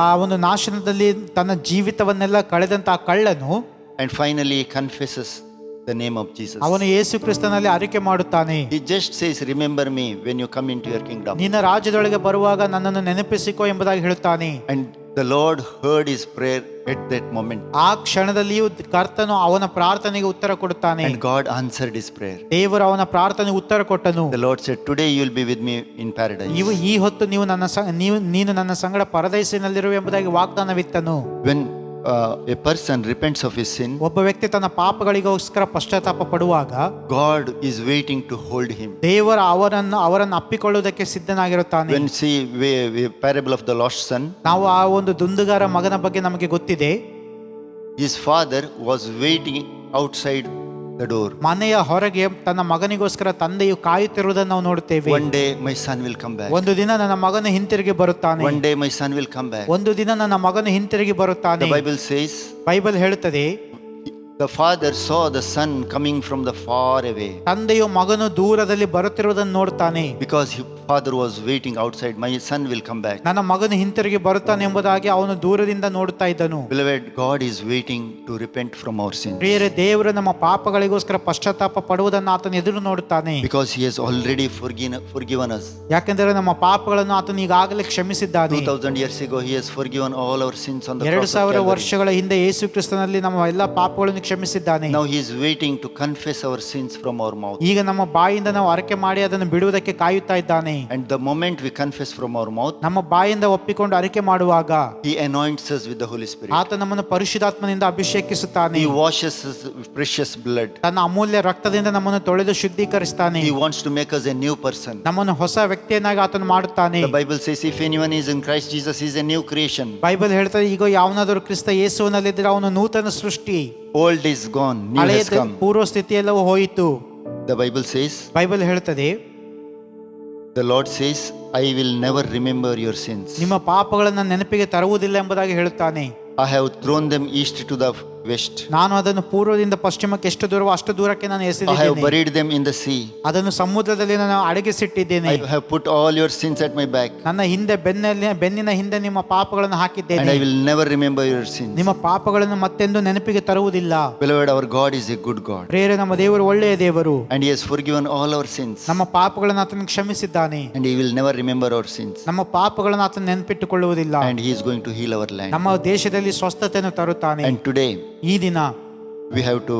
ಆ ಒಂದು ನಾಶನದಲ್ಲಿ ತನ್ನ ಜೀವಿತವನ್ನೆಲ್ಲ ಕಳೆದಂತ ಆ ಕಳ್ಳನು and finally confesses the name of Jesus. ಅವನು ಯೇಸು ಕ್ರಿಸ್ತನಲ್ಲಿ ಅರಿಕೆ ಮಾಡುತ್ತಾನೆ. He just says, remember me when you come into your kingdom. ನಿನ್ನ ರಾಜ್ಯದೊಳಗೆ ಬರುವಾಗ ನನ್ನನ್ನು ನೆನಪಿಸಿಕೋ ಎಂಬುದಾಗಿ ಹೇಳುತ್ತಾನೆ. And the Lord heard his prayer at that moment. ಆ ಕ್ಷಣದಲ್ಲಿಯೂ ಕರ್ತನು ಅವನ ಪ್ರಾರ್ಥನೆಗೆ ಉತ್ತರ ಕೊಡುತ್ತಾನೆ. And God answered his prayer. ದೇವರು ಅವನ ಪ್ರಾರ್ಥನೆಗೆ ಉತ್ತರ ಕೊಟ್ಟನು. The Lord said, today you will be with me in paradise. ಈ ಹೊತ್ತು ನೀನು ನನ್ನ ಸಂಗಡ ಪರದೈಸಿನಲ್ಲಿರುವೆ ಎಂಬುದಾಗಿ ವಾಗ್ದಾನವಿತ್ತನು. When a person repents of his sin, ಒಬ್ಬ ವ್ಯಕ್ತಿ ತನ್ನ ಪಾಪಗಳಿಗೋಸ್ಕರ ಪಶ್ಚಾತ್ತಾಪ ಪಡುವಾಗ God is waiting to hold him. ದೇವರು ಅವರನ್ನು ಅಪ್ಪಿಕೊಳ್ಳುವುದಕ್ಕೆ ಸಿದ್ಧನಾಗಿರುತ್ತಾನೆ. When see parable of the lost son, ನಾವು ಆ ಒಂದು ದುಂದುಗಾರ ಮಗನ ಬಗ್ಗೆ ನಮಗೆ ಗೊತ್ತಿದೆ. his father was waiting outside the door. ಮನೆಯ ಹೊರಗೆ ತನ್ನ ಮಗನಿಗೋಸ್ಕರ ತಂದೆಯು ಕಾಯುತ್ತಿರುವುದನ್ನು ನಾವು ನೋಡುತ್ತೇವೆ. One day my son will come back. ಒಂದು ದಿನ ನನ್ನ ಮಗನು ಹಿಂತಿರುಗಿ ಬರುತ್ತಾನೆ. One day my son will come back. ಒಂದು ದಿನ ನನ್ನ ಮಗನು ಹಿಂತಿರುಗಿ ಬರುತ್ತಾನೆ. The Bible says ಬೈಬಲ್ ಹೇಳುತ್ತದೆ, the father saw the son coming from the far away ತಂದೆಯು ಮಗನು ದೂರದಲ್ಲಿ ಬರುತ್ತಿರುವುದನ್ನು ನೋಡುತ್ತಾನೆ. because his father was waiting outside. My son will come back. ನನ್ನ ಮಗನು ಹಿಂತಿರುಗಿ ಬರುತ್ತಾನೆ ಎಂಬುದಾಗಿ ಅವನು ದೂರದಿಂದ ನೋಡುತ್ತಾ ಇದ್ದನು. Beloved, God is waiting to repent from our sins ಪ್ರಿಯರೇ, ದೇವರು ನಮ್ಮ ಪಾಪಗಳಿಗೋಸ್ಕರ ಪಶ್ಚಾತ್ತಾಪ ಪಡುವುದನ್ನು ಆತನು ಎದುರು ನೋಡುತ್ತಾನೆ. because he has already forgiven us. ಯಾಕೆಂದರೆ ನಮ್ಮ ಪಾಪಗಳನ್ನು ಆತನು ಈಗಾಗಲೇ ಕ್ಷಮಿಸಿದ್ದಾನೆ. 2000 years ago he has forgiven all our sins on the cross of 2000 Calvary. ವರ್ಷಗಳ ಹಿಂದೆ ಯೇಸು ಕ್ರಿಸ್ತನಲ್ಲಿ ನಮ್ಮ ಎಲ್ಲ ಪಾಪಗಳನ್ನು ಕ್ಷಮಿಸಿದ್ದಾನೆ. Now he is waiting to confess our sins from our mouth. ಈಗ ನಮ್ಮ ಬಾಯಿಂದ ನಾವು ಅರಕೆ ಮಾಡಿ ಅದನ್ನು ಬಿಡುವುದಕ್ಕೆ ಕಾಯುತ್ತಾ ಇದ್ದಾನೆ. And the moment we confess from our mouth, ನಮ್ಮ ಬಾಯಿಂದ ಒಪ್ಪಿಕೊಂಡು ಅರಿಕೆ ಮಾಡುವಾಗ he anoints us with the Holy Spirit. ಆತ ನಮ್ಮನ್ನು ಪರಿಶುದ್ಧಾತ್ಮನಿಂದ ಅಭಿಷೇಕಿಸುತ್ತಾನೆ. He washes us with precious blood. ತನ್ನ ಅಮೂಲ್ಯ ರಕ್ತದಿಂದ ನಮ್ಮನ್ನು ತೊಳೆದು ಶುದ್ಧೀಕರಿಸ್ತಾನೆ. He wants to make us a new person. ನಮ್ಮನ್ನು ಹೊಸ ವ್ಯಕ್ತಿಯನ್ನಾಗಿ ಆತನು ಮಾಡುತ್ತಾನೆ. The Bible says if anyone is in Christ Jesus, he is a new creation. Bible ಹೇಳ್ತದೆ, ಈಗ ಯಾವನಾದರೂ ಕ್ರಿಸ್ತ ಯೇಸುವಿನಲ್ಲಿದ್ದರೆ ಅವನು ನೂತನ ಸೃಷ್ಟಿ, Old is gone, new has ಹಳೆಯದು come. ಪೂರ್ವ ಸ್ಥಿತಿಯೆಲ್ಲವೂ ಹೋಯಿತು. The Bible says, ಬೈಬಲ್ ಹೇಳ್ತದೆ, the Lord says, I will never remember your sins. ನಿಮ್ಮ ಪಾಪಗಳನ್ನು ನೆನಪಿಗೆ ತರುವುದಿಲ್ಲ ಎಂಬುದಾಗಿ ಹೇಳುತ್ತಾನೆ. I have thrown them east to the west. ನಾನು ಅದನ್ನು ಪೂರ್ವದಿಂದ ಪಶ್ಚಿಮಕ್ಕೆ ಎಷ್ಟು ದೂರವೋ ಅಷ್ಟು ದೂರಕ್ಕೆ ನಾನು I have ಎಸೆದಿದ್ದೇನೆ. buried them in the sea. ಅದನ್ನು ಸಮುದ್ರದಲ್ಲಿ ನಾನು ಅಡಗಿಸಿಟ್ಟಿದ್ದೇನೆ. I have put all your sins at my back. ನನ್ನ ಹಿಂದೆ ಬೆನ್ನಿನ ಹಿಂದೆ ನಿಮ್ಮ ಪಾಪಗಳನ್ನು And ಹಾಕಿದ್ದೇನೆ. I will never remember your sins. ನಿಮ್ಮ ಪಾಪಗಳನ್ನು ಮತ್ತೆಂದು ನೆನಪಿಗೆ ತರುವುದಿಲ್ಲ. Beloved, our God is a good God. ಪ್ರಿಯರೇ, ನಮ್ಮ ದೇವರು ಒಳ್ಳೆಯ ದೇವರು. And he has forgiven all our sins. ನಮ್ಮ ಪಾಪಗಳನ್ನು ಆತನು ಕ್ಷಮಿಸಿದ್ದಾನೆ. And he will never remember our sins. ನಮ್ಮ ಪಾಪಗಳನ್ನು ಆತನು ನೆನಪಿಟ್ಟುಕೊಳ್ಳುವುದಿಲ್ಲ. And he is going to heal our land. ನಮ್ಮ ದೇಶದಲ್ಲಿ ಸ್ವಸ್ಥತೆಯನ್ನು ತರುತ್ತಾನೆ. And today, ಈ ದಿನ we have to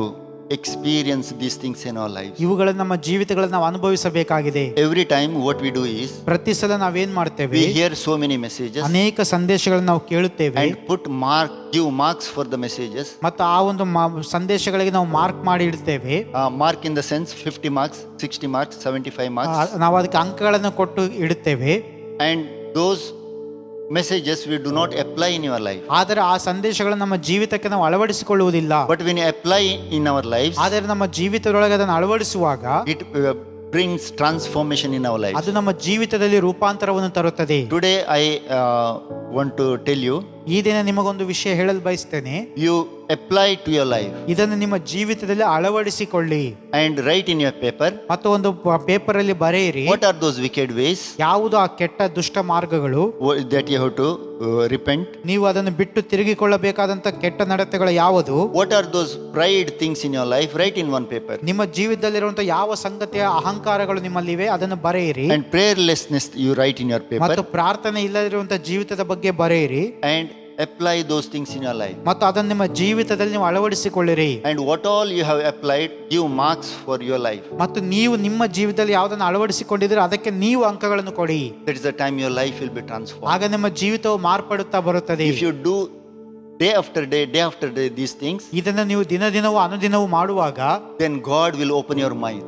experience these things in our lives. ಇವುಗಳನ್ನು ನಮ್ಮ ಜೀವಿತಗಳನ್ನು ನಾವು ಅನುಭವಿಸಬೇಕಾಗಿದೆ. Every time what we do is, ಪ್ರತಿ ಸಲ ನಾವೇನ್ ಮಾಡ್ತೇವೆ, we hear so many messages ಅನೇಕ ಸಂದೇಶಗಳನ್ನು ನಾವು ಕೇಳುತ್ತೇವೆ and give marks for the messages. ಮತ್ತು ಆ ಒಂದು ಸಂದೇಶಗಳಿಗೆ ನಾವು ಮಾರ್ಕ್ ಮಾಡಿ ಇಡ್ತೇವೆ. Mark in the sense 50 marks, 60 marks, 75 marks. ನಾವು ಅದಕ್ಕೆ ಅಂಕಗಳನ್ನು ಕೊಟ್ಟು ಇಡುತ್ತೇವೆ. And those messages we do not apply in your life. ಆದರೆ ಆ ಸಂದೇಶಗಳನ್ನು ನಮ್ಮ ಜೀವಿತಕ್ಕೆ ನಾವು ಅಳವಡಿಸಿಕೊಳ್ಳುವುದಿಲ್ಲ. But when you apply in our lives, ಆದರೆ ನಮ್ಮ ಜೀವಿತದೊಳಗೆ ಅದನ್ನು ಅಳವಡಿಸುವಾಗ it brings transformation in our lives. ಅದು ನಮ್ಮ ಜೀವಿತದಲ್ಲಿ ರೂಪಾಂತರವನ್ನು ತರುತ್ತದೆ. Today I want to tell you, ಈ ದಿನ ನಿಮಗೊಂದು ವಿಷಯ ಹೇಳಲು ಬಯಸ್ತೇನೆ. you apply to your life ಇದನ್ನು ನಿಮ್ಮ ಜೀವಿತದಲ್ಲಿ ಅಳವಡಿಸಿಕೊಳ್ಳಿ and write in your paper, ಮತ್ತು ಒಂದು ಪೇಪರ್ ಅಲ್ಲಿ ಬರೆಯಿರಿ. what are those wicked ways ಯಾವುದು ಆ ಕೆಟ್ಟ ದುಷ್ಟ ಮಾರ್ಗಗಳು that you have to repent? ನೀವು ಅದನ್ನು ಬಿಟ್ಟು ತಿರುಗಿಕೊಳ್ಳಬೇಕಾದಂತ ಕೆಟ್ಟ ನಡತೆಗಳು ಯಾವುದು? What are those pride things in your life? Write in one paper. ನಿಮ್ಮ ಜೀವಿತದಲ್ಲಿರುವಂತಹ ಯಾವ ಸಂಗತಿಯ ಅಹಂಕಾರಗಳು ನಿಮ್ಮಲ್ಲಿವೆ ಅದನ್ನು ಬರೆಯಿರಿ. And prayerlessness you write in your ಮತ್ತು paper ಪ್ರಾರ್ಥನೆ ಇಲ್ಲದಿರುವಂತಹ ಜೀವಿತದ ಬಗ್ಗೆ ಬರೆಯಿರಿ. and apply those things in your life. ಮತ್ತು ಅದನ್ನು ನಿಮ್ಮ ಜೀವಿತದಲ್ಲಿ ನೀವು ಅಳವಡಿಸಿಕೊಳ್ಳಿರಿ. And what all you have applied, give marks for your life. ಮತ್ತು ನೀವು ನಿಮ್ಮ ಜೀವಿತದಲ್ಲಿ ಯಾವುದನ್ನು ಅಳವಡಿಸಿಕೊಂಡಿದ್ರೆ ಅದಕ್ಕೆ ನೀವು ಅಂಕಗಳನ್ನು ಕೊಡಿ. That is the time your life will be transformed. ಆಗ ನಿಮ್ಮ ಜೀವಿತವು ಮಾರ್ಪಡುತ್ತಾ ಬರುತ್ತದೆ. If you do day after day these things, ಇದನ್ನು ನೀವು ದಿನದಿನವೂ ಅನುದಿನವೂ ಮಾಡುವಾಗ then God will open your mind.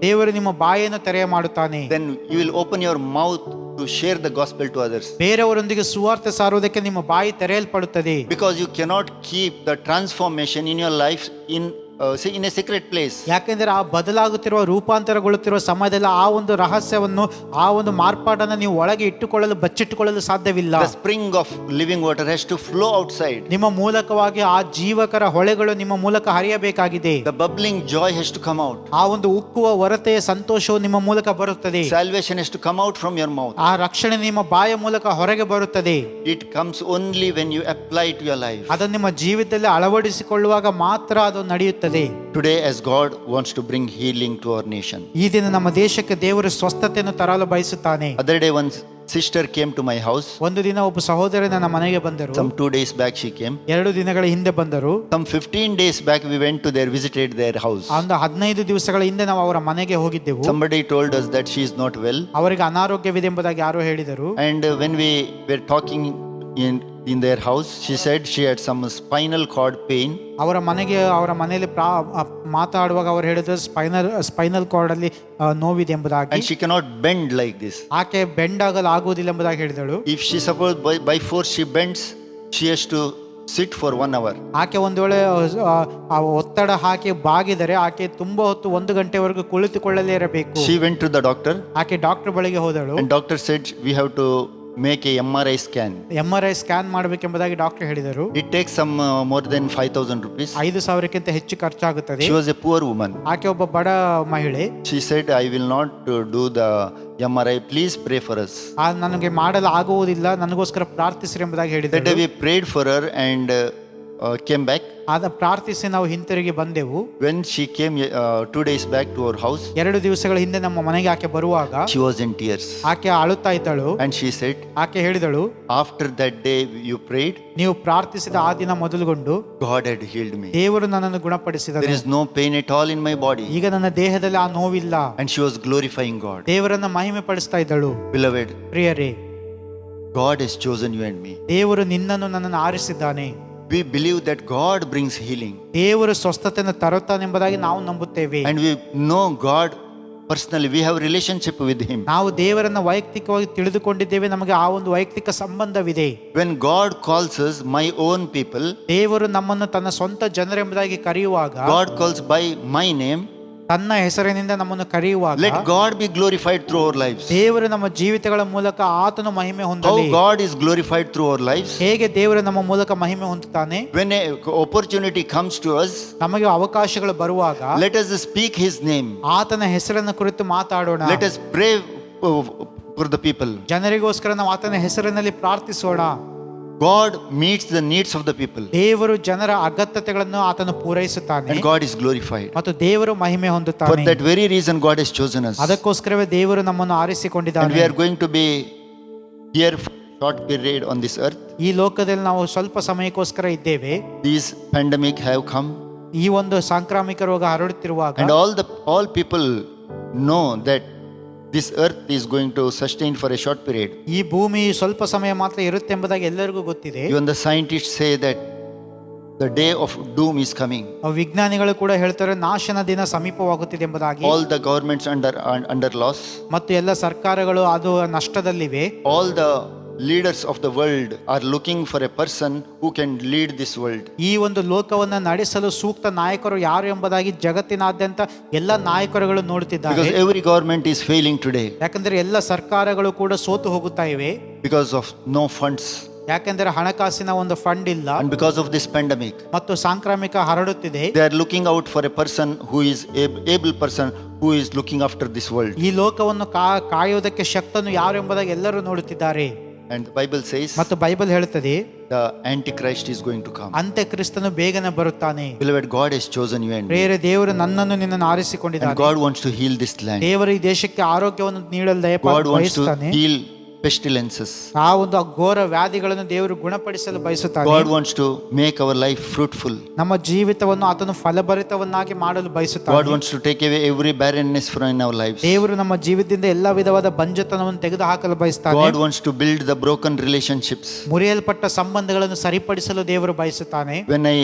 ದೇವರು ನಿಮ್ಮ ಬಾಯನ್ನು ತೆರೆಯ ಮಾಡುತ್ತಾನೆ. Then you will open your mouth to share the gospel to others. ಬೇರೆಯವರೊಂದಿಗೆ ಸುವಾರ್ತೆ ಸಾರುವುದಕ್ಕೆ ನಿಮ್ಮ ಬಾಯಿ ತೆರೆಯಲ್ಪಡುತ್ತದೆ. Because you cannot keep the transformation in your life in a secret place. ಯಾಕೆಂದ್ರೆ ಆ ಬದಲಾಗುತ್ತಿರುವ ರೂಪಾಂತರಗೊಳ್ಳುತ್ತಿರುವ ಸಮಯದಲ್ಲಿ ಆ ಒಂದು ರಹಸ್ಯವನ್ನು, ಆ ಒಂದು ಮಾರ್ಪಾಟನ್ನು ನೀವು ಒಳಗೆ ಇಟ್ಟುಕೊಳ್ಳಲು ಬಚ್ಚಿಟ್ಟುಕೊಳ್ಳಲು ಸಾಧ್ಯವಿಲ್ಲ. The spring of living water has to flow outside. ನಿಮ್ಮ ಮೂಲಕವಾಗಿ ಆ ಜೀವಕರ ಹೊಳೆಗಳು ನಿಮ್ಮ ಮೂಲಕ ಹರಿಯಬೇಕಾಗಿದೆ. The bubbling joy has to come out. ಆ ಒಂದು ಉಕ್ಕುವ ಹೊರತೆಯ ಸಂತೋಷವು ನಿಮ್ಮ ಮೂಲಕ ಬರುತ್ತದೆ. Salvation has to come out from your mouth. ಆ ರಕ್ಷಣೆ ನಿಮ್ಮ ಬಾಯ ಮೂಲಕ ಹೊರಗೆ ಬರುತ್ತದೆ. It comes only when you apply to your life. ಅದನ್ನು ನಿಮ್ಮ ಜೀವಿತದಲ್ಲಿ ಅಳವಡಿಸಿಕೊಳ್ಳುವಾಗ ಮಾತ್ರ ಅದು ನಡೆಯುತ್ತದೆ. Today, as God wants to bring healing to our nation. ಈ ದಿನ ನಮ್ಮ ದೇಶಕ್ಕೆ ದೇವರು ಸ್ವಸ್ಥತೆಯನ್ನು ತರಲು ಬಯಸುತ್ತಾನೆ. Other day, one sister came to my house. ಒಂದು ದಿನ ಒಬ್ಬ ಸಹೋದರಿ ನನ್ನ ಮನೆಗೆ ಬಂದರು. Some 2 days back she came. 2 ದಿನಗಳ ಹಿಂದೆ ಬಂದರು. Some 15 days back we went to visited their house. ಒಂದು 15 ದಿವಸಗಳ ಹಿಂದೆ ನಾವು ಅವರ ಮನೆಗೆ ಹೋಗಿದ್ದೆವು. Somebody told us that she is not well. ಅವರಿಗೆ ಅನಾರೋಗ್ಯವಿದೆ ಎಂಬುದಾಗಿ ಯಾರೋ ಹೇಳಿದರು. And when we were talking in their house, she said she had some spinal cord pain. ಅವರ ಮನೆಯಲ್ಲಿ ಮಾತಾಡುವಾಗ ಅವರು ಹೇಳಿದ್ರು ಸ್ಪೈನಲ್ ಕಾರ್ಡ್ ಅಲ್ಲಿ ನೋವಿದೆ ಎಂಬುದಾಗಿ. And she cannot bend like this. ಆಕೆ ಬೆಂಡ್ ಆಗಲು ಆಗುವುದಿಲ್ಲ ಎಂಬುದಾಗಿ ಹೇಳಿದಳು. If she suppose by force she bends, she has to sit for 1 hour. ಆಕೆ ಒಂದು ವೇಳೆ ಆ ಒತ್ತಡ ಹಾಕಿ ಬಾಗಿದರೆ ಆಕೆ ತುಂಬಾ ಹೊತ್ತು 1 ಗಂಟೆವರೆಗೂ ಕುಳಿತುಕೊಳ್ಳಲೇ ಇರಬೇಕು. She went to the doctor ಆಕೆ ಡಾಕ್ಟರ್ ಬಳಿಗೆ ಹೋದಳು. and doctor said we have to make a MRI scan. MRI scan ಮಾಡಬೇಕೆಂಬುದಾಗಿ ಡಾಕ್ಟರ್ ಹೇಳಿದರು. It takes some more than 5,000 rupees. 5,000ಕ್ಕಿಂತ ಹೆಚ್ಚು ಖರ್ಚಾಗುತ್ತದೆ. She was a poor woman. ಆಕೆ ಒಬ್ಬ ಬಡ ಮಹಿಳೆ. She said, I will not do the MRI. Please pray for us. ನನಗೆ ಮಾಡಲು ಆಗುವುದಿಲ್ಲ, ನನಗೋಸ್ಕರ ಪ್ರಾರ್ಥಿಸಿರಿ ಎಂಬುದಾಗಿ That day ಹೇಳಿದರು. we prayed for her and came back. ಆದ ಪ್ರಾರ್ಥಿಸಿ ನಾವು ಹಿಂತಿರುಗಿ ಬಂದೆವು. When she came 2 days back to our house, 2 ದಿವಸಗಳ ಹಿಂದೆ ನಮ್ಮ ಮನೆಗೆ ಆಕೆ ಬರುವಾಗ she was in tears. ಆಕೆ ಅಳುತ್ತಾ ಇದ್ದಳು. And she said, ಆಕೆ ಹೇಳಿದಳು, after that day you prayed, ನೀವು ಪ್ರಾರ್ಥಿಸಿದ ಆ ದಿನ ಮೊದಲುಗೊಂಡು God had healed me. ದೇವರು ನನ್ನನ್ನು There ಗುಣಪಡಿಸಿದನು. is no pain at all in my body. ಈಗ ನನ್ನ ದೇಹದಲ್ಲಿ ಆ ನೋವಿಲ್ಲ. And she was glorifying God. ದೇವರನ್ನ ಮಹಿಮೆ ಪಡಿಸ್ತಾ ಇದ್ದಳು. Beloved, ಪ್ರಿಯರೇ, God has chosen you and me. ದೇವರು ನಿನ್ನನ್ನು ನನ್ನನ್ನು ಆರಿಸಿದ್ದಾನೆ. We believe that God brings healing. ದೇವರು ಸ್ವಸ್ಥತೆಯನ್ನು ತರುತ್ತಾನೆಂಬುದಾಗಿ ನಾವು ನಂಬುತ್ತೇವೆ. And we know God personally. We have relationship with Him. ನಾವು ದೇವರನ್ನ ವೈಯಕ್ತಿಕವಾಗಿ ತಿಳಿದುಕೊಂಡಿದ್ದೇವೆ. ನಮಗೆ ಆ ಒಂದು ವೈಯಕ್ತಿಕ ಸಂಬಂಧವಿದೆ. When God calls us my own people, ದೇವರು ನಮ್ಮನ್ನು ತನ್ನ ಸ್ವಂತ ಜನರೆಂಬುದಾಗಿ ಕರೆಯುವಾಗ, God calls by my name. ತನ್ನ ಹೆಸರಿನಿಂದ ನಮ್ಮನ್ನು ಕರೆಯುವಾಗ, Let God be glorified through our lives. ದೇವರು ನಮ್ಮ ಜೀವಿತಗಳ ಮೂಲಕ ಆತನು ಮಹಿಮೆ How ಹೊಂದಲಿ. God is glorified through our lives. ಹೇಗೆ ದೇವರು ನಮ್ಮ ಮೂಲಕ ಮಹಿಮೆ ಹೊಂದುತ್ತಾನೆ. When a opportunity comes to us, ನಮಗೆ ಅವಕಾಶಗಳು ಬರುವಾಗ let us speak His name. ಆತನ ಹೆಸರನ್ನು ಕುರಿತು ಮಾತಾಡೋಣ. Let us pray for the people. ಜನರಿಗೋಸ್ಕರ ನಾವು ಆತನ ಹೆಸರಿನಲ್ಲಿ ಪ್ರಾರ್ಥಿಸೋಣ. God meets the needs of the people. ದೇವರು ಜನರ ಅಗತ್ಯತೆಗಳನ್ನು ಆತನು ಪೂರೈಸುತ್ತಾನೆ And God is glorified. ಮತ್ತು ದೇವರು ಮಹಿಮೆ For ಹೊಂದುತ್ತಾನೆ. that very reason God has chosen us. ಅದಕ್ಕೋಸ್ಕರವೇ ದೇವರು ನಮ್ಮನ್ನು And ಆರಿಸಿಕೊಂಡಿದ್ದಾನೆ. we are going to be here for a short period on this earth. ಈ ಲೋಕದಲ್ಲಿ ನಾವು ಸ್ವಲ್ಪ ಸಮಯಕ್ಕೋಸ್ಕರ ಇದ್ದೇವೆ. These pandemic have come ಈ ಒಂದು ಸಾಂಕ್ರಾಮಿಕ ರೋಗ ಹರಡುತ್ತಿರುವಾಗ and all people know that this earth is going to sustain for a short period. ಈ ಭೂಮಿ ಸ್ವಲ್ಪ ಸಮಯ ಮಾತ್ರ ಇರುತ್ತೆ ಎಂಬುದಾಗಿ ಎಲ್ಲರಿಗೂ ಗೊತ್ತಿದೆ. Even the scientists say that the day of doom is coming. ವಿಜ್ಞಾನಿಗಳು ಕೂಡ ಹೇಳ್ತಾರೆ ನಾಶನ ದಿನ ಸಮೀಪವಾಗುತ್ತಿದೆ ಎಂಬುದಾಗಿ. All the governments under loss. ಮತ್ತು ಎಲ್ಲ ಸರ್ಕಾರಗಳು ಅದು ನಷ್ಟದಲ್ಲಿವೆ. All the leaders of the world are looking for a person who can lead this world. ಈ ಒಂದು ಲೋಕವನ್ನ ನಡೆಸಲು ಸೂಕ್ತ ನಾಯಕರು ಯಾರು ಎಂಬುದಾಗಿ ಜಗತ್ತಿನಾದ್ಯಂತ ಎಲ್ಲ ನಾಯಕರುಗಳು ನೋಡುತ್ತಿದ್ದಾರೆ. Because every government is failing today ಯಾಕಂದ್ರೆ ಎಲ್ಲ ಸರ್ಕಾರಗಳು ಕೂಡ ಸೋತು ಹೋಗುತ್ತಾ ಇವೆ. because of no funds ಯಾಕೆಂದರೆ ಹಣಕಾಸಿನ ಒಂದು ಫಂಡ್ ಇಲ್ಲ and because of this pandemic. ಮತ್ತು ಸಾಂಕ್ರಾಮಿಕ ಹರಡುತ್ತಿದೆ. They are looking out for a person who is able person who is looking after this world. ಈ ಲೋಕವನ್ನು ಕಾಯುವುದಕ್ಕೆ ಶಕ್ತನು ಯಾರು ಎಂಬುದಾಗಿ ಎಲ್ಲರೂ ನೋಡುತ್ತಿದ್ದಾರೆ. And the Bible says ಮತ್ತು ಬೈಬಲ್ ಹೇಳುತ್ತದೆ the Antichrist is going to come. ಅಂತ್ಯ ಕ್ರಿಸ್ತನು ಬೇಗನೆ ಬರುತ್ತಾನೆ. Beloved, God has chosen you and me. ಬೇರೆ ದೇವರು ನನ್ನನ್ನು ನಿನ್ನನ್ನು And ಆರಿಸಿಕೊಂಡಿದ್ದಾನೆ. God wants to heal this land. ದೇವರು ಈ ದೇಶಕ್ಕೆ ಆರೋಗ್ಯವನ್ನು ನೀಡಲು God wants to ಬಯಸುತ್ತಾನೆ. heal pestilences. ಆ ಒಂದು ಘೋರ ವ್ಯಾಧಿಗಳನ್ನು ದೇವರು ಗುಣಪಡಿಸಲು ಬಯಸುತ್ತಾನೆ. God wants to make our life fruitful. ನಮ್ಮ ಜೀವಿತವನ್ನು ಆತನು ಫಲಭರಿತವನ್ನಾಗಿ ಮಾಡಲು God ಬಯಸುತ್ತಾನೆ. wants to take away every barrenness from our lives. ದೇವರು ನಮ್ಮ ಜೀವಿತದಿಂದ ಎಲ್ಲ ವಿಧವಾದ ಬಂಜತನವನ್ನು ತೆಗೆದುಹಾಕಲು ಬಯಸುತ್ತಾನೆ. God wants to build the broken relationships. ಮುರಿಯಲ್ಪಟ್ಟ ಸಂಬಂಧಗಳನ್ನು ಸರಿಪಡಿಸಲು ದೇವರು ಬಯಸುತ್ತಾನೆ. When I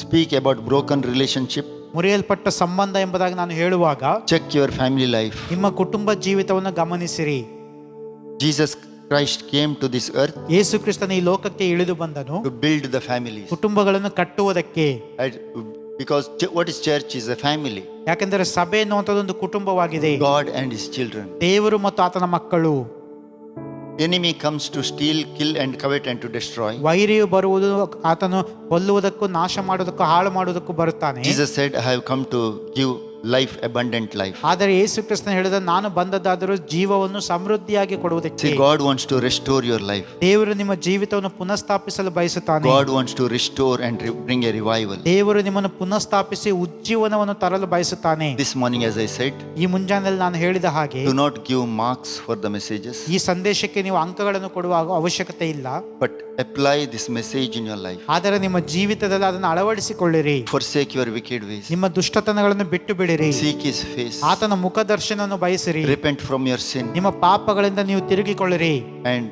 speak about broken relationship, ಮುರಿಯಲ್ಪಟ್ಟ ಸಂಬಂಧ ಎಂಬುದಾಗಿ ನಾನು ಹೇಳುವಾಗ check your family life. ನಿಮ್ಮ ಕುಟುಂಬ ಜೀವಿತವನ್ನು ಗಮನಿಸಿರಿ. Jesus Christ came to this earth ಯೇಸು ಕ್ರಿಸ್ತನು ಈ ಲೋಕಕ್ಕೆ ಇಳಿದು ಬಂದನು to build the families. ಕುಟುಂಬಗಳನ್ನು ಕಟ್ಟುವುದಕ್ಕೆ. Because what is church is a family. ಯಾಕೆಂದರೆ ಸಭೆ ಎನ್ನುವಂಥದ್ದು ಒಂದು ಕುಟುಂಬವಾಗಿದೆ. God and His children. ದೇವರು ಮತ್ತು ಆತನ ಮಕ್ಕಳು. Enemy comes to steal, kill and covet and to destroy. ವೈರಿಯು ಬರುವುದು ಆತನು ಕೊಲ್ಲುವುದಕ್ಕೂ ನಾಶ ಮಾಡುವುದಕ್ಕೂ ಹಾಳು ಮಾಡುವುದಕ್ಕೂ ಬರುತ್ತಾನೆ. Jesus said, I have come to give life, abundant life. ಆದರೆ ಯೇಸು ಕ್ರಿಸ್ತನು ಹೇಳಿದ ನಾನು ಬಂದದ್ದಾದರೂ ಜೀವವನ್ನು ಸಮೃದ್ಧಿಯಾಗಿ ಕೊಡುವುದಕ್ಕೆ. See, God wants to restore your life. ದೇವರು ನಿಮ್ಮ ಜೀವಿತವನ್ನು ಪುನಃಸ್ಥಾಪಿಸಲು ಬಯಸುತ್ತಾನೆ. God wants to restore and bring a revival. ದೇವರು ನಿಮ್ಮನ್ನು ಪುನಃಸ್ಥಾಪಿಸಿ ಉಜ್ಜೀವನವನ್ನು ತರಲು ಬಯಸುತ್ತಾನೆ. This morning, as I said, ಈ ಮುಂಜಾನೆಯಲ್ಲಿ ನಾನು ಹೇಳಿದ ಹಾಗೆ do not give marks for the messages, ಈ ಸಂದೇಶಕ್ಕೆ ನೀವು ಅಂಕಗಳನ್ನು ಕೊಡುವ ಅವಶ್ಯಕತೆ ಇಲ್ಲ. but apply this message in your life. ಆದರೆ ನಿಮ್ಮ ಜೀವಿತದಲ್ಲಿ ಅದನ್ನು ಅಳವಡಿಸಿಕೊಳ್ಳಿರಿ. Forsake your wicked ways. ನಿಮ್ಮ ದುಷ್ಟತನಗಳನ್ನು ಬಿಟ್ಟು ಬಿಡಿರಿ. Seek His face. ಆತನ ಮುಖದರ್ಶನವನ್ನು ಬಯಸಿರಿ. Repent from your sin ನಿಮ್ಮ ಪಾಪಗಳಿಂದ ನೀವು ತಿರುಗಿಕೊಳ್ಳಿರಿ and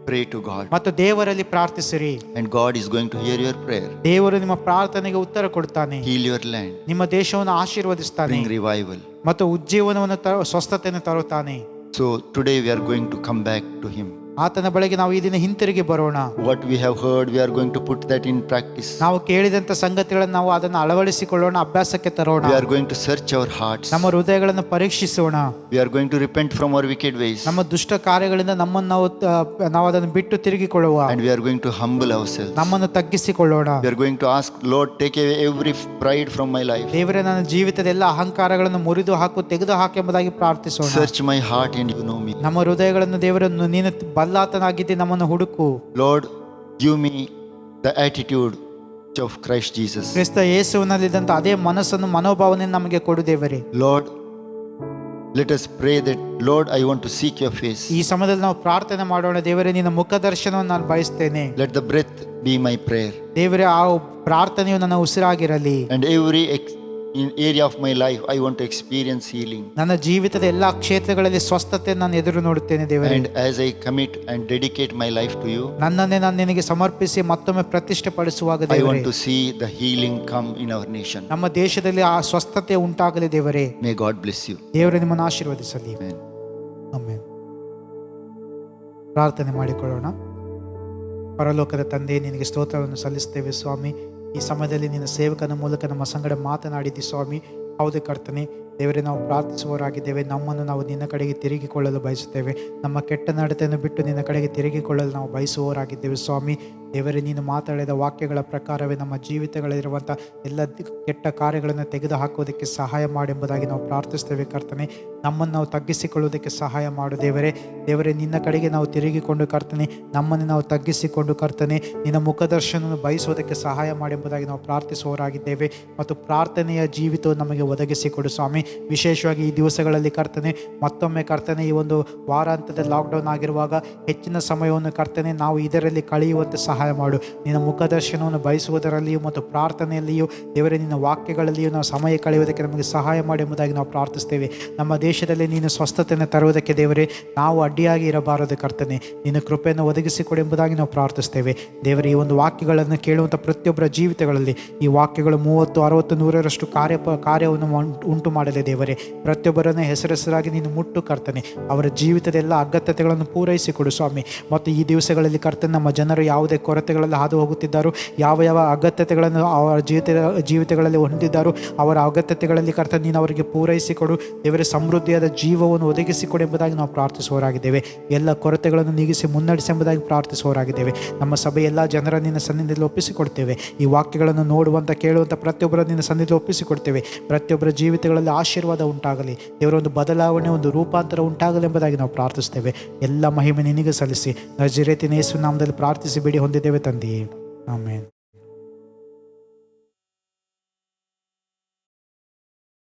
pray to God. ಮತ್ತು ದೇವರಲ್ಲಿ ಪ್ರಾರ್ಥಿಸಿರಿ. And God is going to hear your prayer. ದೇವರು ನಿಮ್ಮ ಪ್ರಾರ್ಥನೆಗೆ ಉತ್ತರ ಕೊಡ್ತಾನೆ. Heal your land. ನಿಮ್ಮ ದೇಶವನ್ನು ಆಶೀರ್ವದಿಸ್ತಾನೆ Bring revival. ಮತ್ತು ಉಜ್ಜೀವನವನ್ನು ಸ್ವಸ್ಥತೆಯನ್ನು ತರುತ್ತಾನೆ. So today we are going to come back to Him. ಆತನ ಬಳಿಗೆ ನಾವು ಈ ದಿನ ಹಿಂತಿರುಗಿ ಬರೋಣ. What we have heard, we are going to put that in practice. ನಾವು ಕೇಳಿದಂತ ಸಂಗತಿಗಳನ್ನು ನಾವು ಅದನ್ನು ಅಳವಡಿಸಿಕೊಳ್ಳೋಣ, ಅಭ್ಯಾಸಕ್ಕೆ ತರೋಣ. We are going to search our hearts. ನಮ್ಮ ಹೃದಯಗಳನ್ನು ಪರೀಕ್ಷಿಸೋಣ. We are going to repent from our wicked ways. ನಮ್ಮ ದುಷ್ಟ ಕಾರ್ಯಗಳಿಂದ ನಮ್ಮನ್ನು ನಾವು ಅದನ್ನು ಬಿಟ್ಟು ತಿರುಗಿಕೊಳ್ಳುವ. And we are going to humble ourselves. ನಮ್ಮನ್ನು ತಗ್ಗಿಸಿಕೊಳ್ಳೋಣ. We are going to ask, Lord, take away every pride from my life. ದೇವರೇ, ನನ್ನ ಜೀವಿತದ ಎಲ್ಲ ಅಹಂಕಾರಗಳನ್ನು ಮುರಿದು ಹಾಕು, ತೆಗೆದು ಹಾಕು ಎಂಬುದಾಗಿ ಪ್ರಾರ್ಥಿಸೋಣ. Search my heart and you know me. ನಮ್ಮ ಹೃದಯಗಳನ್ನು ದೇವರನ್ನು ನೀನು ಬಲ್ಲಾತನಾಗಿದ್ದಿ, ನಮ್ಮನ್ನು ಹುಡುಕು. Lord, give me the attitude of Christ Jesus. ಕ್ರಿಸ್ತ ಯೇಸುವಿನಲ್ಲಿದ್ದಂಥ ಅದೇ ಮನಸ್ಸನ್ನು, ಮನೋಭಾವನೆ ನಮಗೆ ಕೊಡು ದೇವರೇ. Lord, let us pray that, Lord, I want to seek your face. ಈ ಸಮಯದಲ್ಲಿ ನಾವು ಪ್ರಾರ್ಥನೆ ಮಾಡೋಣ. ದೇವರೇ, ನಿನ್ನ ಮುಖ ದರ್ಶನವನ್ನು ನಾನು ಬಯಸ್ತೇನೆ. Let the breath be my prayer. ದೇವರೇ, ಆ ಪ್ರಾರ್ಥನೆಯು ನನ್ನ ಉಸಿರಾಗಿರಲಿ. And every in area of my life, I want to experience healing. ನನ್ನ ಜೀವಿತದ ಎಲ್ಲಾ ಕ್ಷೇತ್ರಗಳಲ್ಲಿ ಸ್ವಸ್ಥತೆ ನಾನು ಎದುರು ನೋಡುತ್ತೇನೆ ದೇವರೇ. And as I commit and dedicate my life to you, ನನ್ನನ್ನೇ ನಾನು ನಿನಗೆ ಸಮರ್ಪಿಸಿ ಮತ್ತೊಮ್ಮೆ ಪ್ರತಿಷ್ಠೆಪಡಿಸುವಾಗ I ದೇವರೇ, want to see the healing come in our nation. ನಮ್ಮ ದೇಶದಲ್ಲಿ ಆ ಸ್ವಸ್ಥತೆ ಉಂಟಾಗಲಿ ದೇವರೇ. May God bless you. ದೇವರೇ ನಿಮ್ಮನ್ನು ಆಶೀರ್ವದಿಸಲಿ. Amen. ಆಮೆನ್. ಪ್ರಾರ್ಥನೆ ಮಾಡಿಕೊಳ್ಳೋಣ. ಪರಲೋಕದ ತಂದೆ, ನಿನಗೆ ಸ್ತೋತ್ರವನ್ನು ಸಲ್ಲಿಸ್ತೇವೆ ಸ್ವಾಮಿ. ಈ ಸಮಯದಲ್ಲಿ ನಿನ್ನ ಸೇವಕನ ಮೂಲಕ ನಮ್ಮ ಸಂಗಡ ಮಾತನಾಡಿದ್ದಿ ಸ್ವಾಮಿ. ಹೌದು ಕರ್ತನೆ, ದೇವರೇ, ನಾವು ಪ್ರಾರ್ಥಿಸುವವರಾಗಿದ್ದೇವೆ. ನಮ್ಮನ್ನು ನಾವು ನಿನ್ನ ಕಡೆಗೆ ತಿರುಗಿಕೊಳ್ಳಲು ಬಯಸುತ್ತೇವೆ. ನಮ್ಮ ಕೆಟ್ಟ ನಡತೆಯನ್ನು ಬಿಟ್ಟು ನಿನ್ನ ಕಡೆಗೆ ತಿರುಗಿಕೊಳ್ಳಲು ನಾವು ಬಯಸುವವರಾಗಿದ್ದೇವೆ ಸ್ವಾಮಿ. ದೇವರೇ, ನೀನು ಮಾತಾಡಿದ ವಾಕ್ಯಗಳ ಪ್ರಕಾರವೇ ನಮ್ಮ ಜೀವಿತಗಳಲ್ಲಿರುವಂಥ ಎಲ್ಲ ಕೆಟ್ಟ ಕಾರ್ಯಗಳನ್ನು ತೆಗೆದು ಹಾಕುವುದಕ್ಕೆ ಸಹಾಯ ಮಾಡೆಂಬುದಾಗಿ ನಾವು ಪ್ರಾರ್ಥಿಸ್ತೇವೆ ಕರ್ತನೆ. ನಮ್ಮನ್ನು ನಾವು ತಗ್ಗಿಸಿಕೊಳ್ಳುವುದಕ್ಕೆ ಸಹಾಯ ಮಾಡು ದೇವರೇ. ದೇವರೇ, ನಿನ್ನ ಕಡೆಗೆ ನಾವು ತಿರುಗಿಕೊಂಡು ಕರ್ತನೆ, ನಮ್ಮನ್ನು ನಾವು ತಗ್ಗಿಸಿಕೊಂಡು ಕರ್ತನೆ, ನಿನ್ನ ಮುಖದರ್ಶನವನ್ನು ಬಯಸುವುದಕ್ಕೆ ಸಹಾಯ ಮಾಡೆಂಬುದಾಗಿ ನಾವು ಪ್ರಾರ್ಥಿಸುವವರಾಗಿದ್ದೇವೆ. ಮತ್ತು ಪ್ರಾರ್ಥನೆಯ ಜೀವಿತವು ನಮಗೆ ಒದಗಿಸಿಕೊಡು ಸ್ವಾಮಿ. ವಿಶೇಷವಾಗಿ ಈ ದಿವಸಗಳಲ್ಲಿ ಕರ್ತನೆ, ಮತ್ತೊಮ್ಮೆ ಕರ್ತನೆ, ಈ ಒಂದು ವಾರಾಂತ್ಯದ ಲಾಕ್ಡೌನ್ ಆಗಿರುವಾಗ ಹೆಚ್ಚಿನ ಸಮಯವನ್ನು ಕರ್ತನೆ ನಾವು ಇದರಲ್ಲಿ ಕಳೆಯುವಂತೆ ಸಹಾಯ ಮಾಡು. ನಿನ್ನ ಮುಖದರ್ಶನವನ್ನು ಬಯಸುವುದರಲ್ಲಿಯೂ ಮತ್ತು ಪ್ರಾರ್ಥನೆಯಲ್ಲಿಯೂ ದೇವರೇ, ನಿನ್ನ ವಾಕ್ಯಗಳಲ್ಲಿಯೂ ನಾವು ಸಮಯ ಕಳೆಯುವುದಕ್ಕೆ ನಮಗೆ ಸಹಾಯ ಮಾಡಿ ಎಂಬುದಾಗಿ ನಾವು ಪ್ರಾರ್ಥಿಸ್ತೇವೆ. ನಮ್ಮ ದೇಶದಲ್ಲಿ ನೀನು ಸ್ವಸ್ಥತೆಯನ್ನು ತರುವುದಕ್ಕೆ ದೇವರೇ ನಾವು ಅಡ್ಡಿಯಾಗಿ ಇರಬಾರದು ಕರ್ತನೆ. ನಿನ್ನ ಕೃಪೆಯನ್ನು ಒದಗಿಸಿಕೊಡು ಎಂಬುದಾಗಿ ನಾವು ಪ್ರಾರ್ಥಿಸ್ತೇವೆ ದೇವರೇ. ಈ ಒಂದು ವಾಕ್ಯಗಳನ್ನು ಕೇಳುವಂಥ ಪ್ರತಿಯೊಬ್ಬರ ಜೀವಿತಗಳಲ್ಲಿ ಈ ವಾಕ್ಯಗಳು 30, 60, 100ರಷ್ಟು ಕಾರ್ಯವನ್ನು ಉಂಟು ಮಾಡಲಿ ದೇವರೇ. ಪ್ರತಿಯೊಬ್ಬರನ್ನು ಹೆಸರಾಗಿ ನೀನು ಮುಟ್ಟು ಕರ್ತನೆ, ಅವರ ಜೀವಿತದ ಎಲ್ಲ ಅಗತ್ಯತೆಗಳನ್ನು ಪೂರೈಸಿಕೊಡು ಸ್ವಾಮಿ. ಮತ್ತು ಈ ದಿವಸಗಳಲ್ಲಿ ಕರ್ತನೆ, ನಮ್ಮ ಜನರು ಯಾವುದೇ ಕೊರತೆಗಳಲ್ಲಿ ಹಾದು ಹೋಗುತ್ತಿದ್ದಾರೋ, ಯಾವ ಅಗತ್ಯತೆಗಳನ್ನು ಅವರ ಜೀವಿತಗಳಲ್ಲಿ ಹೊಂದಿದ್ದಾರೋ, ಅವರ ಅಗತ್ಯತೆಗಳಲ್ಲಿ ಕರ್ತನೆ ನೀನು ಅವರಿಗೆ ಪೂರೈಸಿಕೊಡು ದೇವರೇ. ಸಮೃದ್ಧಿಯಾದ ಜೀವವನ್ನು ಒದಗಿಸಿಕೊಡು ಎಂಬುದಾಗಿ ನಾವು ಪ್ರಾರ್ಥಿಸುವವರಾಗಿದ್ದೇವೆ. ಎಲ್ಲ ಕೊರತೆಗಳನ್ನು ನೀಗಿಸಿ ಮುನ್ನಡೆಸಿ ಎಂಬುದಾಗಿ ಪ್ರಾರ್ಥಿಸುವವರಾಗಿದ್ದೇವೆ. ನಮ್ಮ ಸಭೆ ಎಲ್ಲ ಜನರ ನಿನ್ನ ಸನ್ನಿಧಿಯಲ್ಲಿ ಒಪ್ಪಿಸಿಕೊಡ್ತೇವೆ. ಈ ವಾಕ್ಯಗಳನ್ನು ನೋಡುವಂಥ ಕೇಳುವಂಥ ಪ್ರತಿಯೊಬ್ಬರ ನಿನ್ನ ಸನ್ನಿಧಿಯಲ್ಲಿ ಒಪ್ಪಿಸಿಕೊಡ್ತೇವೆ. ಪ್ರತಿಯೊಬ್ಬರ ಜೀವಿತಗಳಲ್ಲಿ ಆಶೀರ್ವಾದ ಉಂಟಾಗಲಿ ದೇವರ, ಒಂದು ಬದಲಾವಣೆ, ಒಂದು ರೂಪಾಂತರ ಉಂಟಾಗಲಿ ಎಂಬುದಾಗಿ ನಾವು ಪ್ರಾರ್ಥಿಸ್ತೇವೆ. ಎಲ್ಲ ಮಹಿಮೆ ನಿನಗೆ ಸಲ್ಲಿಸಿ ನಜರೇತಿನ ಯೇಸು ನಾಮದಲ್ಲಿ ಪ್ರಾರ್ಥಿಸಿ ಬೇಡಿ ಹೊಂದಿದ್ದೇವೆ ತಂದೆಯೇ. ಆಮೆನ್.